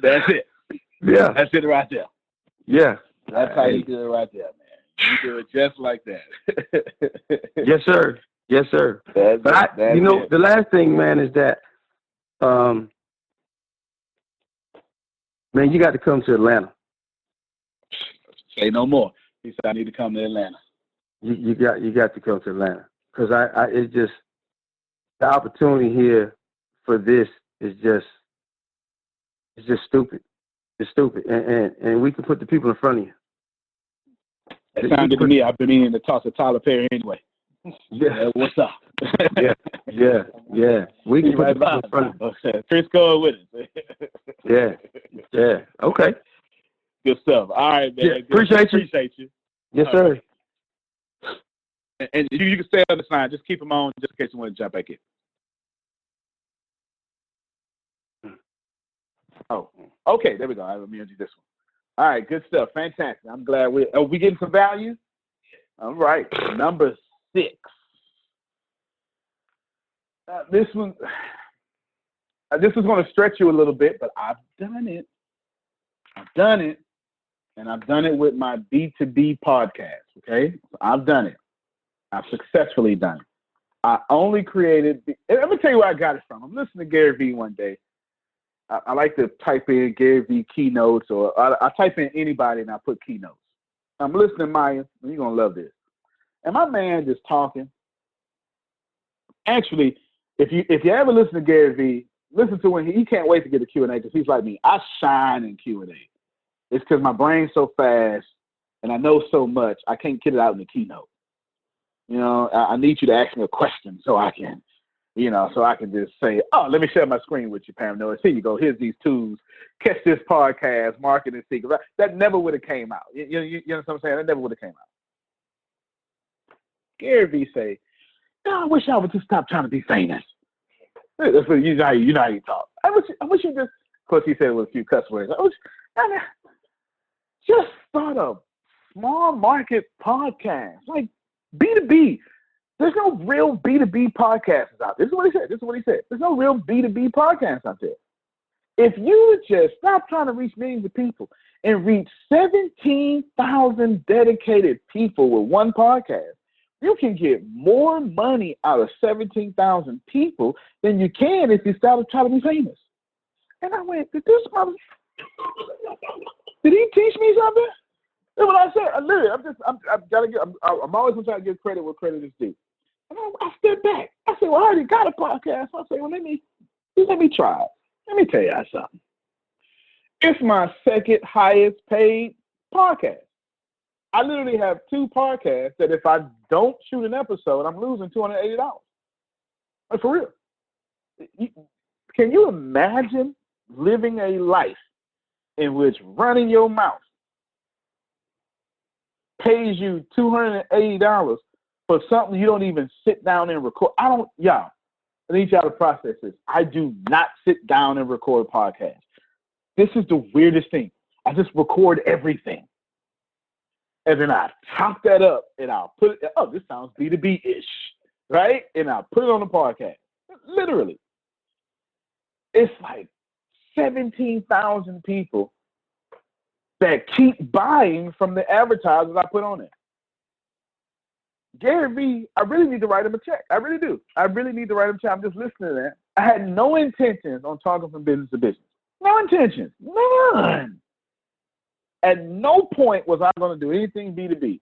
That's it. Yeah. That's it right there. Yeah. That's how you do it right there, man. You do it just like that. Yes, sir. Yes, sir. That's the last thing, man, is that, man, you got to come to Atlanta. Say no more. He said, I need to come to Atlanta. You got to come to Atlanta because it's just the opportunity here for this is just stupid. It's stupid, and we can put the people in front of you. That sounds good to me. I've been meaning to talk to Tyler Perry anyway. Yeah, what's up? yeah. We can put the people in front of you. Chris going with it. Yeah. Okay. Good stuff. All right, man. Yeah, appreciate you. Yes, sir. And you can stay on the line. Just keep them on just in case you want to jump back in. Oh, okay. There we go. Let me undo this one. All right. Good stuff. Fantastic. I'm glad we getting some value. All right. Number 6. This is going to stretch you a little bit, but I've done it. And I've done it with my B2B podcast. Okay. So I've done it. I've successfully done it. I only created, let me tell you where I got it from. I'm listening to Gary Vee one day. I like to type in Gary Vee keynotes, or I type in anybody and I put keynotes. I'm listening to Maya, and you're going to love this. And my man just talking, Actually, if you ever listen to Gary Vee, listen to when he can't wait to get a Q&A because he's like me. I shine in Q&A. It's because my brain's so fast and I know so much, I can't get it out in the keynote. You know, I need you to ask me a question so I can, so I can just say, oh, let me share my screen with you, Pam Noah. Here you go. Here's these tools. Catch this podcast, marketing secret. That never would have came out. You know what I'm saying? That never would have came out. Gary Vee say, I wish I would just stop trying to be famous. That's what you know how you talk. I wish you just, of course he said it with a few cuss words. Just start a small market podcast, like B2B. There's no real B2B podcasts out there. This is what he said. There's no real B2B podcasts out there. If you would just stop trying to reach millions of people and reach 17,000 dedicated people with one podcast, you can get more money out of 17,000 people than you can if you start trying to be famous. And I went, did he teach me something? And when I said, literally, I'm always gonna try to give credit where credit is due. And I stepped back. I said, well, I already got a podcast. I said, well, let me try it. Let me tell you something. It's my second highest paid podcast. I literally have 2 podcasts that if I don't shoot an episode, I'm losing $280. Like, for real. Can you imagine living a life in which running your mouth pays you $280 for something you don't even sit down and record? I need y'all to process this. I do not sit down and record podcasts. This is the weirdest thing. I just record everything. And then I chop that up and I'll put it, this sounds B2B-ish, right? And I'll put it on the podcast. Literally. It's like 17,000 people that keep buying from the advertisers I put on it. Gary Vee, I really need to write him a check. I really do. I really need to write him a check. I'm just listening to that. I had no intentions on talking from business to business. No intentions. None. At no point was I going to do anything B2B.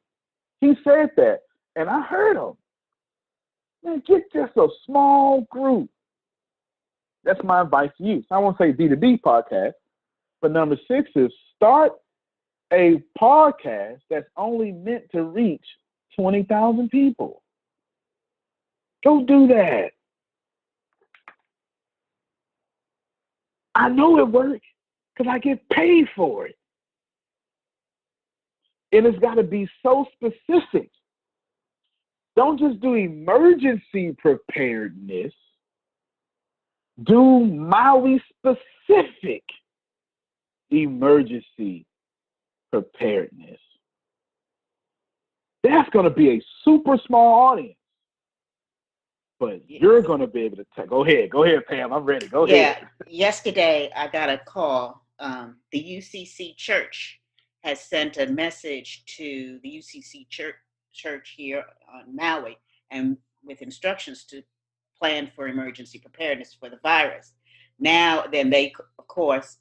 He said that, and I heard him. Man, get just a small group. That's my advice to you. I won't say B2B podcast, but number 6 is start a podcast that's only meant to reach 20,000 people. Go do that. I know it works because I get paid for it. And it's got to be so specific. Don't just do emergency preparedness. Do Maui specific emergency preparedness. That's going to be a super small audience. But you're going to be able to go ahead, Pam. I'm ready. Go ahead. Yesterday I got a call. The UCC Church has sent a message to the UCC church here on Maui, and with instructions to plan for emergency preparedness for the virus. Now, then they, of course,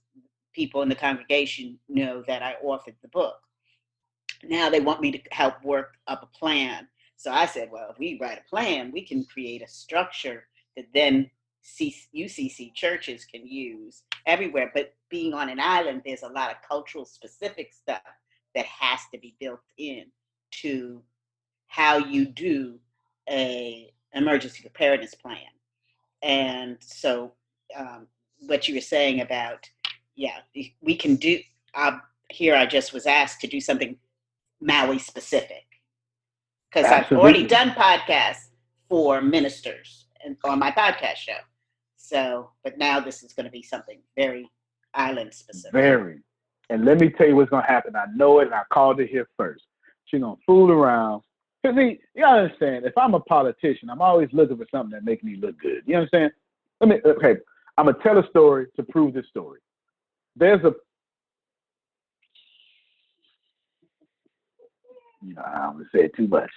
people in the congregation know that I authored the book. Now they want me to help work up a plan. So I said, well, if we write a plan, we can create a structure that then UCC churches can use everywhere. But being on an island, there's a lot of cultural specific stuff that has to be built in to how you do a emergency preparedness plan. And so what you were saying about, we can do, here I just was asked to do something Maui specific. Because I've already done podcasts for ministers and on my podcast show. So, but now this is going to be something very island specific. Very. And let me tell you what's going to happen. I know it, and I called it here first. She's going to fool around. Because you understand, if I'm a politician, I'm always looking for something that makes me look good. You understand? I'm going to tell a story to prove this story. I don't want to say it too much.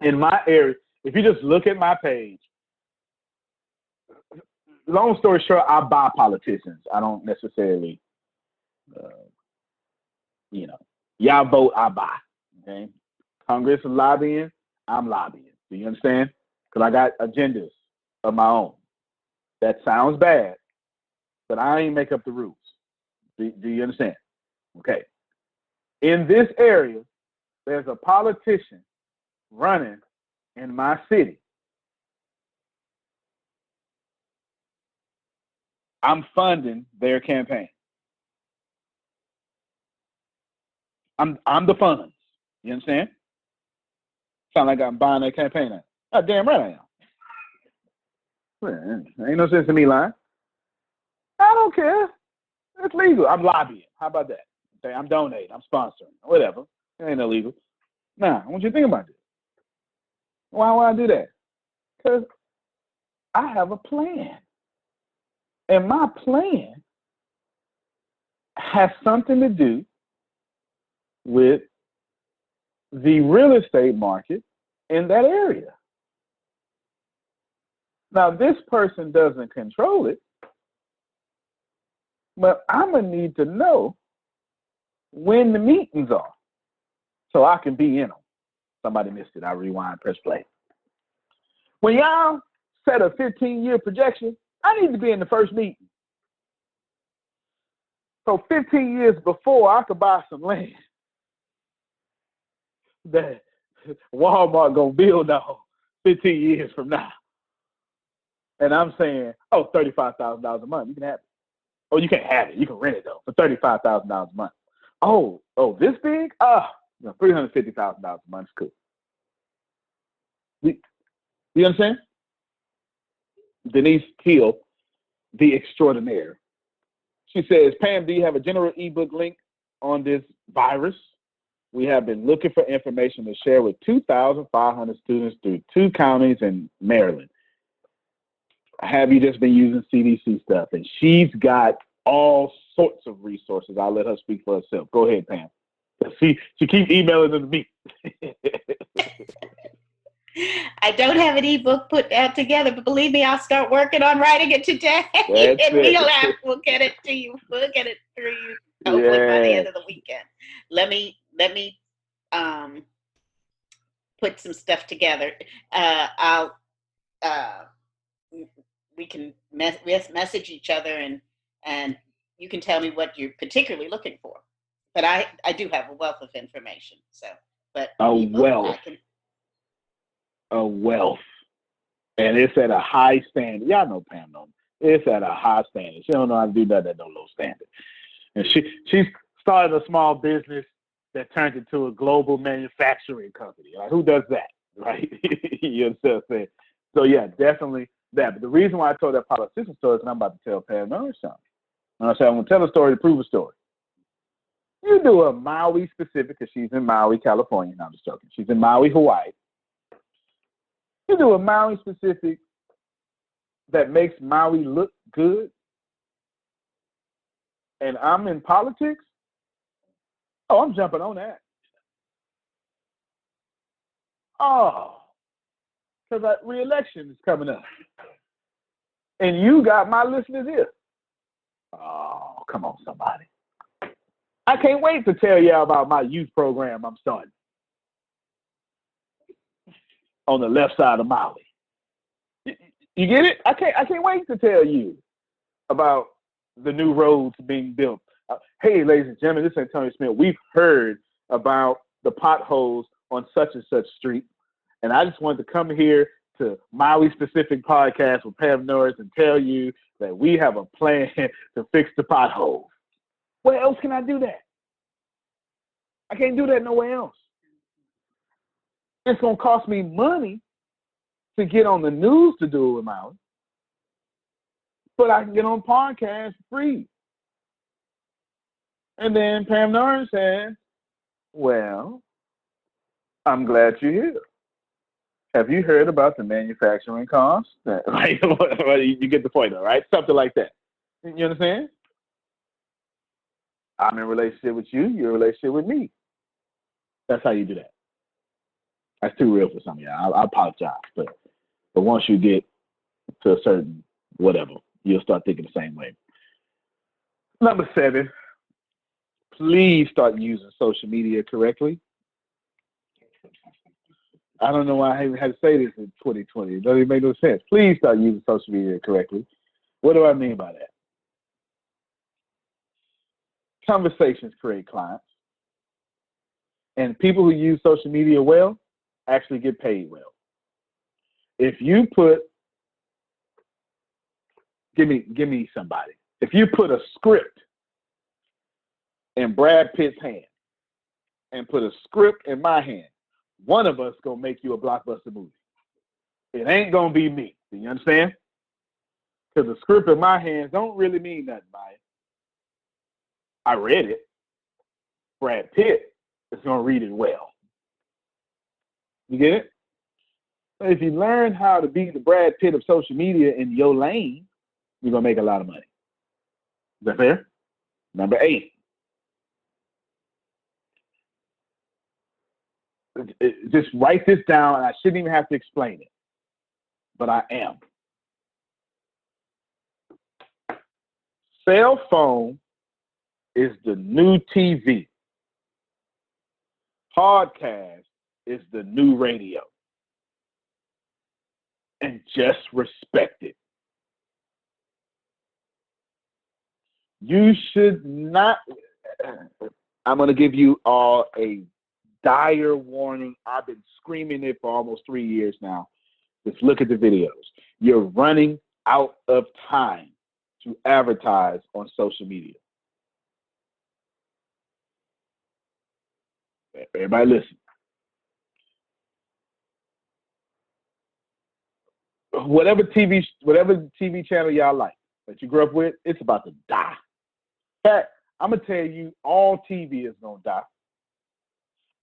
In my area, if you just look at my page, long story short, I buy politicians. I don't necessarily, y'all vote, I buy. Okay, Congress is lobbying, I'm lobbying. Do you understand? because I got agendas of my own. That sounds bad, but I ain't make up the rules. Do you understand? Okay. In this area, there's a politician running in my city. I'm funding their campaign. I'm the funds. You understand? Sound like I'm buying their campaign now. Oh, damn right I am. Well, ain't no sense in me lying. I don't care. It's legal. I'm lobbying. How about that? Okay, I'm donating. I'm sponsoring. Whatever. It ain't illegal. Nah, I want you to think about this. Why would I do that? Because I have a plan. And my plan has something to do with the real estate market in that area. Now, this person doesn't control it, but I'm going to need to know when the meetings are so I can be in them. Somebody missed it. I rewind, press play. When y'all set a 15-year projection, I need to be in the first meeting. So 15 years before, I could buy some land that Walmart going to build on 15 years from now. And I'm saying, oh, $35,000 a month. You can have it. Oh, you can't have it. You can rent it, though, for $35,000 a month. Oh, this big? $350,000 a month is cool. You understand? Denise Hill, the extraordinaire. She says, Pam, do you have a general ebook link on this virus? We have been looking for information to share with 2,500 students through 2 counties in Maryland. Have you just been using CDC stuff? And she's got all sorts of resources. I'll let her speak for herself. Go ahead, Pam. She keeps emailing them to me. I don't have an ebook put out together, but believe me, I'll start working on writing it today. And we'll get it to you. We'll get it through you hopefully by the end of the weekend. Let me put some stuff together. We can message each other and you can tell me what you're particularly looking for. But I do have a wealth of information. So, but a wealth, and it's at a high standard. Y'all know Pam knows. It's at a high standard. She don't know how to do that at no low standard. And she's started a small business that turned into a global manufacturing company. Like, who does that, right? You understand what I'm saying? So yeah, definitely that. But the reason why I told that politician story is because I'm about to tell Pam Miller something. And I said I'm gonna tell a story to prove a story. You do a Maui specific, because she's in Maui, California. No, I'm just joking. She's in Maui, Hawaii. You do a Maui specific that makes Maui look good, and I'm in politics, oh, I'm jumping on that. Oh, because re-election is coming up. And you got my listeners here. Oh, come on, somebody. I can't wait to tell y'all about my youth program I'm starting on the left side of Maui. You get it? I can't wait to tell you about the new roads being built. Hey, ladies and gentlemen, this is Antonio Smith. We've heard about the potholes on such and such street, and I just wanted to come here to Maui specific podcast with Pam Norris and tell you that we have a plan to fix the potholes. Where else can I do that? I can't do that nowhere else. It's going to cost me money to get on the news to do it with Maui, but I can get on podcast free. And then Pam Norris says, well, I'm glad you're here. Have you heard about the manufacturing costs? You get the point, all right? Something like that. You understand? I'm in a relationship with you. You're in a relationship with me. That's how you do that. That's too real for some of y'all. I apologize. But once you get to a certain whatever, you'll start thinking the same way. Number 7, please start using social media correctly. I don't know why I had to say this in 2020. It doesn't even make no sense. Please start using social media correctly. What do I mean by that? Conversations create clients. And people who use social media well actually get paid well. If you put, give me somebody. If you put a script in Brad Pitt's hand and put a script in my hand, one of us gonna make you a blockbuster movie. It ain't gonna be me. Do you understand? Because the script in my hands don't really mean nothing by it. I read it. Brad Pitt is gonna read it well. You get it? So if you learn how to be the Brad Pitt of social media in your lane, you're gonna make a lot of money. Is that fair? Number 8. Just write this down, and I shouldn't even have to explain it, but I am. Cell phone is the new TV. Podcast is the new radio. And just respect it. You should not, I'm going to give you all a dire warning. I've been screaming it for almost 3 years now. Just look at the videos. You're running out of time to advertise on social media. Everybody listen. Whatever TV channel y'all like that you grew up with, it's about to die. In fact, I'm going to tell you all TV is going to die.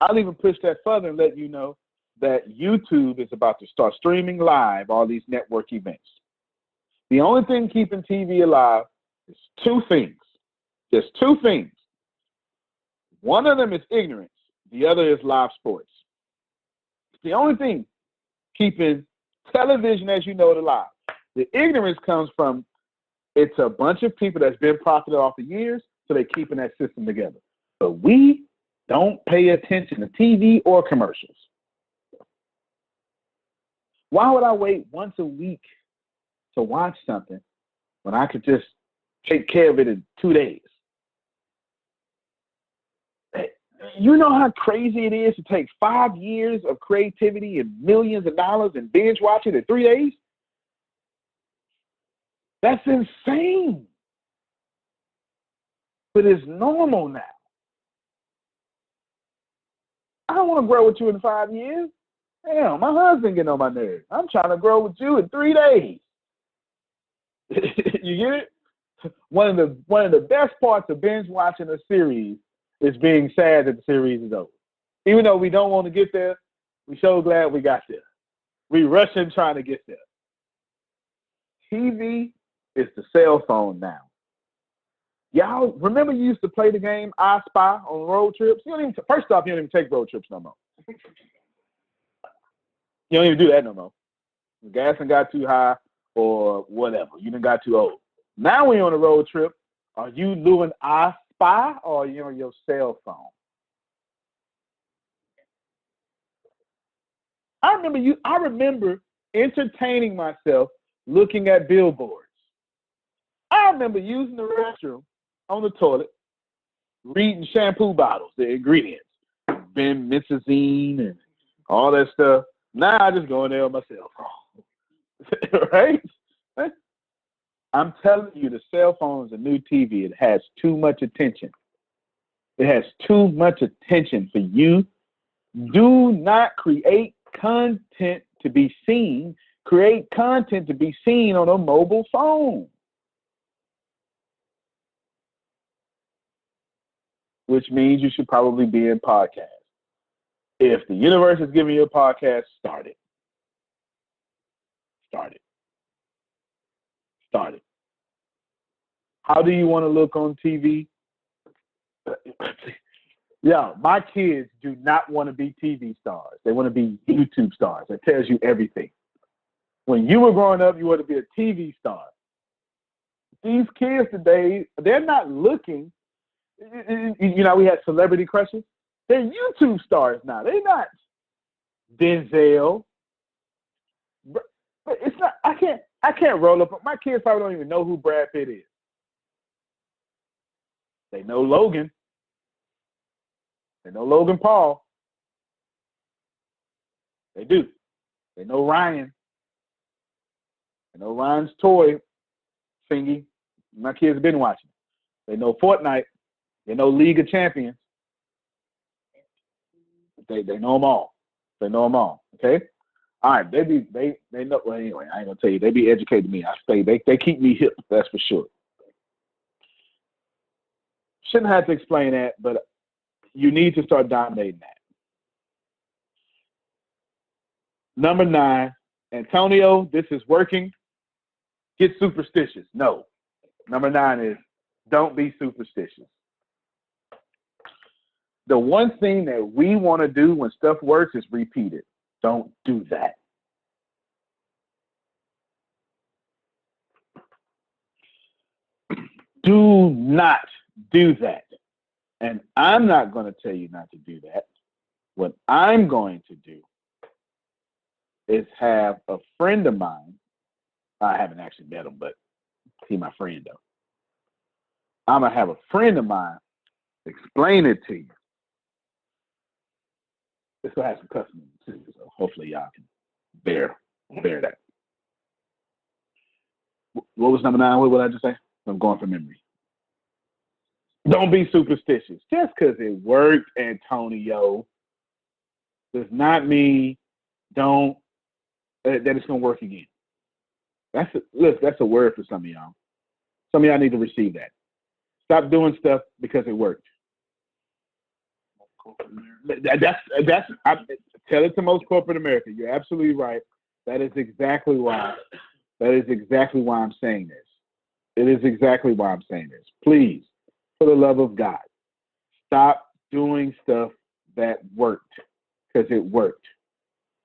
I'll even push that further and let you know that YouTube is about to start streaming live all these network events. The only thing keeping TV alive is 2 things. There's 2 things. One of them is ignorance. The other is live sports. It's the only thing keeping television as you know it alive. The ignorance comes from it's a bunch of people that's been profited off the years, so they're keeping that system together. But we don't pay attention to TV or commercials. Why would I wait once a week to watch something when I could just take care of it in 2 days? You know how crazy it is to take 5 years of creativity and millions of dollars and binge watch it in 3 days? That's insane. But it's normal now. I don't want to grow with you in 5 years. Damn, my husband getting on my nerves. I'm trying to grow with you in 3 days. You get it? One of the best parts of binge watching a series is being sad that the series is over. Even though we don't want to get there, we're so glad we got there. We rushing trying to get there. TV is the cell phone now. Y'all remember you used to play the game I Spy on road trips? First off, you don't even take road trips no more. You don't even do that no more. The gas done got too high or whatever. You done got too old. Now when you're on a road trip, are you doing I Spy or are you on your cell phone? I remember entertaining myself looking at billboards. I remember using the restroom on the toilet, reading shampoo bottles, the ingredients, benzene and all that stuff. Now I just go in there on my cell phone. Right? I'm telling you, the cell phone is a new TV. It has too much attention. It has too much attention for you. Do not create content to be seen. Create content to be seen on a mobile phone. Which means you should probably be in podcast. If the universe is giving you a podcast, start it. Start it. Start it. How do you want to look on TV? Yeah, my kids do not want to be TV stars. They want to be YouTube stars. That tells you everything. When you were growing up, you wanted to be a TV star. These kids today, they're not looking. You know, we had celebrity crushes. They're YouTube stars now. They're not Denzel. But it's not. I can't roll up. My kids probably don't even know who Brad Pitt is. They know Logan. They know Logan Paul. They do. They know Ryan. They know Ryan's toy thingy. My kids have been watching. They know Fortnite. They know League of Champions. They know them all. They know them all. Okay. All right. They know. Well, anyway, I ain't gonna tell you. They be educating me. I say they keep me hip. That's for sure. Shouldn't have to explain that, but you need to start dominating that. Number 9, Antonio, this is working. Get superstitious. No. Number 9 is don't be superstitious. The one thing that we want to do when stuff works is repeat it. Don't do that. Do not do that. And I'm not going to tell you not to do that. What I'm going to do is have a friend of mine. I haven't actually met him, but he's my friend, though. I'm going to have a friend of mine explain it to you. It's going to have some customers, too, so hopefully y'all can bear that. What was number 9? What did I just say? I'm going from memory. Don't be superstitious. Just because it worked, Antonio, does not mean that it's going to work again. That's a word for some of y'all. Some of y'all need to receive that. Stop doing stuff because it worked. I tell it to most corporate America. You're absolutely right. That is exactly why I'm saying this. It is exactly why I'm saying this. Please, for the love of God, stop doing stuff that worked because it worked.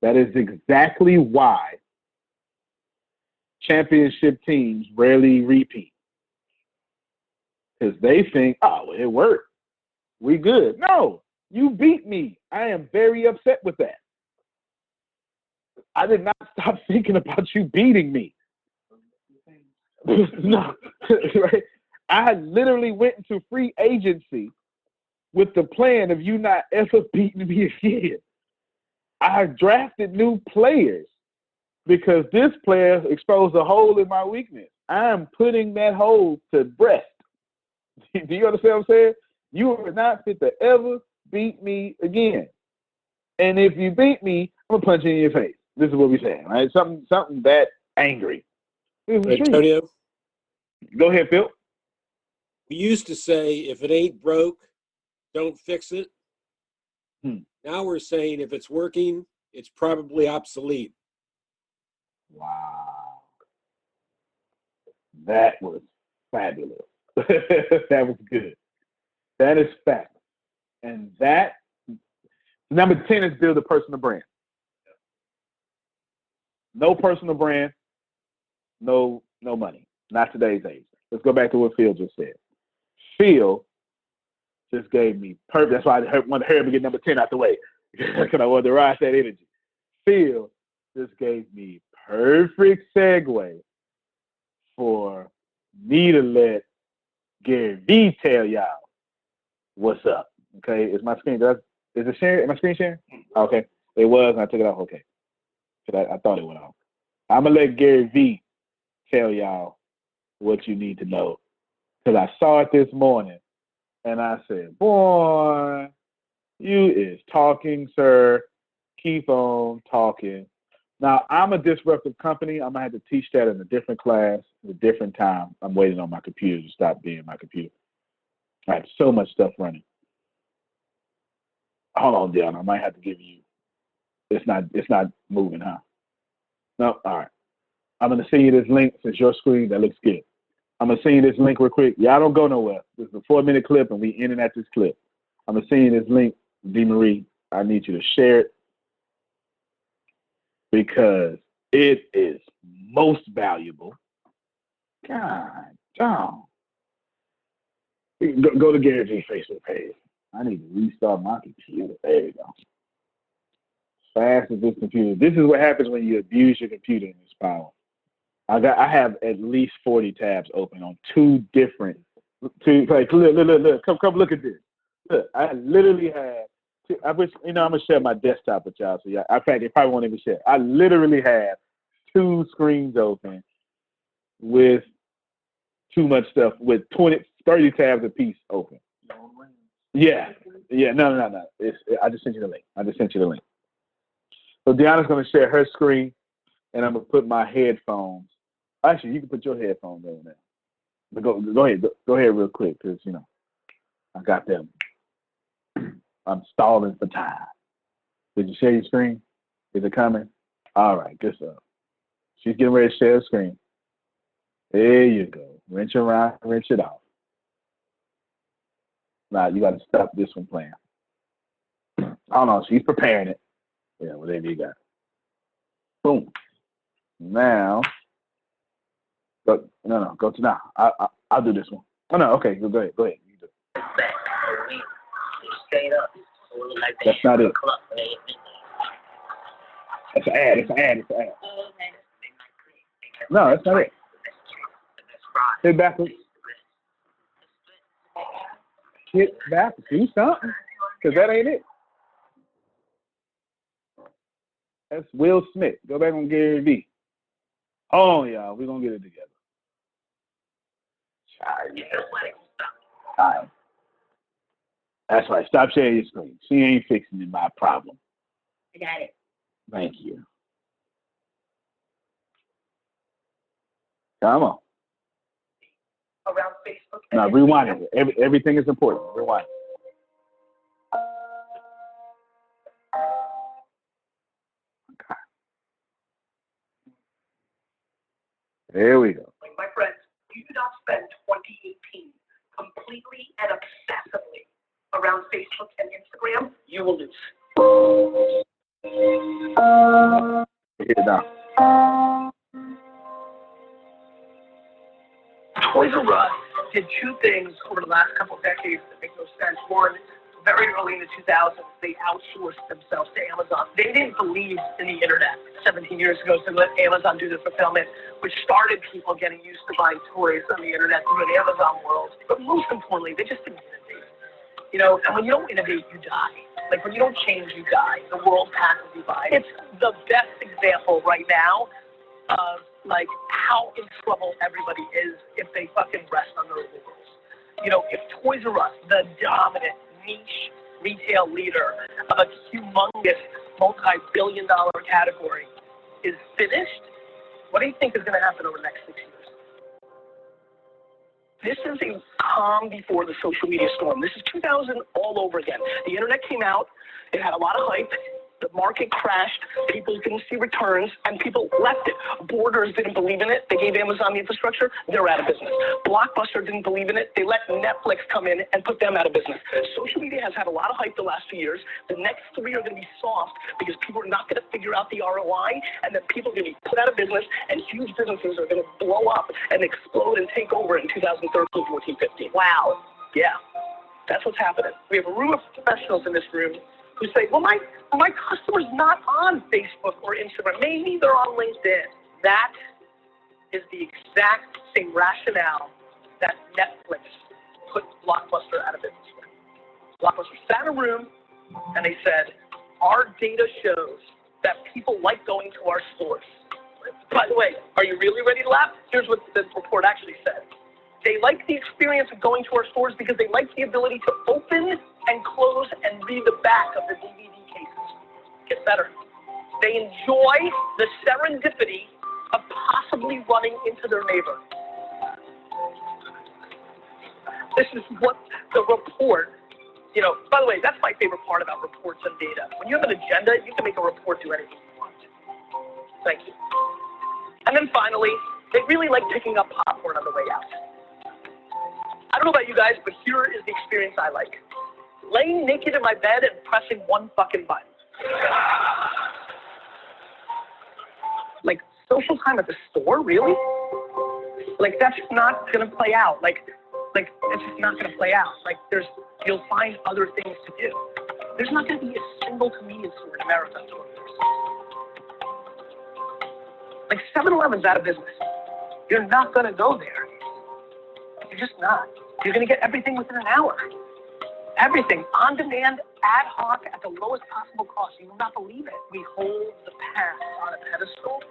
That is exactly why championship teams rarely repeat. Because they think, oh, it worked. We good. No, you beat me. I am very upset with that. I did not stop thinking about you beating me. No, right? I literally went into free agency with the plan of you not ever beating me again. I drafted new players because this player exposed a hole in my weakness. I'm putting that hole to rest. Do you understand what I'm saying? You are not fit to ever beat me again. And if you beat me, I'm gonna punch you in your face. This is what we're saying, right? Something that angry. Antonio, go ahead, Phil. We used to say, if it ain't broke, don't fix it. Now we're saying, if it's working, it's probably obsolete. Wow. That was fabulous. That was good. That is fact. And that, number 10 is build a personal brand. No personal brand, no money. Not today's age. Let's go back to what Phil just said. Phil just gave me perfect. That's why I wanted to hurry up and get number 10 out the way. Because I wanted to rise that energy. Phil just gave me perfect segue for me to let Gary V tell y'all what's up. Okay, is my screen? Is it sharing? Am I screen sharing? Okay, it was, and I took it off. Okay, I thought it went off. I'm gonna let Gary V tell y'all what you need to know because I saw it this morning, and I said, "Boy, you is talking, sir. Keep on talking." Now, I'm a disruptive company. I'm going to have to teach that in a different class, at a different time. I'm waiting on my computer to stop being my computer. I have so much stuff running. Hold on, Dion. I might have to give you, it's not moving, huh? No? All right. I'm going to send you this link since your screen. That looks good. I'm going to send you this link real quick. Y'all don't go nowhere. This is a 4-minute clip, and we ending at this clip. I'm going to send you this link, D. Marie. I need you to share it because it is most valuable. God, John. Go to Gary V's Facebook page. I need to restart my computer. There you go. Fast as this computer. This is what happens when you abuse your computer in its power. I have at least 40 tabs open on two different. Like, look, come look at this. Look, I literally have. I wish, I'm gonna share my desktop with y'all. So yeah, in fact, they probably won't even share. I literally have 2 screens open with too much stuff with 30 tabs a piece open. Yeah. No. I just sent you the link. So Deanna's gonna share her screen, and I'm gonna put my headphones. Actually, you can put your headphones over there. But go ahead real quick, because I got them. I'm stalling for time. Did you share your screen? Is it coming? All right, good stuff. She's getting ready to share her screen. There you go. Wrench around, wrench it off. Now you got to stop this one playing. I don't know. She's preparing it. Yeah, whatever you got. Boom. Now, go to now. I'll do this one. Oh no, okay. Go ahead. You do it. That's not it. It's an ad. No, that's not it. Hit backwards. Hit backwards. Do something. Because that ain't it. That's Will Smith. Go back on Gary Vee. Oh, y'all. We're going to get it together. All right. That's right. Stop sharing your screen. She ain't fixing my problem. I got it. Thank you. Come on. Around Facebook. Now, rewind it. Everything is important. Rewind. Okay. There we go. My friends, you do not spend 2018 completely and obsessively around Facebook and Instagram, you will lose. Get it down. Toys R Us did 2 things over the last couple of decades that make no sense. One, very early in the 2000s, they outsourced themselves to Amazon. They didn't believe in the internet 17 years ago, so they let Amazon do the fulfillment, which started people getting used to buying toys on the internet through the Amazon world. But most importantly, they just didn't innovate. And when you don't innovate, you die. Like, when you don't change, you die. The world passes you by. It's the best example right now of, like, how in trouble everybody is if they fucking rest on their laurels. If Toys R Us, the dominant niche retail leader of a humongous multi-billion-dollar category, is finished, what do you think is going to happen over the next 6 years? This is a calm before the social media storm. This is 2000 all over again. The internet came out. It had a lot of hype. The market crashed, people didn't see returns, and people left it. Borders didn't believe in it. They gave Amazon the infrastructure. They're out of business. Blockbuster didn't believe in it. They let Netflix come in and put them out of business. Social media has had a lot of hype the last few years. The next 3 are going to be soft because people are not going to figure out the ROI, and then people are going to be put out of business, and huge businesses are going to blow up and explode and take over in 2013, 14, 15. Wow. Yeah. That's what's happening. We have a room of professionals in this room who say, well, my customer's not on Facebook or Instagram. Maybe they're on LinkedIn. That is the exact same rationale that Netflix put Blockbuster out of business with. Blockbuster sat in a room and they said, our data shows that people like going to our stores. By the way, are you really ready to laugh? Here's what the report actually said. They like the experience of going to our stores because they like the ability to open and close and read the back of the DVD cases. Gets better. They enjoy the serendipity of possibly running into their neighbor. This is what the report, by the way, that's my favorite part about reports and data. When you have an agenda, you can make a report do anything you want. Thank you. And then finally, they really like picking up popcorn on the way out. I don't know about you guys, but here is the experience I like. Laying naked in my bed and pressing one fucking button. Like, social time at the store, really? Like, that's not gonna play out. Like it's just not gonna play out. Like, you'll find other things to do. There's not going to be a single convenience store in America in 20 years. Like 7-Eleven's out of business. You're not going to go there. You're just not. You're going to get everything within an hour. Everything on demand, ad hoc, at the lowest possible cost. You will not believe it. We hold the past on a pedestal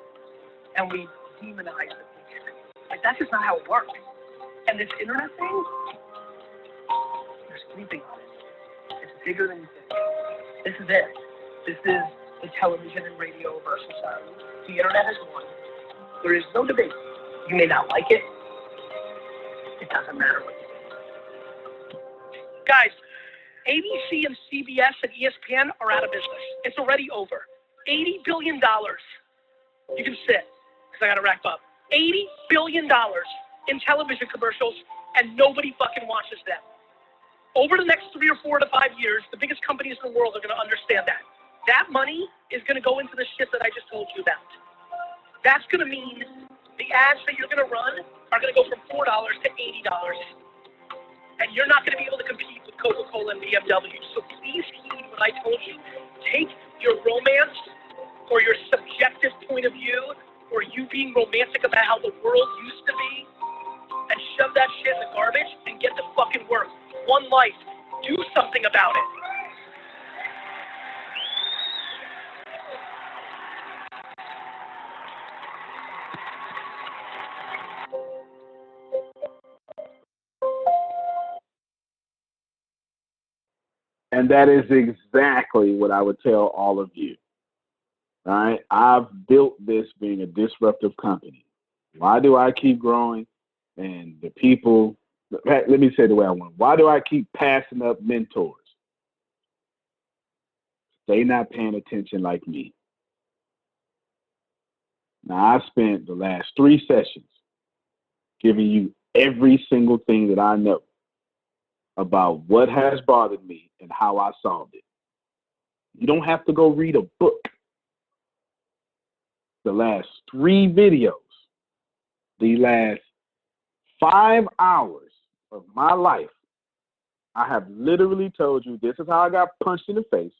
and we demonize the future. Like, that's just not how it works. And this internet thing, you're sleeping on it. It's bigger than you think. This is it. This is the television and radio of our society. The internet is one. There is no debate. You may not like it. It doesn't matter what you think. Guys, ABC and CBS and ESPN are out of business. It's already over. $80 billion. You can sit, because I got to wrap up. $80 billion in television commercials, and nobody fucking watches them. Over the next 3 or 4 to 5 years, the biggest companies in the world are going to understand that. That money is going to go into the shit that I just told you about. That's going to mean the ads that you're going to run are going to go from $4 to $80. And you're not going to be able to compete with Coca-Cola and BMW. So please heed what I told you. Take your romance or your subjective point of view or you being romantic about how the world used to be and shove that shit in the garbage and get to fucking work. One life. Do something about it. And that is exactly what I would tell all of you. All right. I've built this being a disruptive company. Why do I keep growing? And the people, let me say the way I want. Why do I keep passing up mentors? They not paying attention like me. Now, I spent the last 3 sessions giving you every single thing that I know about what has bothered me and how I solved it. You don't have to go read a book. The last 3 videos, the last 5 hours of my life, I have literally told you this is how I got punched in the face.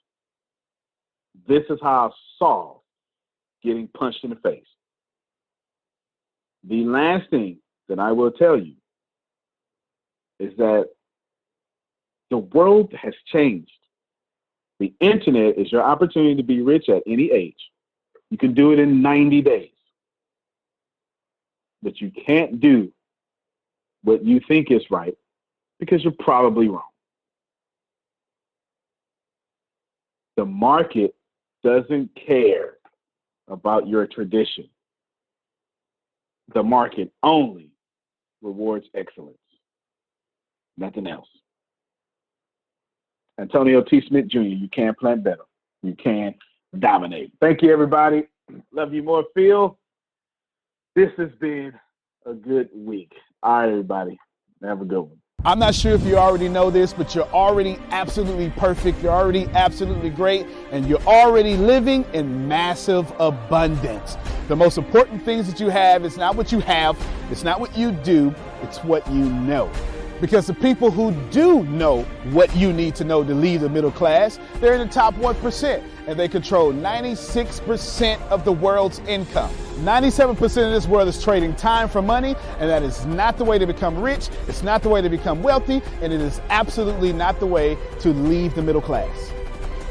This is how I solved getting punched in the face. The last thing that I will tell you is that the world has changed. The internet is your opportunity to be rich at any age. You can do it in 90 days. But you can't do what you think is right because you're probably wrong. The market doesn't care about your tradition. The market only rewards excellence. Nothing else. Antonio T. Smith Jr., you can plan better. You can dominate. Thank you, everybody. Love you more, Phil. This has been a good week. All right, everybody. Have a good one. I'm not sure if you already know this, but you're already absolutely perfect. You're already absolutely great, and you're already living in massive abundance. The most important things that you have is not what you have, it's not what you do, it's what you know. Because the people who do know what you need to know to lead the middle class, they're in the top 1%, and they control 96% of the world's income. 97% of this world is trading time for money, and that is not the way to become rich, it's not the way to become wealthy, and it is absolutely not the way to leave the middle class.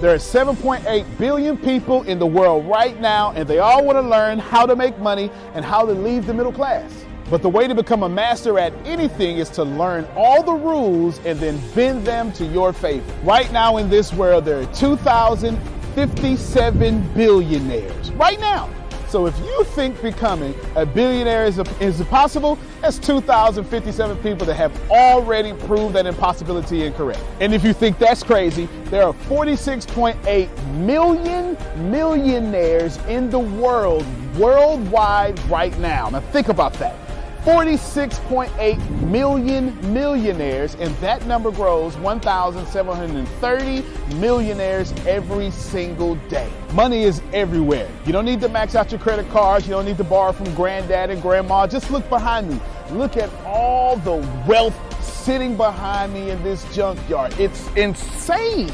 There are 7.8 billion people in the world right now, and they all want to learn how to make money and how to leave the middle class. But the way to become a master at anything is to learn all the rules and then bend them to your favor. Right now in this world, there are 2,057 billionaires. Right now. So if you think becoming a billionaire is impossible, that's 2,057 people that have already proved that impossibility incorrect. And if you think that's crazy, there are 46.8 million millionaires in the world, worldwide right now. Now think about that. 46.8 million millionaires, and that number grows 1,730 millionaires every single day. Money is everywhere. You don't need to max out your credit cards. You don't need to borrow from granddad and grandma. Just look behind me. Look at all the wealth sitting behind me in this junkyard. It's insane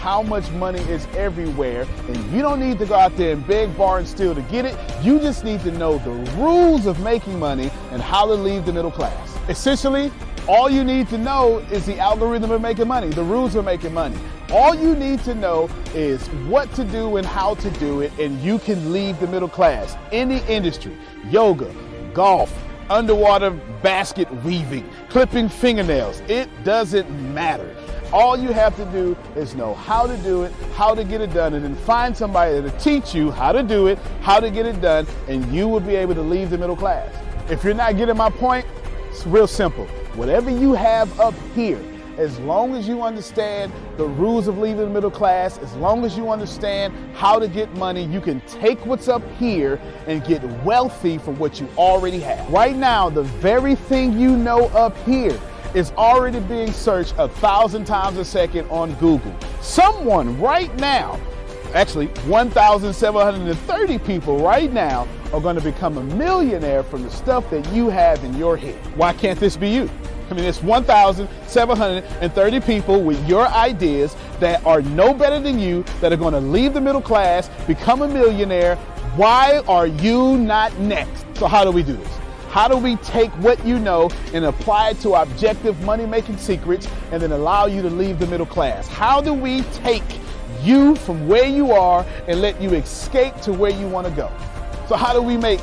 how much money is everywhere, and you don't need to go out there and beg, borrow, and steal to get it. You just need to know the rules of making money and how to leave the middle class. Essentially, all you need to know is the algorithm of making money, the rules of making money. All you need to know is what to do and how to do it, and you can leave the middle class. Any industry, yoga, golf, underwater basket weaving, clipping fingernails, it doesn't matter. All you have to do is know how to do it, how to get it done, and then find somebody to teach you how to do it, how to get it done, and you will be able to leave the middle class. If you're not getting my point, it's real simple. Whatever you have up here, as long as you understand the rules of leaving the middle class, as long as you understand how to get money, you can take what's up here and get wealthy from what you already have. Right now, the very thing you know up here is already being searched 1,000 times a second on Google. Someone right now, actually 1,730 people right now are going to become a millionaire from the stuff that you have in your head. Why can't this be you? I mean, it's 1,730 people with your ideas that are no better than you, that are going to leave the middle class, become a millionaire. Why are you not next? So how do we do this? How do we take what you know and apply it to objective money-making secrets and then allow you to leave the middle class? How do we take you from where you are and let you escape to where you want to go? So how do we make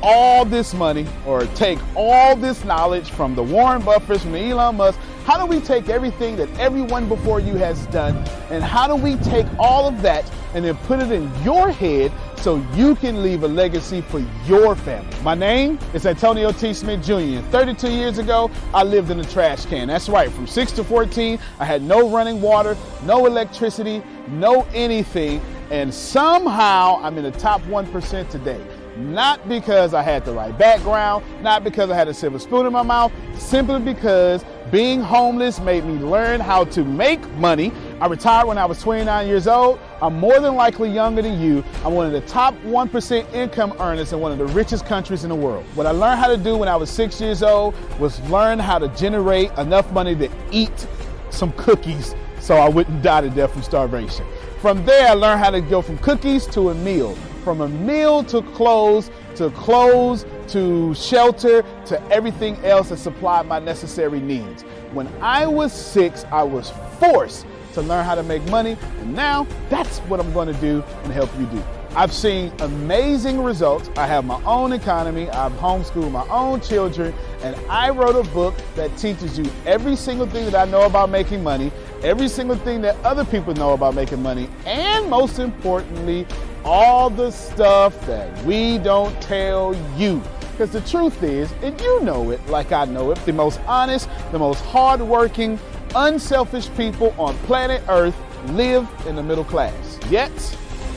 all this money, or take all this knowledge from the Warren Buffetts, from the Elon Musk? How do we take everything that everyone before you has done, and how do we take all of that and then put it in your head so you can leave a legacy for your family? My name is Antonio T. Smith Jr. 32 years ago, I lived in a trash can. That's right, from 6 to 14, I had no running water, no electricity, no anything, and somehow I'm in the top 1% today. Not because I had the right background, not because I had a silver spoon in my mouth, simply because being homeless made me learn how to make money. I retired when I was 29 years old. I'm more than likely younger than you. I'm one of the top 1% income earners in one of the richest countries in the world. What I learned how to do when I was 6 years old was learn how to generate enough money to eat some cookies so I wouldn't die to death from starvation. From there, I learned how to go from cookies to a meal. From a meal to clothes to shelter to everything else that supplied my necessary needs. When I was 6, I was forced to learn how to make money, and now that's what I'm going to do and help you do. I've seen amazing results. I have my own economy. I've homeschooled my own children, and I wrote a book that teaches you every single thing that I know about making money, every single thing that other people know about making money, and most importantly, all the stuff that we don't tell you. Because the truth is, and you know it like I know it, the most honest, the most hardworking, unselfish people on planet Earth live in the middle class. Yet,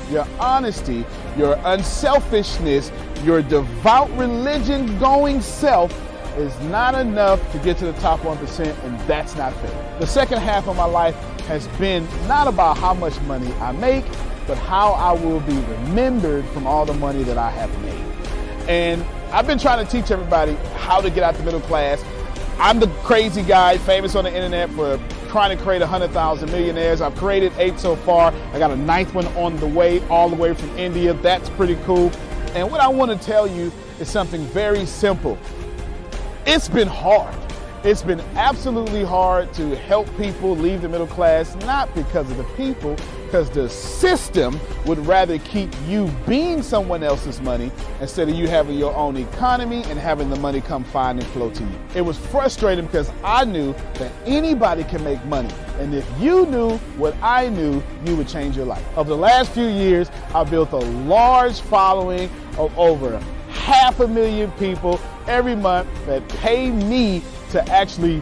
your honesty, your unselfishness, your devout religion-going self is not enough to get to the top 1%, and that's not fair. The second half of my life has been not about how much money I make, but how I will be remembered from all the money that I have made. And I've been trying to teach everybody how to get out the middle class. I'm the crazy guy famous on the internet for trying to create 100,000 millionaires. I've created 8 so far. I got a 9th one on the way, all the way from India. That's pretty cool. And what I want to tell you is something very simple. It's been hard. It's been absolutely hard to help people leave the middle class, not because of the people, because the system would rather keep you being someone else's money instead of you having your own economy and having the money come find and flow to you. It was frustrating because I knew that anybody can make money. And if you knew what I knew, you would change your life. Over the last few years, I've built a large following of over 500,000 people every month that pay me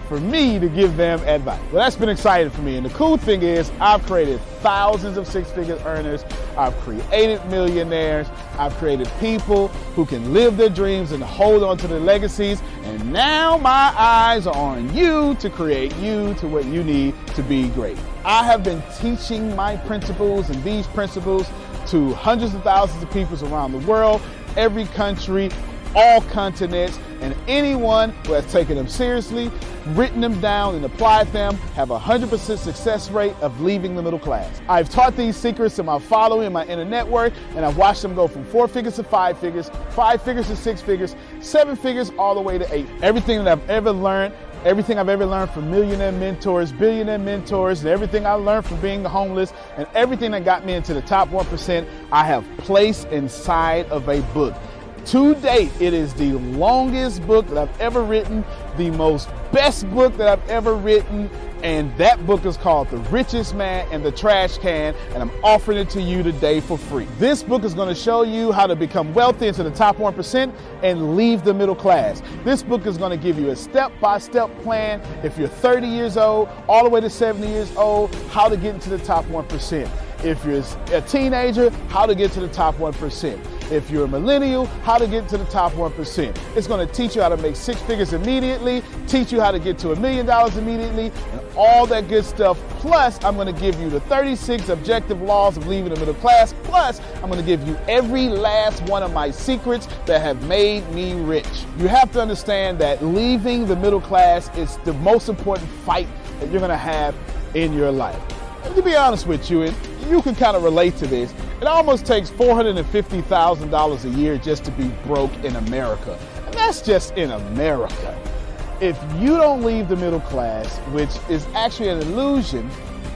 for me to give them advice. Well, that's been exciting for me. And the cool thing is I've created thousands of six-figure earners. I've created millionaires. I've created people who can live their dreams and hold on to their legacies. And now my eyes are on you to create you to what you need to be great. I have been teaching my principles and these principles to hundreds of thousands of people around the world, every country, all continents, and anyone who has taken them seriously, written them down, and applied them have a 100% success rate of leaving the middle class. I've taught these secrets to my following and my inner network, and I've watched them go from 4 figures to 5 figures, 5 figures to 6 figures, 7 figures, all the way to 8. Everything that I've ever learned from millionaire mentors, billionaire mentors, and everything I learned from being homeless, and everything that got me into the top 1%, I have placed inside of a book. To date, it is the longest book that I've ever written, the most best book that I've ever written, and that book is called The Richest Man in the Trash Can, and I'm offering it to you today for free. This book is going to show you how to become wealthy into the top 1% and leave the middle class. This book is going to give you a step-by-step plan if you're 30 years old, all the way to 70 years old, how to get into the top 1%. If you're a teenager, how to get to the top 1%. If you're a millennial, how to get to the top 1%. It's going to teach you how to make 6 figures immediately, teach you how to get to $1 million immediately, and all that good stuff. Plus, I'm going to give you the 36 objective laws of leaving the middle class. Plus, I'm going to give you every last one of my secrets that have made me rich. You have to understand that leaving the middle class is the most important fight that you're going to have in your life. And to be honest with you, and you can kind of relate to this, it almost takes $450,000 a year just to be broke in America. And that's just in America. If you don't leave the middle class, which is actually an illusion,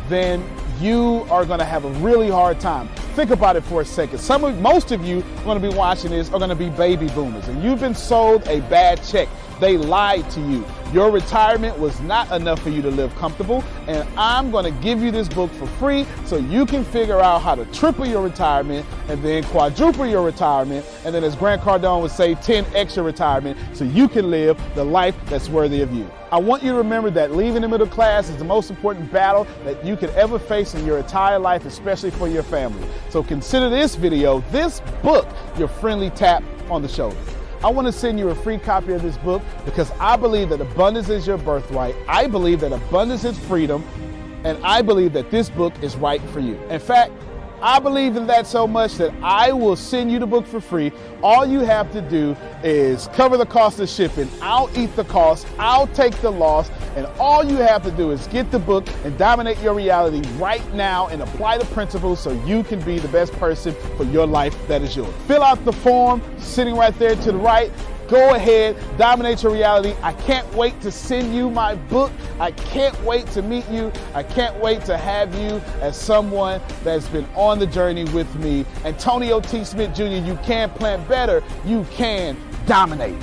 then you are going to have a really hard time. Think about it for a second. Most of you going to be watching this are going to be baby boomers, and you've been sold a bad check. They lied to you. Your retirement was not enough for you to live comfortable, and I'm going to give you this book for free so you can figure out how to triple your retirement and then quadruple your retirement, and then, as Grant Cardone would say, 10x your retirement so you can live the life that's worthy of you. I want you to remember that leaving the middle class is the most important battle that you could ever face in your entire life, especially for your family. So consider this video, this book, your friendly tap on the shoulder. I want to send you a free copy of this book because I believe that abundance is your birthright. I believe that abundance is freedom, and I believe that this book is right for you. In fact, I believe in that so much that I will send you the book for free. All you have to do is cover the cost of shipping. I'll eat the cost. I'll take the loss. And all you have to do is get the book and dominate your reality right now and apply the principles so you can be the best person for your life that is yours. Fill out the form sitting right there to the right. Go ahead, dominate your reality. I can't wait to send you my book. I can't wait to meet you. I can't wait to have you as someone that's been on the journey with me. Antonio T. Smith Jr., you can plan better. You can dominate.